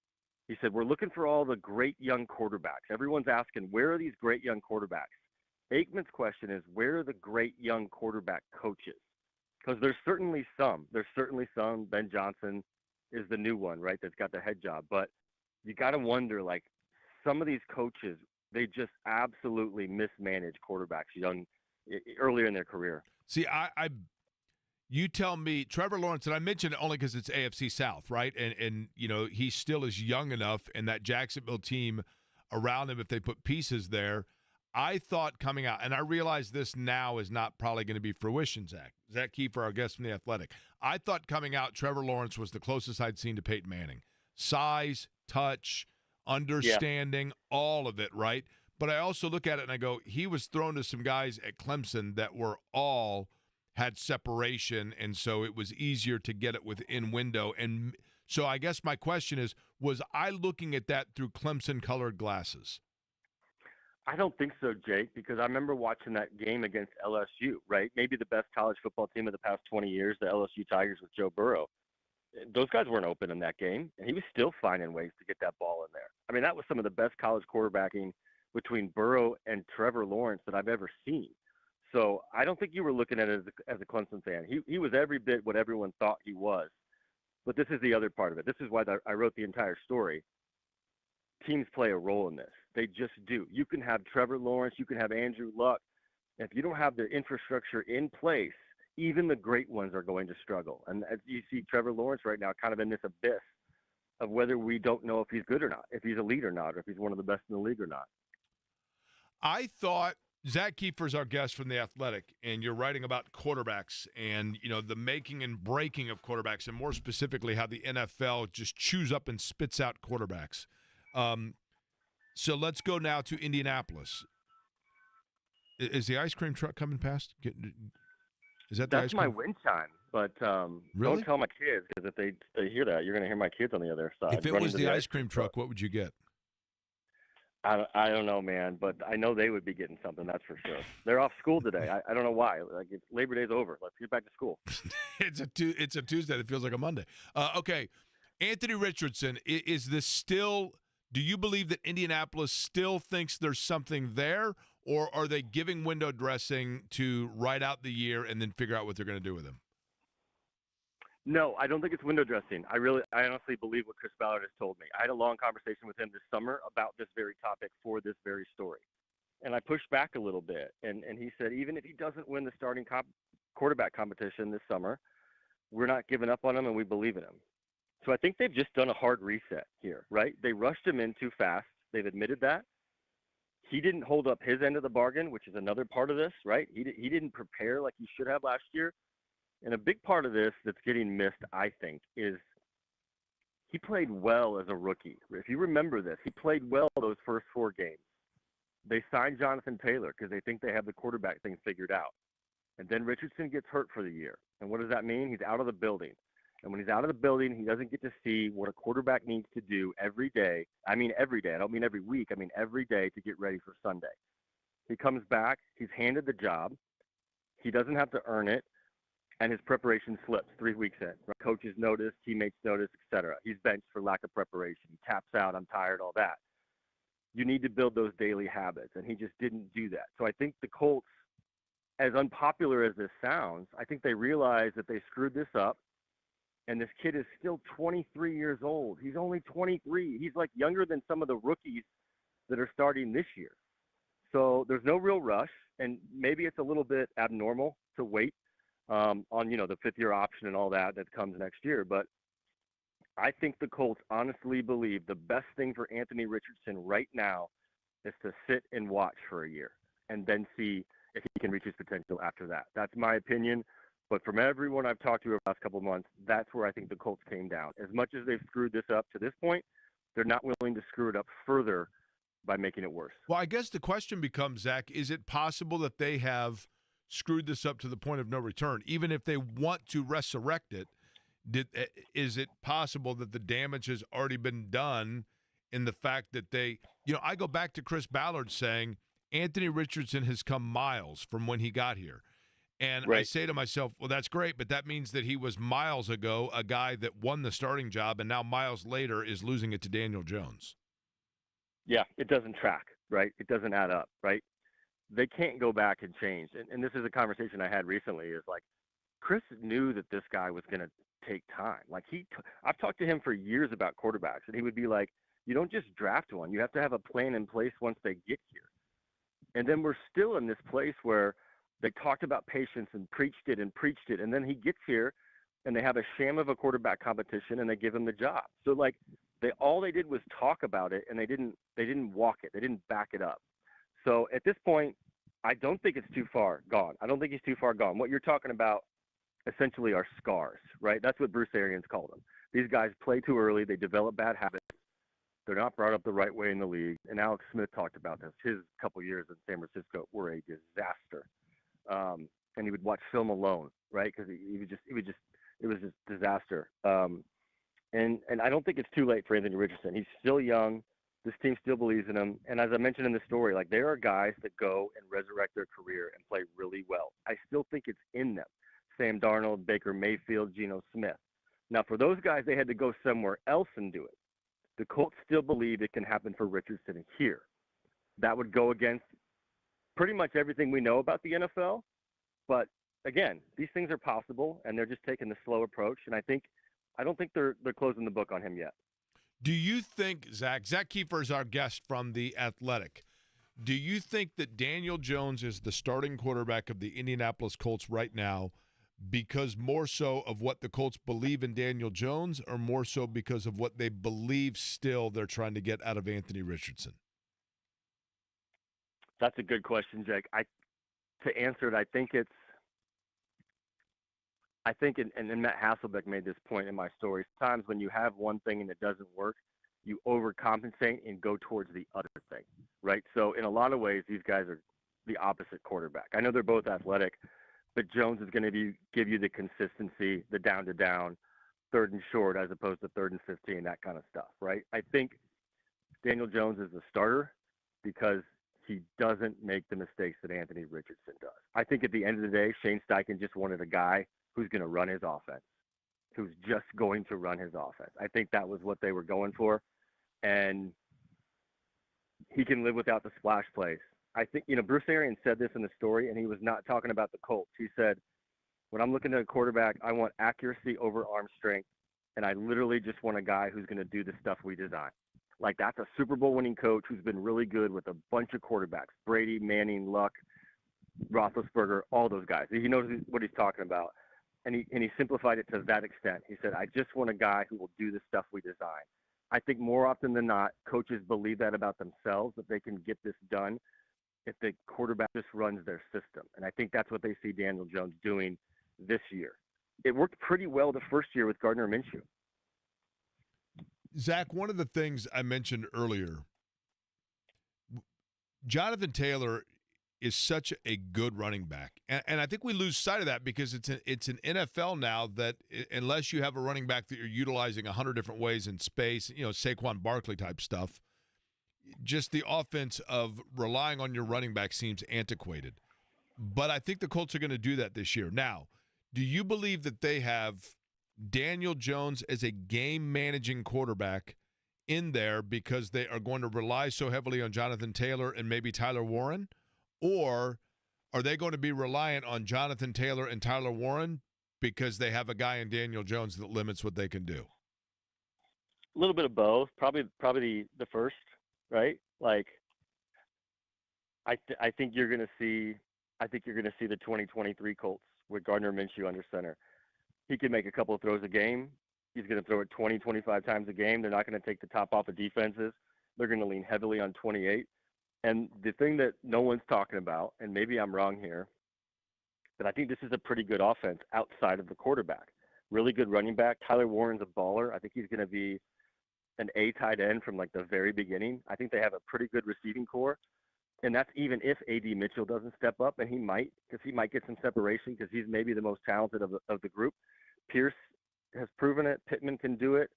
He said, we're looking for all the great young quarterbacks. Everyone's asking, where are these great young quarterbacks? Aikman's question is, where are the great young quarterback coaches? Because there's certainly some. Ben Johnson is the new one, right, that's got the head job. But you got to wonder, like, some of these coaches, they just absolutely mismanage quarterbacks earlier in their career. See, you tell me, Trevor Lawrence, and I mention it only because it's AFC South, right? And you know, he still is young enough, and that Jacksonville team around him, if they put pieces there, I thought coming out, and I realize this now is not probably going to be fruition, Zach Kiefer, our guest from The Athletic. I thought coming out, Trevor Lawrence was the closest I'd seen to Peyton Manning. Size, touch, understanding, all of it, right? But I also look at it and I go, he was thrown to some guys at Clemson that were all had separation, and so it was easier to get it within window. And so I guess my question is, was I looking at that through Clemson-colored glasses? I don't think so, Jake, because I remember watching that game against LSU, right? Maybe the best college football team of the past 20 years, the LSU Tigers with Joe Burrow. Those guys weren't open in that game, and he was still finding ways to get that ball in there. I mean, that was some of the best college quarterbacking between Burrow and Trevor Lawrence that I've ever seen. So I don't think you were looking at it as a Clemson fan. He was every bit what everyone thought he was. But this is the other part of it. This is why I wrote the entire story. Teams play a role in this. They just do. You can have Trevor Lawrence. You can have Andrew Luck. If you don't have the infrastructure in place, even the great ones are going to struggle. And as you see Trevor Lawrence right now kind of in this abyss of whether we don't know if he's good or not, if he's elite or not, or if he's one of the best in the league or not. I thought Zach Kiefer's our guest from The Athletic, and you're writing about quarterbacks and, the making and breaking of quarterbacks, and more specifically how the NFL just chews up and spits out quarterbacks. So let's go now to Indianapolis. Is the ice cream truck coming past? Is that the That's ice cream? my wind chime, but Really? don't tell my kids, because if they hear that, you're going to hear my kids on the other side. If it was the ice cream truck, what would you get? I don't know, man, but I know they would be getting something. That's for sure. They're off school today. I don't know why. Like, it's Labor Day's over. Let's get back to school. It's a Tuesday that feels like a Monday. Okay, Anthony Richardson. Is this still? Do you believe that Indianapolis still thinks there's something there, or are they giving window dressing to ride out the year and then figure out what they're going to do with him? No, I don't think it's window dressing. I honestly believe what Chris Ballard has told me. I had a long conversation with him this summer about this very topic for this very story. And I pushed back a little bit. And he said, even if he doesn't win the starting quarterback competition this summer, we're not giving up on him and we believe in him. So I think they've just done a hard reset here, right? They rushed him in too fast. They've admitted that. He didn't hold up his end of the bargain, which is another part of this, right? He didn't prepare like he should have last year. And a big part of this that's getting missed, I think, is he played well as a rookie. If you remember this, he played well those first 4 games. They signed Jonathan Taylor because they think they have the quarterback thing figured out. And then Richardson gets hurt for the year. And what does that mean? He's out of the building. And when he's out of the building, he doesn't get to see what a quarterback needs to do every day. I mean every day. I don't mean every week. I mean every day to get ready for Sunday. He comes back. He's handed the job. He doesn't have to earn it. And his preparation slips 3 weeks in. Coaches notice, teammates notice, etc. He's benched for lack of preparation. He taps out, I'm tired, all that. You need to build those daily habits, and he just didn't do that. So I think the Colts, as unpopular as this sounds, I think they realize that they screwed this up, and this kid is still 23 years old. He's only 23. He's like younger than some of the rookies that are starting this year. So there's no real rush, and maybe it's a little bit abnormal to wait on, the 5th-year option and all that comes next year. But I think the Colts honestly believe the best thing for Anthony Richardson right now is to sit and watch for a year and then see if he can reach his potential after that. That's my opinion. But from everyone I've talked to over the last couple of months, that's where I think the Colts came down. As much as they've screwed this up to this point, they're not willing to screw it up further by making it worse. Well, I guess the question becomes, Zach, is it possible that they have screwed this up to the point of no return? Even if they want to resurrect it, is it possible that the damage has already been done in the fact that they, I go back to Chris Ballard saying Anthony Richardson has come miles from when he got here. And right. I say to myself, well, that's great, but that means that he was miles ago a guy that won the starting job and now miles later is losing it to Daniel Jones. Yeah, it doesn't track, right? It doesn't add up, right? They can't go back and change. And this is a conversation I had recently is like, Chris knew that this guy was going to take time. Like I've talked to him for years about quarterbacks, and he would be like, you don't just draft one. You have to have a plan in place once they get here. And then we're still in this place where they talked about patience and preached it. And then he gets here and they have a sham of a quarterback competition and they give him the job. So like all they did was talk about it, and they didn't walk it. They didn't back it up. So at this point, I don't think it's too far gone. I don't think he's too far gone. What you're talking about essentially are scars, right? That's what Bruce Arians called them. These guys play too early. They develop bad habits. They're not brought up the right way in the league. And Alex Smith talked about this. His couple years in San Francisco were a disaster. And he would watch film alone, right? Because it was just disaster. And I don't think it's too late for Anthony Richardson. He's still young. This team still believes in him. And as I mentioned in the story, like, there are guys that go and resurrect their career and play really well. I still think it's in them. Sam Darnold, Baker Mayfield, Geno Smith. Now, for those guys, they had to go somewhere else and do it. The Colts still believe it can happen for Richardson here. That would go against pretty much everything we know about the NFL. But again, these things are possible, and they're just taking the slow approach. And I don't think they're closing the book on him yet. Do you think, Zach Kiefer is our guest from The Athletic. Do you think that Daniel Jones is the starting quarterback of the Indianapolis Colts right now because more so of what the Colts believe in Daniel Jones, or more so because of what they believe still they're trying to get out of Anthony Richardson? That's a good question, Jake. To answer it, I think, and Matt Hasselbeck made this point in my story, times when you have one thing and it doesn't work, you overcompensate and go towards the other thing, right? So in a lot of ways, these guys are the opposite quarterback. I know they're both athletic, but Jones is going to give you the consistency, the down-to-down, third and short as opposed to third and 15, that kind of stuff, right? I think Daniel Jones is the starter because he doesn't make the mistakes that Anthony Richardson does. I think at the end of the day, Shane Steichen just wanted a guy who's going to run his offense, who's just going to run his offense. I think that was what they were going for. And he can live without the splash plays. I think, Bruce Arians said this in the story, and he was not talking about the Colts. He said, when I'm looking at a quarterback, I want accuracy over arm strength, and I literally just want a guy who's going to do the stuff we design. Like, that's a Super Bowl winning coach who's been really good with a bunch of quarterbacks, Brady, Manning, Luck, Roethlisberger, all those guys. He knows what he's talking about. And he simplified it to that extent. He said, I just want a guy who will do the stuff we design. I think more often than not, coaches believe that about themselves, that they can get this done if the quarterback just runs their system. And I think that's what they see Daniel Jones doing this year. It worked pretty well the first year with Gardner Minshew. Zach, one of the things I mentioned earlier, Jonathan Taylor is such a good running back. And I think we lose sight of that because it's an NFL now that unless you have a running back that you're utilizing 100 different ways in space, Saquon Barkley type stuff, just the offense of relying on your running back seems antiquated. But I think the Colts are going to do that this year. Now, do you believe that they have Daniel Jones as a game-managing quarterback in there because they are going to rely so heavily on Jonathan Taylor and maybe Tyler Warren? Or are they going to be reliant on Jonathan Taylor and Tyler Warren because they have a guy in Daniel Jones that limits what they can do? A little bit of both. Probably the first, right? Like, I think you're going to see the 2023 Colts with Gardner Minshew under center. He can make a couple of throws a game. He's going to throw it 20, 25 times a game. They're not going to take the top off of defenses. They're going to lean heavily on 28. And the thing that no one's talking about, and maybe I'm wrong here, but I think this is a pretty good offense outside of the quarterback. Really good running back. Tyler Warren's a baller. I think he's going to be an A tight end from like the very beginning. I think they have a pretty good receiving core. And that's even if A.D. Mitchell doesn't step up, and he might, because he might get some separation because he's maybe the most talented of the group. Pierce has proven it. Pittman can do it.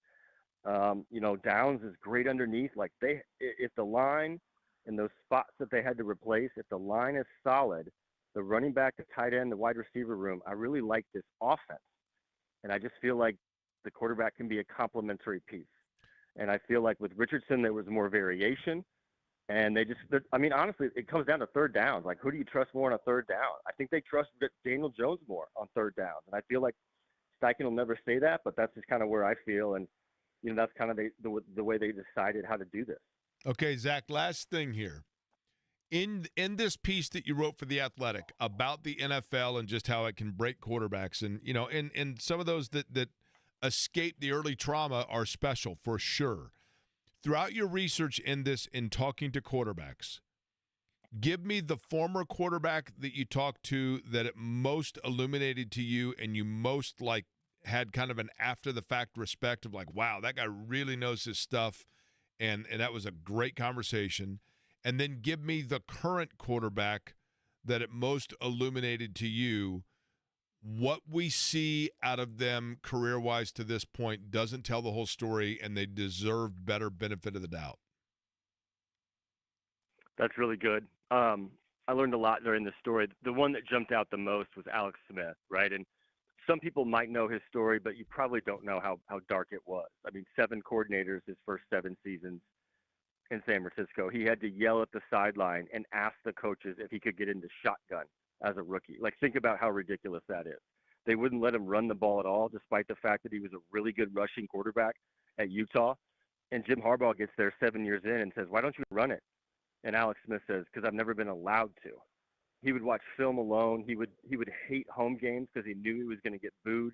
Downs is great underneath. Like, if the line and those spots that they had to replace, if the line is solid, the running back, the tight end, the wide receiver room, I really like this offense. And I just feel like the quarterback can be a complementary piece. And I feel like with Richardson, there was more variation. And honestly, it comes down to third downs. Like, who do you trust more on a third down? I think they trust Daniel Jones more on third downs. And I feel like Steichen will never say that, but that's just kind of where I feel. And, that's kind of the way they decided how to do this. Okay, Zach, last thing here. In this piece that you wrote for The Athletic about the NFL and just how it can break quarterbacks, and, and some of those that escape the early trauma are special for sure. Throughout your research in this, in talking to quarterbacks, give me the former quarterback that you talked to that it most illuminated to you and you most had kind of an after the fact respect of like, wow, that guy really knows his stuff. and that was a great conversation. And then give me the current quarterback that it most illuminated to you. What we see out of them career-wise to this point doesn't tell the whole story, and they deserve better benefit of the doubt. That's really good. I learned a lot during the story. The one that jumped out the most was Alex Smith, right? And some people might know his story, but you probably don't know how dark it was. I mean, 7 coordinators his first 7 seasons in San Francisco. He had to yell at the sideline and ask the coaches if he could get into shotgun as a rookie. Like, think about how ridiculous that is. They wouldn't let him run the ball at all, despite the fact that he was a really good rushing quarterback at Utah. And Jim Harbaugh gets there 7 years in and says, "Why don't you run it?" And Alex Smith says, "Because I've never been allowed to." He would watch film alone. He would hate home games because he knew he was going to get booed.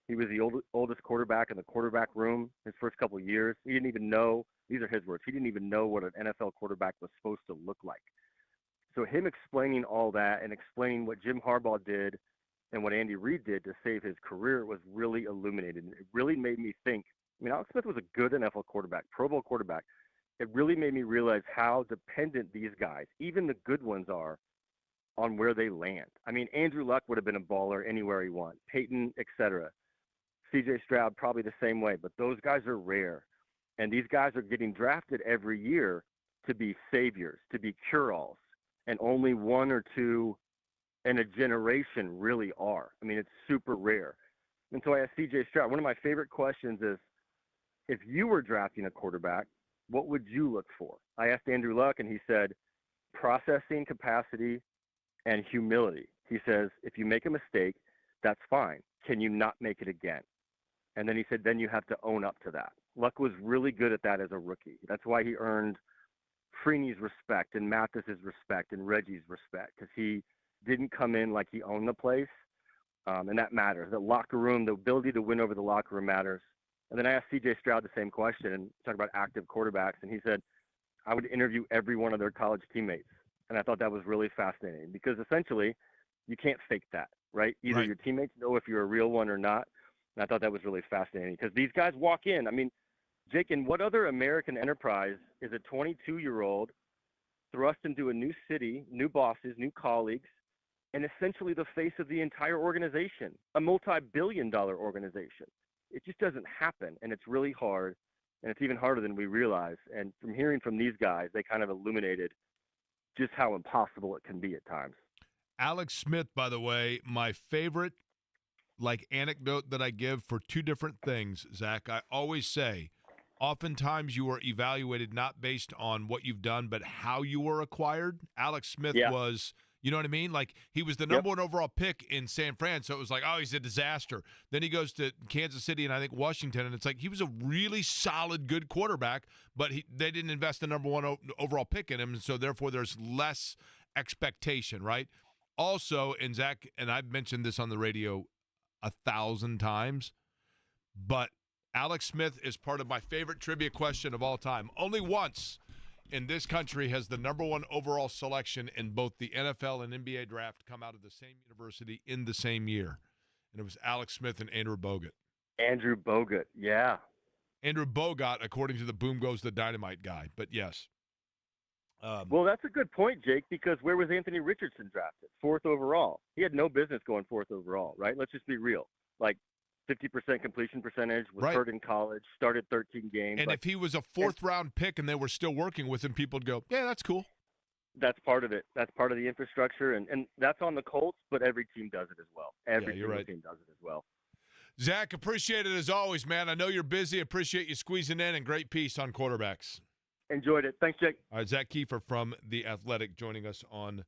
He was the oldest quarterback in the quarterback room his first couple of years. He didn't even know, these are his words, he didn't even know what an NFL quarterback was supposed to look like. So him explaining all that and explaining what Jim Harbaugh did and what Andy Reid did to save his career was really illuminating. It really made me think. I mean, Alex Smith was a good NFL quarterback, Pro Bowl quarterback. It really made me realize how dependent these guys, even the good ones, are on where they land. I mean, Andrew Luck would have been a baller anywhere he went, Peyton, etc. CJ Stroud probably the same way, but those guys are rare. And these guys are getting drafted every year to be saviors, to be cure-alls, and only 1 or 2 in a generation really are. I mean, it's super rare. And so I asked CJ Stroud, one of my favorite questions is, if you were drafting a quarterback, what would you look for? I asked Andrew Luck, and he said, processing capacity and humility. He says, if you make a mistake, that's fine. Can you not make it again? And then he said, then you have to own up to that. Luck was really good at that as a rookie. That's why he earned Freeney's respect and Mathis's respect and Reggie's respect, because he didn't come in like he owned the place, and that matters. The locker room, the ability to win over the locker room matters. And then I asked C.J. Stroud the same question and talked about active quarterbacks, and he said, I would interview every one of their college teammates. And I thought that was really fascinating because essentially you can't fake that, right? Either your teammates know if you're a real one or not. And I thought that was really fascinating because these guys walk in. I mean, Jake, in what other American enterprise is a 22-year-old thrust into a new city, new bosses, new colleagues, and essentially the face of the entire organization, a multi-billion-dollar organization? It just doesn't happen, and it's really hard, and it's even harder than we realize. And from hearing from these guys, they kind of illuminated just how impossible it can be at times. Alex Smith, by the way, my favorite anecdote that I give for 2 different things, Zach. I always say, oftentimes you are evaluated not based on what you've done, but how you were acquired. Alex Smith was, you know what I mean? Like, he was the number 1 overall pick in San Fran, so it was like, oh, he's a disaster. Then he goes to Kansas City and I think Washington, and it's like he was a really solid, good quarterback, but they didn't invest the number 1 overall pick in him, and so therefore there's less expectation, right? Also, and Zach, and I've mentioned this on the radio 1,000 times, but Alex Smith is part of my favorite trivia question of all time. Only once in this country has the number 1 overall selection in both the NFL and NBA draft come out of the same university in the same year. And it was Alex Smith and Andrew Bogut. Andrew Bogut, yeah. Andrew Bogut, according to the Boom Goes the Dynamite guy, but yes. Well, that's a good point, Jake, because where was Anthony Richardson drafted? 4th overall. He had no business going 4th overall, right? Let's just be real. Like, 50% completion percentage, was hurt in college, started 13 games. And if he was a 4th-round pick and they were still working with him, people would go, yeah, that's cool. That's part of it. That's part of the infrastructure, and that's on the Colts, but every team does it as well. Every single team does it as well. Zach, appreciate it as always, man. I know you're busy. Appreciate you squeezing in, and great piece on quarterbacks. Enjoyed it. Thanks, Jake. All right, Zach Kiefer from The Athletic joining us on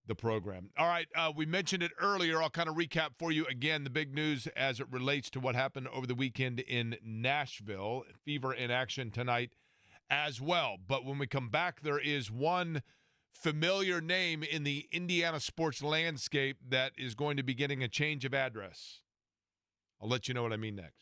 the program. All right, we mentioned it earlier. I'll kind of recap for you again the big news as it relates to what happened over the weekend in Nashville. Fever in action tonight as well. But when we come back, there is one familiar name in the Indiana sports landscape that is going to be getting a change of address. I'll let you know what I mean next.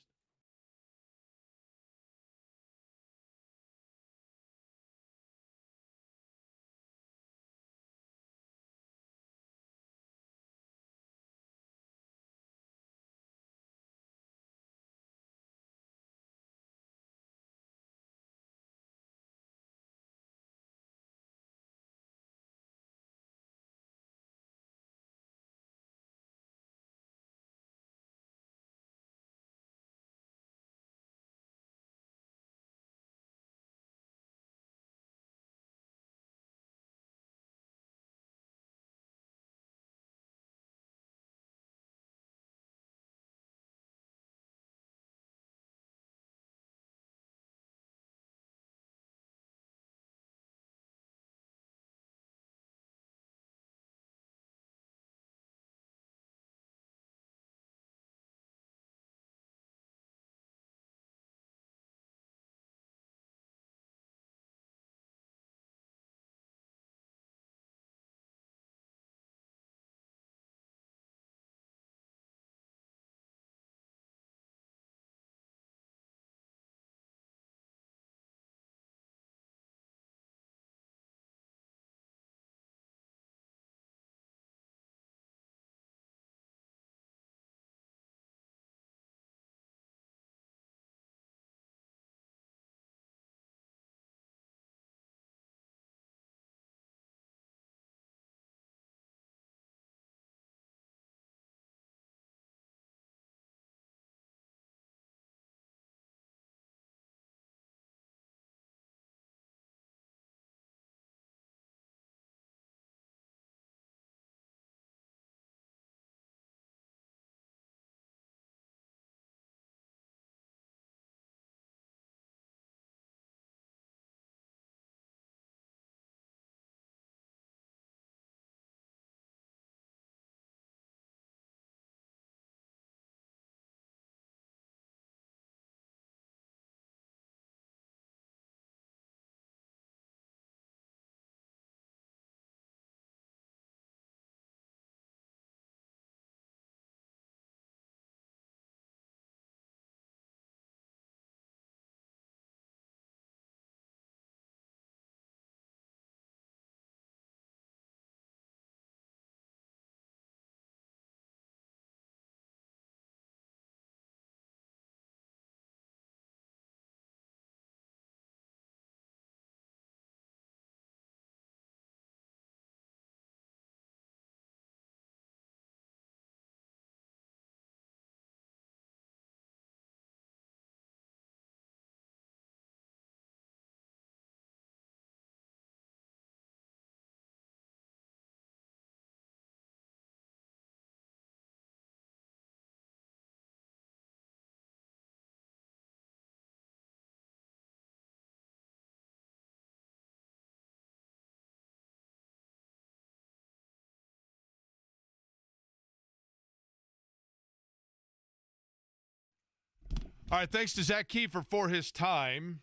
All right, thanks to Zach Kiefer for his time.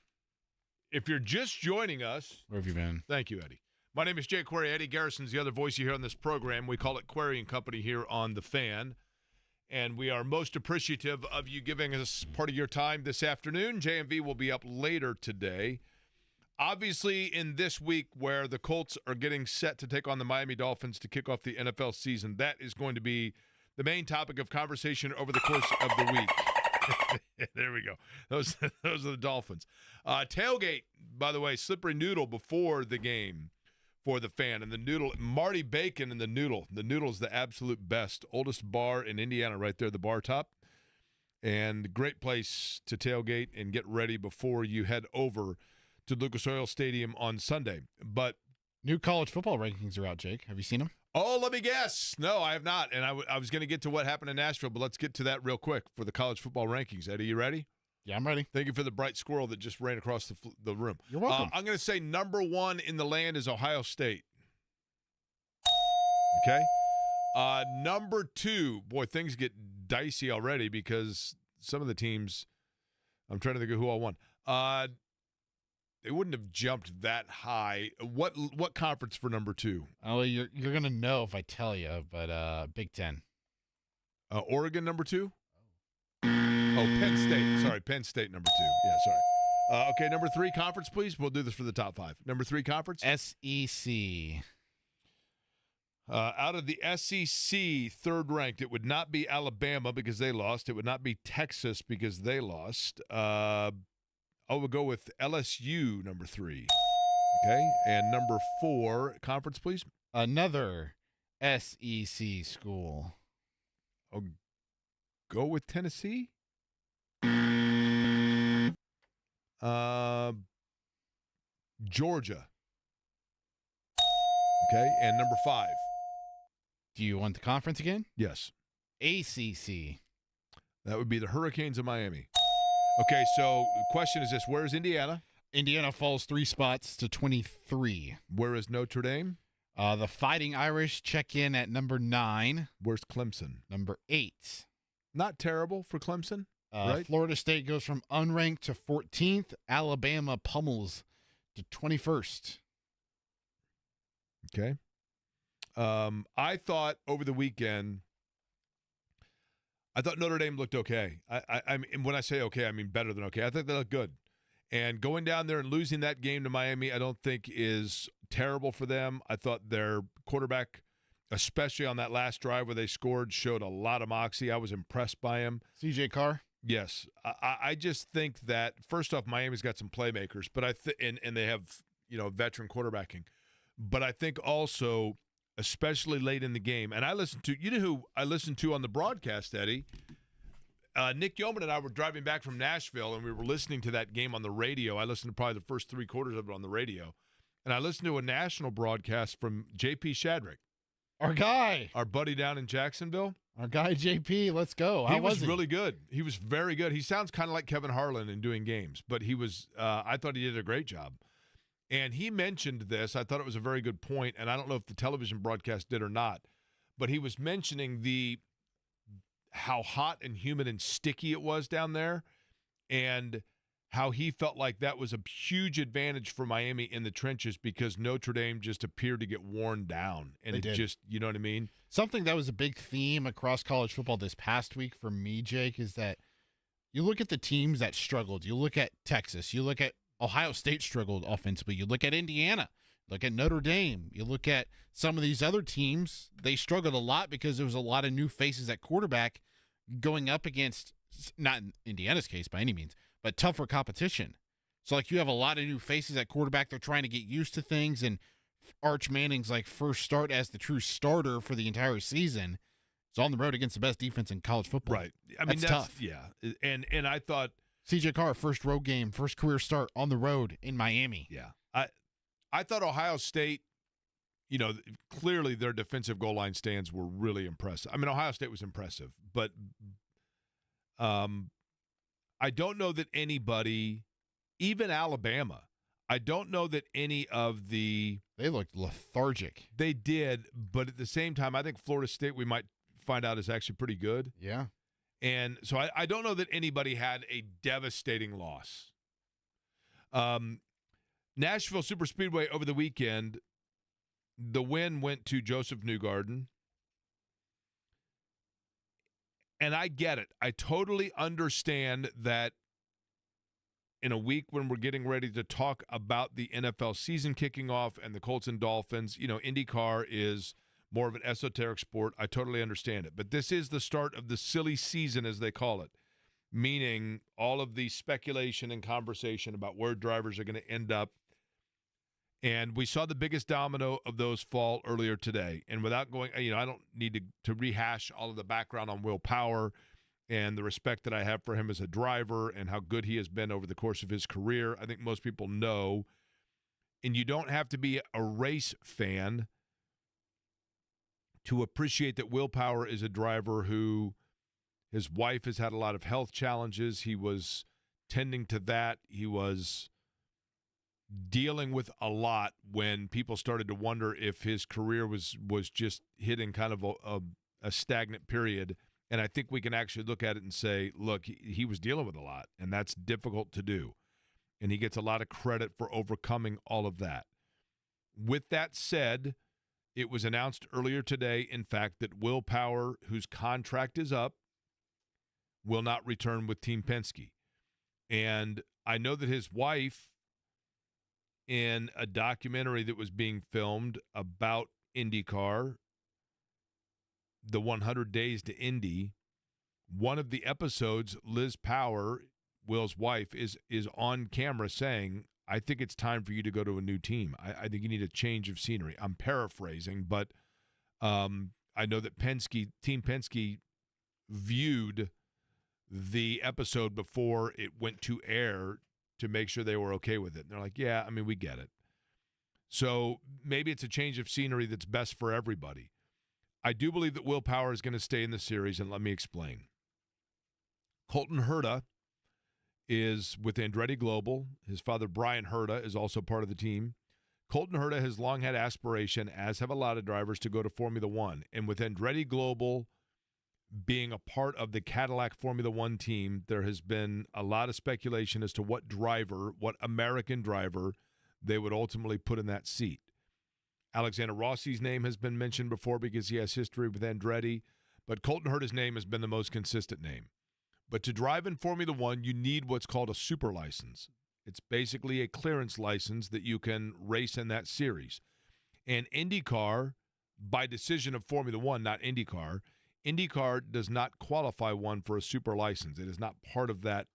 If you're just joining us, Where have you been? thank you, Eddie. My name is Jay Query. Eddie Garrison's the other voice you hear on this program. We call it Query and Company here on The Fan. And we are most appreciative of you giving us part of your time this afternoon. JMV will be up later today. Obviously, in this week where the Colts are getting set to take on the Miami Dolphins to kick off the NFL season, that is going to be the main topic of conversation over the course of the week. There we go. Those are the Dolphins. Tailgate, by the way, Slippery Noodle before the game for the Fan. And the Noodle, Marty Bacon and the Noodle. The Noodle is the absolute best. Oldest bar in Indiana right there, the bar top. And great place to tailgate and get ready before you head over to Lucas Oil Stadium on Sunday. But New college football rankings are out, Jake. Have you seen them? oh, let me guess. No, I have not. And I was going to get to what happened in Nashville, but let's get to that real quick for the college football rankings. Eddie, you ready? Yeah, I'm ready. Thank you for the bright squirrel that just ran across the room. You're welcome. I'm going to say number one in the land is Ohio State. Okay. Number two, boy, things get dicey already because some of the teams, I'm trying to think of who all won. They wouldn't have jumped that high. What conference for number two? Oh, you're gonna know if I tell you, but Big Ten. Oregon number two? Oh, Penn State. Sorry, Penn State number two. Yeah, sorry. Okay, number three conference, please. We'll do this for the top five. Number three conference? SEC. Out of the SEC, third ranked, it would not be Alabama because they lost. It would not be Texas because they lost. I would go with LSU, number three. Okay, and number four, conference, please. Another SEC school. Oh, go with Tennessee. Georgia. Okay, and number five. Do you want the conference again? Yes. ACC. That would be the Hurricanes of Miami. Okay, so the question is this. Where is Indiana? Indiana falls 3 spots to 23. Where is Notre Dame? The Fighting Irish check in at number 9. Where's Clemson? Number 8. Not terrible for Clemson, right? Florida State goes from unranked to 14th. Alabama pummels to 21st. Okay. I thought over the weekend, I thought Notre Dame looked okay. I mean, when I say okay, I mean better than okay. I think they look good. And going down there and losing that game to Miami, I don't think is terrible for them. I thought their quarterback, especially on that last drive where they scored, showed a lot of moxie. I was impressed by him. CJ Carr? Yes. I just think that, first off, Miami's got some playmakers, but and they have, veteran quarterbacking. But I think also, especially late in the game, and I listened to, who I listened to on the broadcast, Eddie? Nick Yeoman and I were driving back from Nashville, and we were listening to that game on the radio. I listened to probably the first 3 quarters of it on the radio. And I listened to a national broadcast from J.P. Shadrick. Our guy. Our buddy down in Jacksonville. Our guy, JP. Let's go. How He was really good. He was very good. He sounds kind of like Kevin Harlan in doing games, but he was I thought he did a great job. And he mentioned this. I thought it was a very good point, and I don't know if the television broadcast did or not, but he was mentioning how hot and humid and sticky it was down there, and how he felt like that was a huge advantage for Miami in the trenches because Notre Dame just appeared to get worn down. And They did. just, you know what I mean? Something that was a big theme across college football this past week for me, Jake, is that you look at the teams that struggled. You look at Texas. You look at Ohio State struggled offensively. You look at Indiana. Look at Notre Dame. You look at some of these other teams. They struggled a lot because there was a lot of new faces at quarterback going up against, not in Indiana's case by any means, but tougher competition. So, you have a lot of new faces at quarterback. They're trying to get used to things, and Arch Manning's, first start as the true starter for the entire season. It's on the road against the best defense in college football. Right. I mean, that's tough. Yeah. And I thought, CJ Carr, first road game, first career start on the road in Miami. yeah, I thought Ohio State, clearly their defensive goal line stands were really impressive. I mean, Ohio State was impressive, but I don't know that anybody, even Alabama, I don't know that any of They looked lethargic. they did, but at the same time, I think Florida State, we might find out, is actually pretty good. Yeah. And so I don't know that anybody had a devastating loss. Nashville Superspeedway over the weekend, the win went to Joseph Newgarden. And I get it. I totally understand that in a week when we're getting ready to talk about the NFL season kicking off and the Colts and Dolphins, IndyCar is more of an esoteric sport. I totally understand it. But this is the start of the silly season, as they call it, meaning all of the speculation and conversation about where drivers are going to end up. And we saw the biggest domino of those fall earlier today. And without going, I don't need to rehash all of the background on Will Power and the respect that I have for him as a driver and how good he has been over the course of his career. I think most people know. And you don't have to be a race fan to appreciate that Will Power is a driver who his wife has had a lot of health challenges. He was tending to that. He was dealing with a lot when people started to wonder if his career was just hitting kind of a stagnant period. And I think we can actually look at it and say, look, he was dealing with a lot, and that's difficult to do. And he gets a lot of credit for overcoming all of that. With that said, it was announced earlier today, in fact, that Will Power, whose contract is up, will not return with Team Penske. And I know that his wife, in a documentary that was being filmed about IndyCar, the 100 Days to Indy, one of the episodes, Liz Power, Will's wife, is on camera saying, I think it's time for you to go to a new team. I think you need a change of scenery. I'm paraphrasing, but I know that Team Penske viewed the episode before it went to air to make sure they were okay with it. And they're like, yeah, we get it. So maybe it's a change of scenery that's best for everybody. I do believe that Will Power is going to stay in the series, and let me explain. Colton Herta is with Andretti Global. His father, Brian Herta, is also part of the team. Colton Herta has long had aspiration, as have a lot of drivers, to go to Formula One. And with Andretti Global being a part of the Cadillac Formula One team, there has been a lot of speculation as to what American driver they would ultimately put in that seat. Alexander Rossi's name has been mentioned before because he has history with Andretti, but Colton Herta's name has been the most consistent name. But to drive in Formula One, you need what's called a super license. It's basically a clearance license that you can race in that series. And IndyCar, by decision of Formula One, not IndyCar, IndyCar does not qualify one for a super license. It is not part of that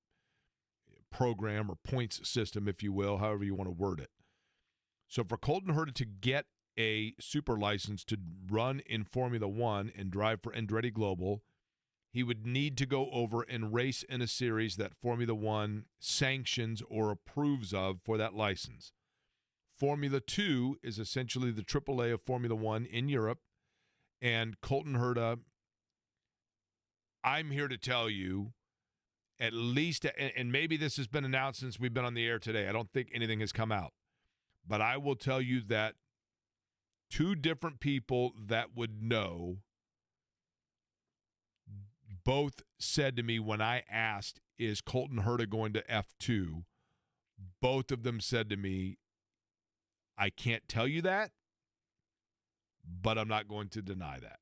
program or points system, if you will, however you want to word it. So for Colton Herta to get a super license to run in Formula One and drive for Andretti Global, he would need to go over and race in a series that Formula One sanctions or approves of for that license. Formula 2 is essentially the AAA of Formula One in Europe, and Colton Herta, I'm here to tell you, at least, and maybe this has been announced since we've been on the air today. I don't think anything has come out. But I will tell you that two different people that would know both said to me when I asked, is Colton Herta going to F2? Both of them said to me, I can't tell you that, but I'm not going to deny that.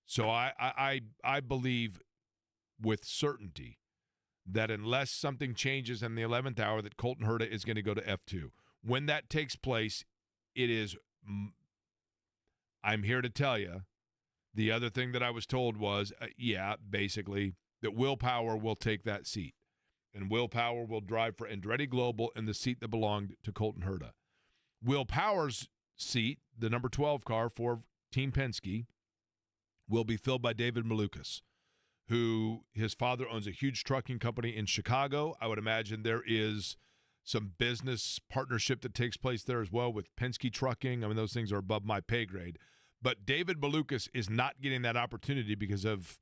So I believe with certainty that unless something changes in the 11th hour, that Colton Herta is going to go to F2. When that takes place, it is, I'm here to tell you, the other thing that I was told was, basically, that Will Power will take that seat. And Will Power will drive for Andretti Global in the seat that belonged to Colton Herta. Will Power's seat, the number 12 car for Team Penske, will be filled by David Malukas, who his father owns a huge trucking company in Chicago. I would imagine there is some business partnership that takes place there as well with Penske Trucking. Those things are above my pay grade. But David Malukas is not getting that opportunity because of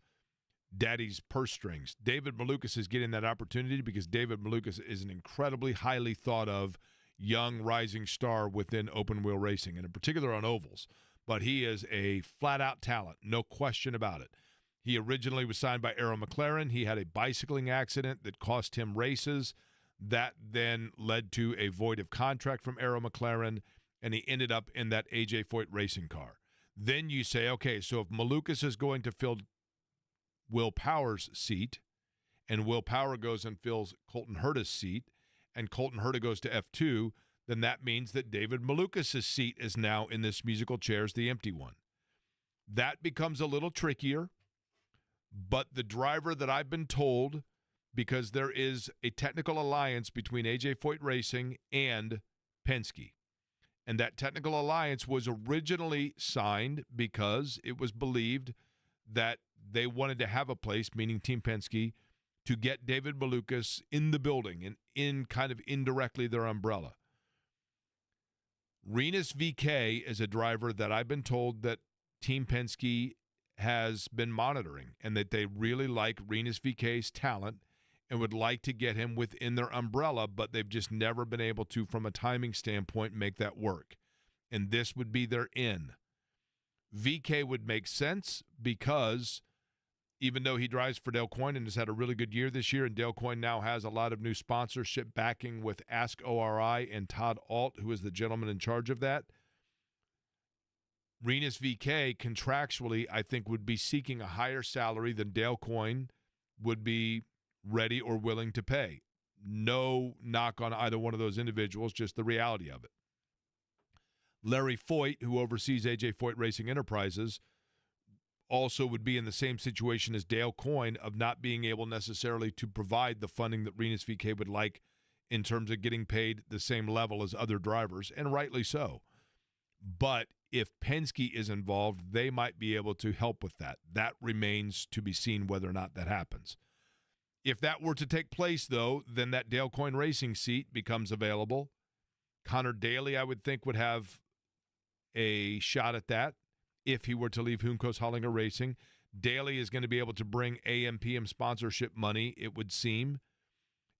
daddy's purse strings. David Malukas is getting that opportunity because David Malukas is an incredibly highly thought of young rising star within open wheel racing, and in particular on ovals. But he is a flat-out talent, no question about it. He originally was signed by Arrow McLaren. He had a bicycling accident that cost him races. That then led to a void of contract from Arrow McLaren, and he ended up in that A.J. Foyt racing car. Then you say, okay, so if Malukas is going to fill Will Power's seat, and Will Power goes and fills Colton Herta's seat, and Colton Herta goes to F2, then that means that David Malukas' seat is now in this musical chairs, the empty one. That becomes a little trickier, but the driver that I've been told, because there is a technical alliance between A.J. Foyt Racing and Penske, and that technical alliance was originally signed because it was believed that they wanted to have a place, meaning Team Penske, to get David Malukas in the building and in kind of indirectly their umbrella. Rinus VK is a driver that I've been told that Team Penske has been monitoring and that they really like Rinus VK's talent and would like to get him within their umbrella, but they've just never been able to, from a timing standpoint, make that work. And this would be their in. VK would make sense because even though he drives for Dale Coyne and has had a really good year this year, and Dale Coyne now has a lot of new sponsorship backing with Ask ORI and Todd Alt, who is the gentleman in charge of that, Rinus VK contractually, I think, would be seeking a higher salary than Dale Coyne would be ready or willing to pay. No knock on either one of those individuals, just the reality of it. Larry Foyt, who oversees A.J. Foyt Racing Enterprises, also would be in the same situation as Dale Coyne of not being able necessarily to provide the funding that Rinus VK would like in terms of getting paid the same level as other drivers, and rightly so. But if Penske is involved, they might be able to help with that. That remains to be seen whether or not that happens. If that were to take place, though, then that Dale Coyne Racing seat becomes available. Connor Daly, I would think, would have a shot at that if he were to leave Juncos Hollinger Racing. Daly is going to be able to bring AMPM sponsorship money, it would seem,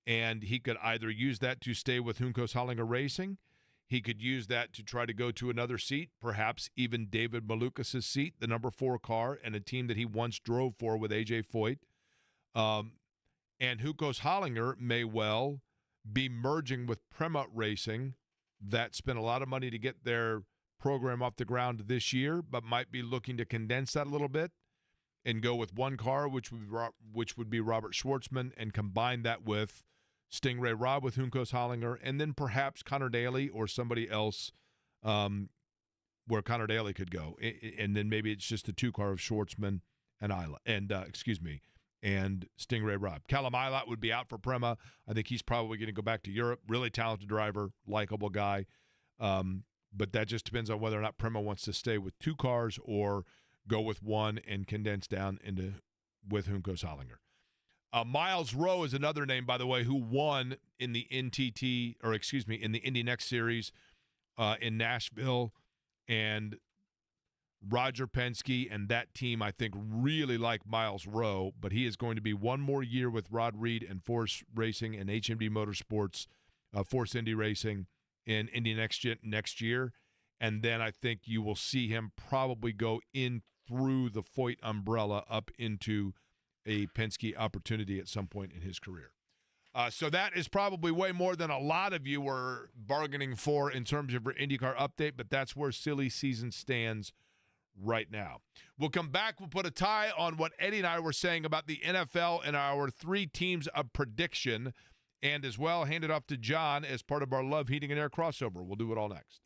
and he could either use that to stay with Juncos Hollinger Racing. He could use that to try to go to another seat, perhaps even David Malukas' seat, the number 4 car, and a team that he once drove for with A.J. Foyt. And Juncos Hollinger may well be merging with Prema Racing, that spent a lot of money to get their program off the ground this year, but might be looking to condense that a little bit and go with one car, which would be Robert Schwartzman, and combine that with Stingray Robb with Juncos Hollinger, and then perhaps Connor Daly or somebody else where Connor Daly could go, and then maybe it's just the 2-car of Schwartzman and and Stingray Robb. Callum Ilott would be out for Prema. I think he's probably going to go back to Europe. Really talented driver, likable guy. But that just depends on whether or not Prema wants to stay with 2 cars or go with one and condense down with Juncos Hollinger. Miles Rowe is another name, by the way, who won in the in the Indy Next Series in Nashville. And Roger Penske and that team, I think, really like Miles Rowe, but he is going to be one more year with Rod Reed and Force Racing and HMD Motorsports, Force Indy Racing in Indy next year. And then I think you will see him probably go in through the Foyt umbrella up into a Penske opportunity at some point in his career. So that is probably way more than a lot of you were bargaining for in terms of your IndyCar update, but that's where silly season stands right now. We'll come back. We'll put a tie on what Eddie and I were saying about the NFL and our 3 teams of prediction, and as well hand it off to John as part of our Love Heating and Air crossover. We'll do it all next.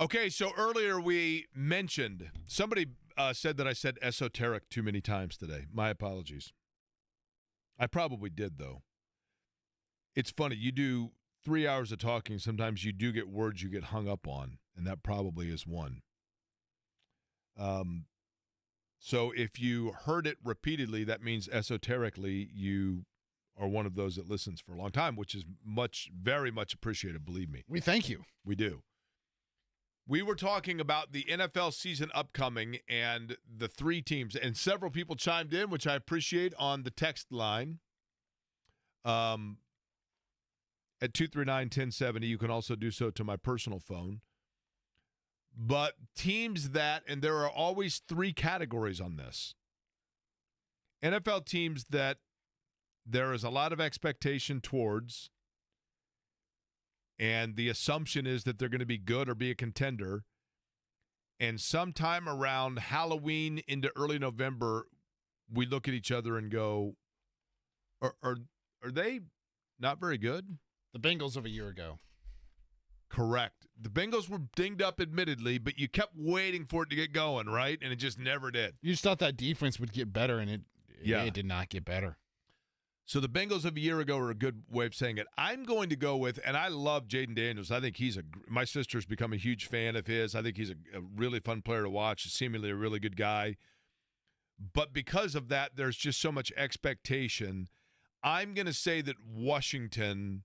Okay, so earlier we mentioned, somebody said that I said esoteric too many times today. My apologies. I probably did, though. It's funny. You do 3 hours of talking. Sometimes you do get words you get hung up on, and that probably is one. So if you heard it repeatedly, that means esoterically you are one of those that listens for a long time, which is very much appreciated, believe me. We thank you. We do. We were talking about the NFL season upcoming and the three teams, and several people chimed in, which I appreciate, on the text line at 239-1070. You can also do so to my personal phone. But teams that, and there are always three categories on this. NFL teams that there is a lot of expectation towards, and the assumption is that they're going to be good or be a contender. And sometime around Halloween into early November, we look at each other and go, are they not very good? The Bengals of a year ago. Correct. The Bengals were dinged up, admittedly, but you kept waiting for it to get going, right? And it just never did. You just thought that defense would get better, and it did not get better. So the Bengals of a year ago are a good way of saying it. I'm going to go with, and I love Jaden Daniels. I think my sister's become a huge fan of his. I think he's a really fun player to watch, seemingly a really good guy. But because of that, there's just so much expectation. I'm going to say that Washington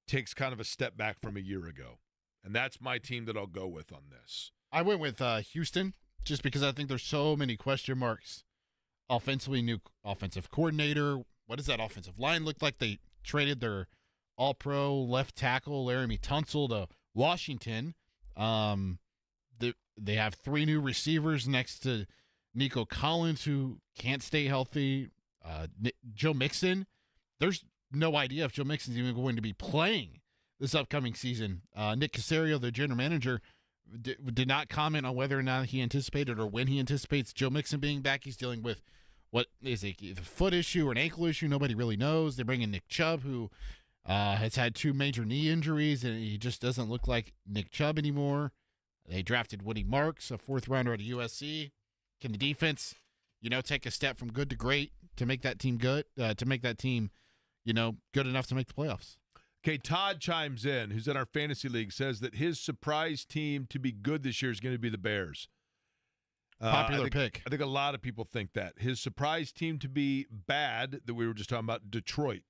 takes kind of a step back from a year ago. And that's my team that I'll go with on this. I went with Houston just because I think there's so many question marks. Offensively, new offensive coordinator. What does that offensive line look like? They traded their all-pro left tackle, Laramie Tunsil, to Washington. They have three new receivers next to Nico Collins, who can't stay healthy. Joe Mixon. There's no idea if Joe Mixon's even going to be playing this upcoming season. Nick Caserio, the general manager, did not comment on whether or not he anticipated or when he anticipates Joe Mixon being back. He's dealing with what is a foot issue or an ankle issue. Nobody really knows. They bring in Nick Chubb, who has had two major knee injuries, and he just doesn't look like Nick Chubb anymore. They drafted Woody Marks, a fourth rounder at USC. Can the defense, take a step from good to great to make that team good, to make that team, good enough to make the playoffs? Okay, Todd chimes in, who's in our fantasy league, says that his surprise team to be good this year is going to be the Bears. Popular pick. I think a lot of people think that. His surprise team to be bad, that we were just talking about, Detroit.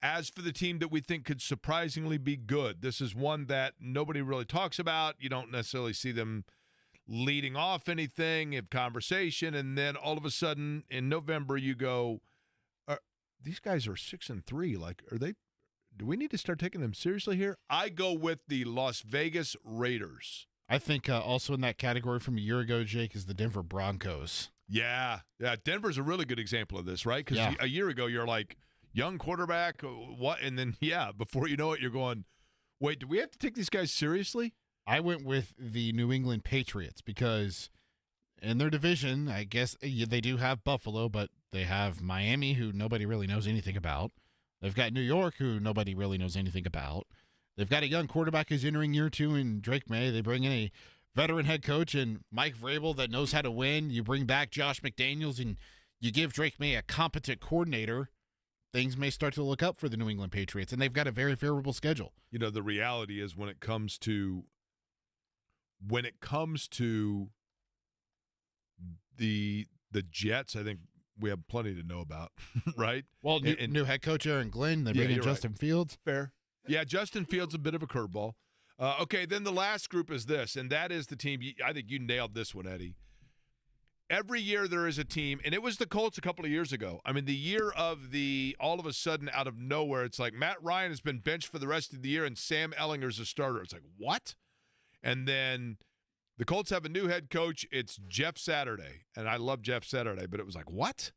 As for the team that we think could surprisingly be good, this is one that nobody really talks about. You don't necessarily see them leading off anything, have conversation, and then all of a sudden in November you go, these guys are 6-3. Like, do we need to start taking them seriously here? I go with the Las Vegas Raiders. I think also in that category from a year ago, Jake, is the Denver Broncos. Yeah. Denver's a really good example of this, right? Because a year ago you're like, young quarterback, what? And then, before you know it, you're going, wait, do we have to take these guys seriously? I went with the New England Patriots because in their division, I guess they do have Buffalo, but they have Miami, who nobody really knows anything about. They've got New York, who nobody really knows anything about. They've got a young quarterback who's entering year 2 in Drake May. They bring in a veteran head coach and Mike Vrabel that knows how to win. You bring back Josh McDaniels and you give Drake May a competent coordinator. Things may start to look up for the New England Patriots, and they've got a very favorable schedule. The reality is when it comes to the Jets, I think we have plenty to know about, right? Well, new head coach Aaron Glenn. They bring in Justin Fields. Fair. Yeah, Justin Fields a bit of a curveball. Okay, then the last group is this, and that is the team. I think you nailed this one, Eddie. Every year there is a team, and it was the Colts a couple of years ago. I mean, the year of the all of a sudden out of nowhere, it's like Matt Ryan has been benched for the rest of the year, and Sam Ellinger's a starter. It's like, what? And then the Colts have a new head coach. It's Jeff Saturday, and I love Jeff Saturday, but it was like, what?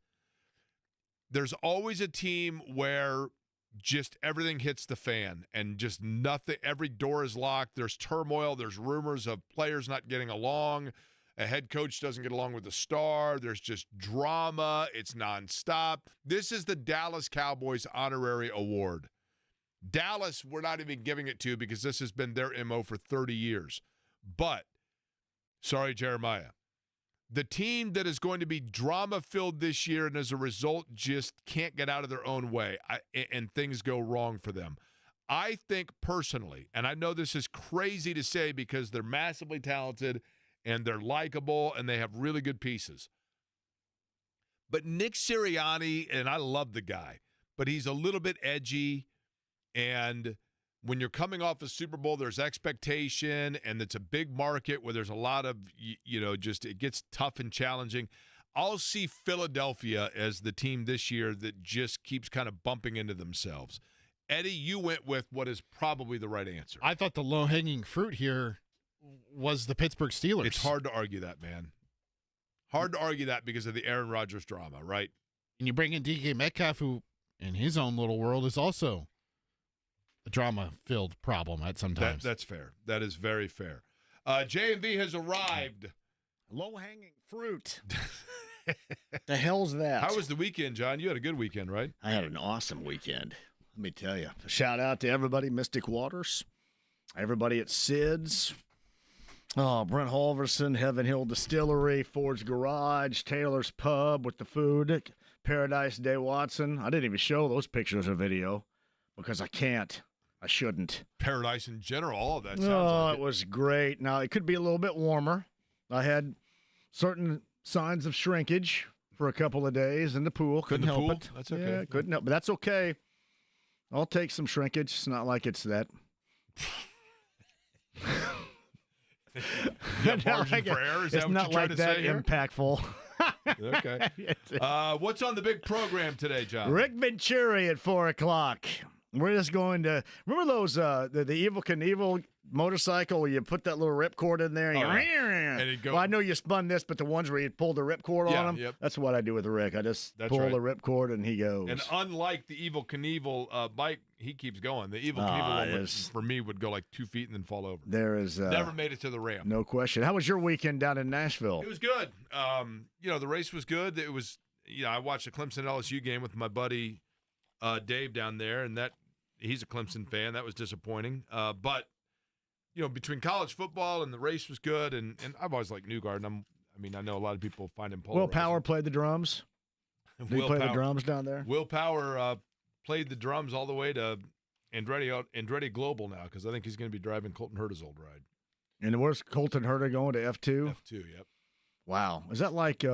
There's always a team where just everything hits the fan and just nothing. Every door is locked. There's turmoil. There's rumors of players not getting along. A head coach doesn't get along with the star. There's just drama. It's nonstop. This is the Dallas Cowboys honorary award. Dallas, we're not even giving it to because this has been their MO for 30 years. But, sorry, Jeremiah, the team that is going to be drama-filled this year and as a result just can't get out of their own way and things go wrong for them. I think personally, and I know this is crazy to say because they're massively talented and they're likable and they have really good pieces. But Nick Sirianni, and I love the guy, but he's a little bit edgy. And when you're coming off a Super Bowl, there's expectation, and it's a big market where there's a lot of, just it gets tough and challenging. I'll see Philadelphia as the team this year that just keeps kind of bumping into themselves. Eddie, you went with what is probably the right answer. I thought the low-hanging fruit here was the Pittsburgh Steelers. It's hard to argue that, man. Hard to argue that because of the Aaron Rodgers drama, right? And you bring in DK Metcalf, who in his own little world is also a drama-filled problem at sometimes. That's fair. That is very fair. JMV has arrived. Low-hanging fruit. The hell's that? How was the weekend, John? You had a good weekend, right? I had an awesome weekend. Let me tell you. Shout out to everybody, Mystic Waters, everybody at Sid's, Brent Halverson, Heaven Hill Distillery, Ford's Garage, Taylor's Pub with the food, Paradise Day Watson. I didn't even show those pictures or video because I can't. I shouldn't. Paradise in general, all of that sounds like it was great. Now, it could be a little bit warmer. I had certain signs of shrinkage for a couple of days in the pool. Couldn't help it. That's okay. Yeah, couldn't help, but that's okay. I'll take some shrinkage. It's not like it's that. Margin for error? Is it's that what not you're like trying to that say here? impactful. Okay. What's on the big program today, John? Rick Venturi at 4 o'clock. We're just going to remember those the Evel Knievel motorcycle where you put that little ripcord in there and, and it'd go. Well, I know you spun this, but the ones where you pulled the ripcord on them, yep. That's what I do with Rick. I just pull the ripcord and he goes. And unlike the Evel Knievel bike, he keeps going. The Evel Knievel one for me would go like 2 feet and then fall over. There is never made it to the ramp. No question. How was your weekend down in Nashville? It was good. The race was good. It was, I watched the Clemson LSU game with my buddy Dave down there, and he's a Clemson fan. That was disappointing. But between college football and the race was good, and I've always liked Newgarden. I know a lot of people find him polarizing. Will Power played the drums. Did he play the drums down there? Will Power played the drums all the way to Andretti Global now because I think he's going to be driving Colton Herta's old ride. And where's Colton Herta going to F2? F2, yep. Wow. Is that like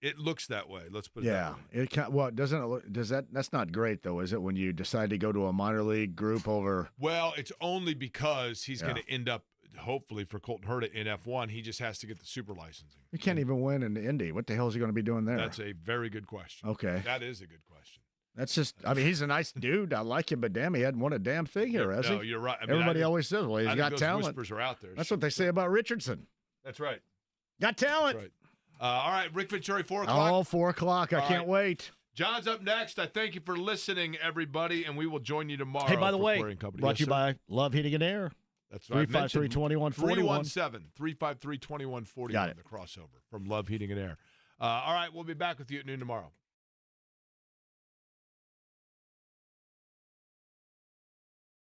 It looks that way. Let's put it that way. Well, doesn't it look, that's not great though, is it, when you decide to go to a minor league group over? Well, it's only because he's going to end up, hopefully for Colton Herta in F1, he just has to get the super licensing. He can't even win in the Indy. What the hell is he going to be doing there? That's a very good question. Okay. That is a good question. That's just, he's a nice dude. I like him, but damn, he hadn't won a damn thing here, has he? No, you're right. Everybody always says, well, he's got talent. Whispers are out there. That's what they say about Richardson. That's right. Got talent. That's right. All right, Rick Venturi, 4 o'clock. Oh, 4 o'clock. I can't wait. John's up next. I thank you for listening, everybody, and we will join you tomorrow. Hey, by the way, brought to you by Love Heating and Air. That's right. 353-2141. 317-353-2141. Got it. The crossover from Love Heating and Air. All right, we'll be back with you at noon tomorrow.